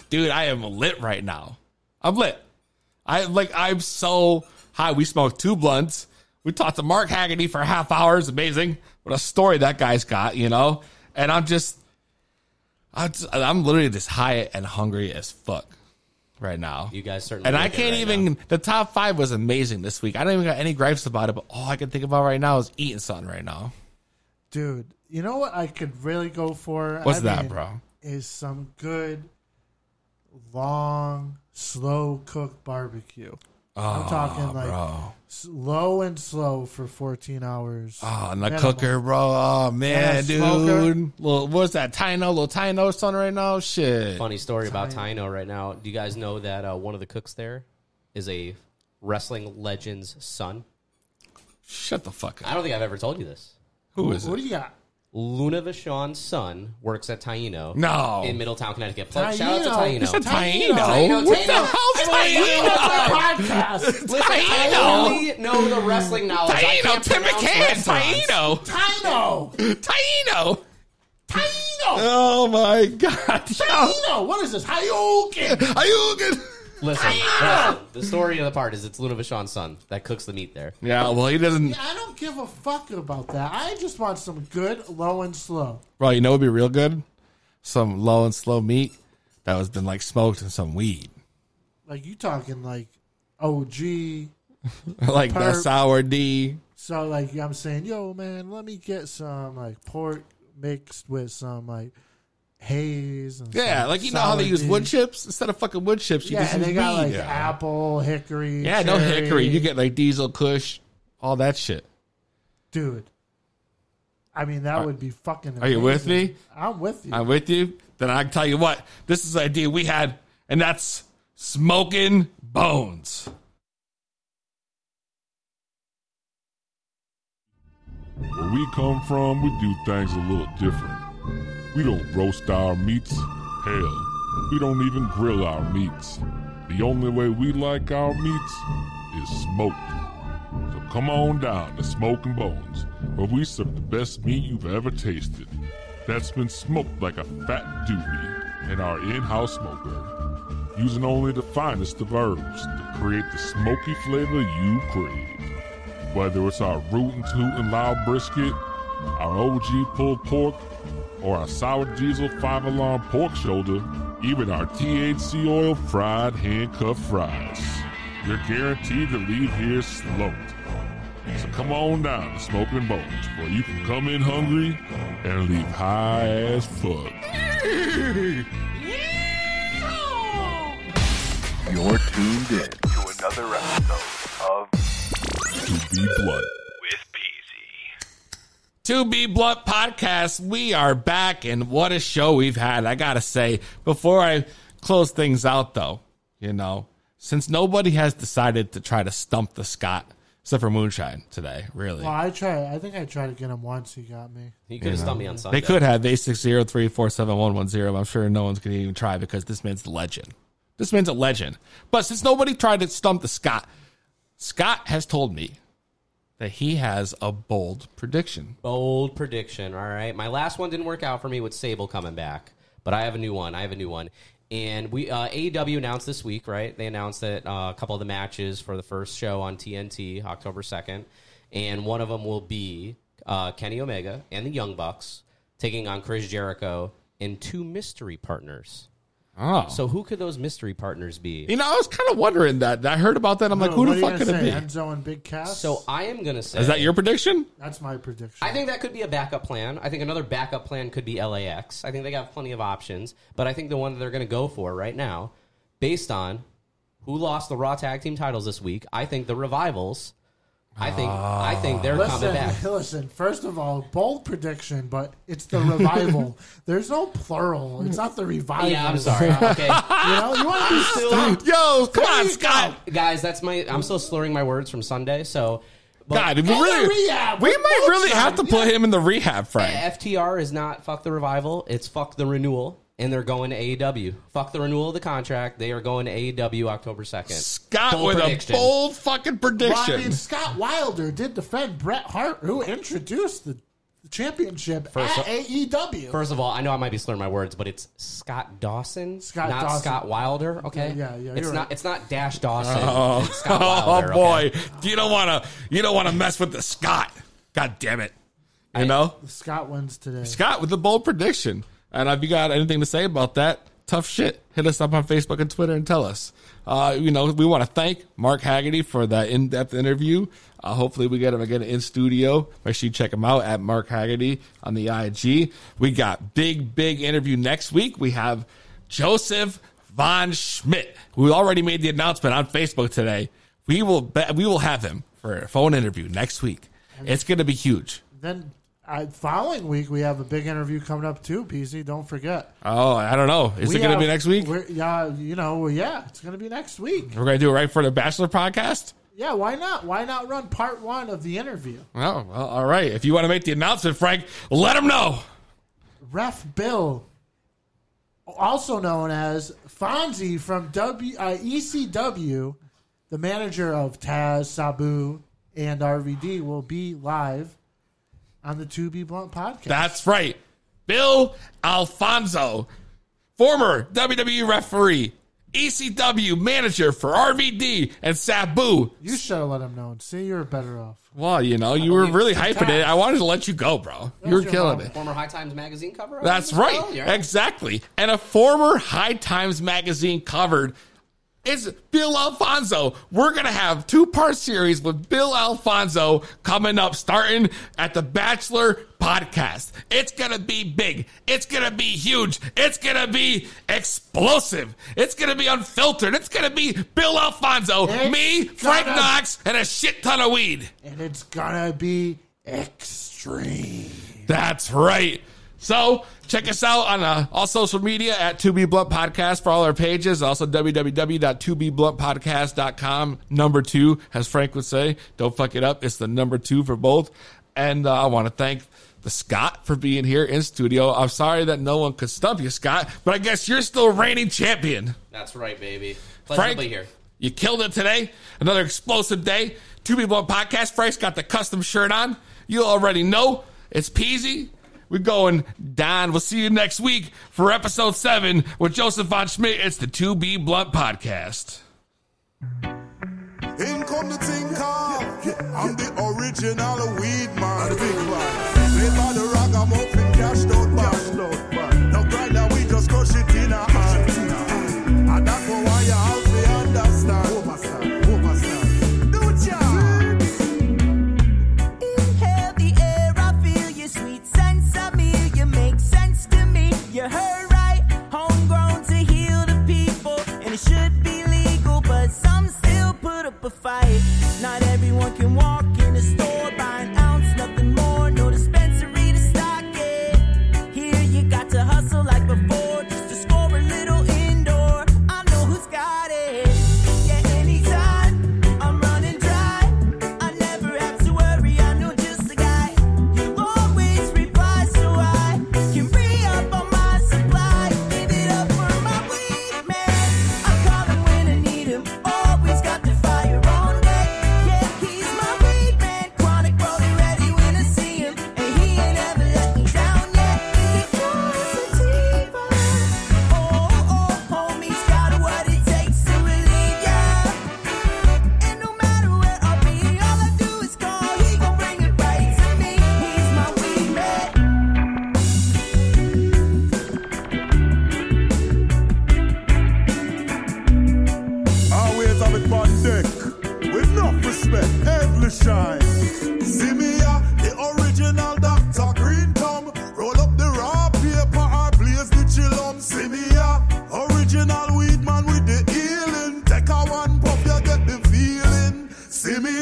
Dude, I am lit right now. I'm lit. I'm so high. We smoked 2 blunts. We talked to Mark Haggerty for a half hour. It's amazing. What a story that guy's got, you know? And I'm literally just high and hungry as fuck right now. You guys certainly. And I can't even. The top 5 was amazing this week. I don't even got any gripes about it, but all I can think about right now is eating something right now. Dude, you know what I could really go for? What's that, bro? Is some good, long, slow cooked barbecue. I'm talking like low and slow for 14 hours. Oh, and the cooker, bro. Oh, man, dude. What's that? Little Tino son right now? Shit. Funny story about Tino right now. Do you guys know that one of the cooks there is a wrestling legend's son? Shut the fuck up. I don't think I've ever told you this. Who is it? What do you got? Luna Vachon's son works at Taino. No. In Middletown, Connecticut. Shout out to Taino. You said Taino? What the hell's Taino? Listen, I only know the wrestling knowledge. Taino, Tim McCann. Taino. Oh, my God. Taino. What is this? Hayouken. Listen, the story of the part is it's Luna Vachon's son that cooks the meat there. Yeah, well, he doesn't. Yeah, I don't give a fuck about that. I just want some good low and slow. Bro, you know what would be real good? Some low and slow meat that has been like smoked in some weed. Like you talking like OG. Like that sour D. So like I'm saying, yo man, let me get some like pork mixed with some like haze. And yeah, like you know how they use wood chips? Instead of fucking wood chips, you just use they got weed. like apple, hickory. Yeah, cherry. no hickory. You get like diesel kush, all that shit. Dude. I mean, that would be fucking amazing. Are you with me? I'm with you. I'm with you. Then I can tell you what. This is the idea we had, and that's Smokin' Bones. Where we come from, we do things a little different. We don't roast our meats. Hell, we don't even grill our meats. The only way we like our meats is smoked. So come on down to Smokin' Bones, where we serve the best meat you've ever tasted. That's been smoked like a fat doobie in our in-house smoker, using only the finest of herbs to create the smoky flavor you crave. Whether it's our rootin' tootin' loud brisket, our OG pulled pork, or our sour diesel 5-alarm pork shoulder, even our THC oil fried handcuff fries. You're guaranteed to leave here sloked. So come on down to Smokin' Bones, where you can come in hungry and leave high as fuck. You're tuned in to another episode of To Be Blunt with Peezy. To Be Blunt Podcast, we are back, and what a show we've had. I gotta say, before I close things out, though, you know, since nobody has decided to try to stump the Scott, except for Moonshine today, really. Well, I think I tried to get him once. He got me. He could have stumped me on Sunday. They could have. 860-347-110. I'm sure no one's going to even try because this man's a legend. This man's a legend. But since nobody tried to stump the Scott, Scott has told me that he has a bold prediction. Bold prediction, all right. My last one didn't work out for me with Sable coming back, but I have a new one. And we AEW announced this week, right? They announced that a couple of the matches for the first show on TNT, October 2nd, and one of them will be Kenny Omega and the Young Bucks taking on Chris Jericho and two mystery partners. Oh. So who could those mystery partners be? You know, I was kind of wondering that. I heard about that. I'm like, who the fuck could it be? Enzo and Big Cass? So I am going to say... Is that your prediction? That's my prediction. I think that could be a backup plan. I think another backup plan could be LAX. I think they got plenty of options. But I think the one that they're going to go for right now, based on who lost the Raw Tag Team titles this week, I think the Revivals... I think they're coming back. Listen, first of all, bold prediction, but it's the Revival. There's no plural. It's not the Revival. Yeah, I'm sorry. Okay. You know, you want to be stumped. Yo, come on, Scott. Guys, I'm still slurring my words from Sunday. So God, we might really have to put him in the rehab, Frank. FTR is not fuck the revival. It's fuck the renewal. And they're going to AEW. Fuck the renewal of the contract. They are going to AEW October 2nd. Scott with a bold fucking prediction. Well, I mean, Scott Wilder did defend Bret Hart, who introduced the championship at AEW. First of all, I know I might be slurring my words, but it's Scott Dawson, not Dawson. Scott Wilder. Okay, Yeah, it's not. right. It's not Dash Dawson. Oh, Scott Wilder, boy, okay? you don't want to mess with the Scott. God damn it, you know. Scott wins today. Scott with the bold prediction. And if you got anything to say about that, tough shit. Hit us up on Facebook and Twitter and tell us. We want to thank Mark Haggerty for that in-depth interview. Hopefully we get him again in studio. Make sure you check him out at Mark Haggerty on the IG. We got big interview next week. We have Joseph Von Schmidt, who already made the announcement on Facebook today. We will have him for a phone interview next week. It's going to be huge. Then following week, we have a big interview coming up too, Peezy. Don't forget. Oh, I don't know. Is it going to be next week? Yeah, it's going to be next week. We're going to do it right for the Bachelor podcast? Yeah, why not? Why not run part 1 of the interview? Well, all right. If you want to make the announcement, Frank, let him know. Ref Bill, also known as Fonzie from ECW, the manager of Taz, Sabu, and RVD, will be live on the 2B Blunt podcast. That's right. Bill Alfonso, former WWE referee, ECW manager for RVD and Sabu. You should have let him know. See, you're better off. Well, you were really hyping it. I wanted to let you go, bro. You were killing it. Former High Times magazine cover. That's right. Yeah. Exactly. And a former High Times magazine covered is Bill Alfonso. We're going to have 2-part series with Bill Alfonso coming up, starting at the Bachelor podcast. It's going to be big. It's going to be huge. It's going to be explosive. It's going to be unfiltered. It's going to be Bill Alfonso, me, Frank Knox, and a shit ton of weed. And it's going to be extreme. That's right. So check us out on all social media at 2B Blunt Podcast for all our pages. Also www.2bbluntpodcast.com. Number 2, as Frank would say. Don't fuck it up. It's the number 2 for both. And I want to thank the Scott for being here in studio. I'm sorry that no one could stump you, Scott, but I guess you're still reigning champion. That's right, baby. Pleasure Frank, to be here. You killed it today. Another explosive day. 2B Blunt Podcast. Frank's got the custom shirt on. You already know. It's Peezy. We're going down. We'll see you next week for episode 7 with Joseph Von Schmidt. It's the 2B Blunt Podcast. In come the thing called I'm the original weed man. The big one. Played by the ragamuffin, cashed out bad. No grind that we just crush it in our hand. And that's why you have to understand. Oh my son. Do ya? Inhale the air, I feel your sweet sense of me. You make sense to me. You heard right, homegrown to heal the people. And it should be legal, but some still put up a fight. Not everyone can walk in a store, buy an ounce, nothing more. No dispensary to stock it. Here you got to hustle like before, just to score a little indoor. I know who's got it. Yeah, anytime I'm running dry, I never have to worry. I know just the guy. You always reply, so I can re-up on my supply. Give it up for my weed man. I call him when I need him. Always got the fire on deck. Yeah, he's my weed man. Chronic rolling ready when I see him, and he ain't ever let me down yet. Because sativa, homie's got what it takes to relieve ya. And no matter where I'll be, all I do is call. He gon' bring it right to me. He's my weed man. Always have it on deck. With enough respect, endless shine. See me the original Dr. Green Thumb. Roll up the raw paper or blaze the chillum. See me original weed man with the healing. Take a one puff, you get the feeling. See me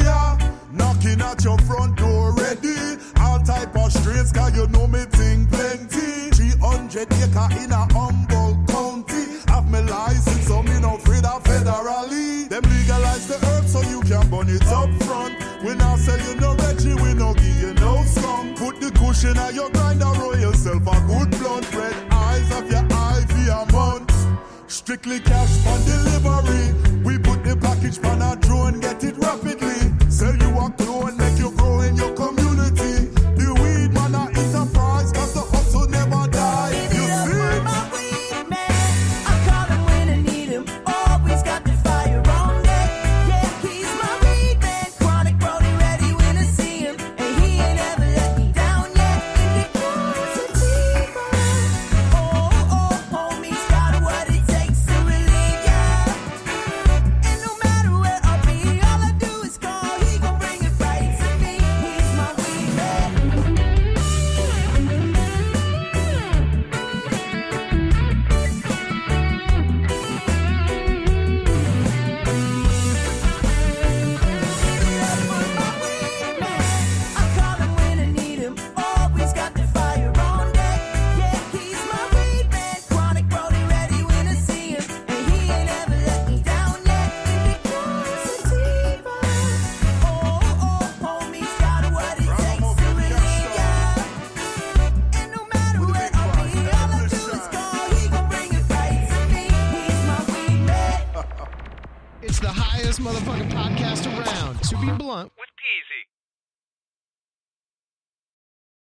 knocking at your front door ready. All type of strains, cause you know me think plenty. 300 acre in a humble county. Have me license, so me no afraid of federally. Them legalize the herb so you can burn it up front. We now sell you no Reggie, we no give you no scum. Put the cushion on your grinder, roll yourself a good blunt. Red eyes of your eye for a month. Strictly cash on delivery. We put the package on a drone, get it rapidly. Sell you a clone, make you grow in your community. The weed man a enterprise, cause the hustle never die. You see? It's the highest motherfucking podcast around. To be blunt. With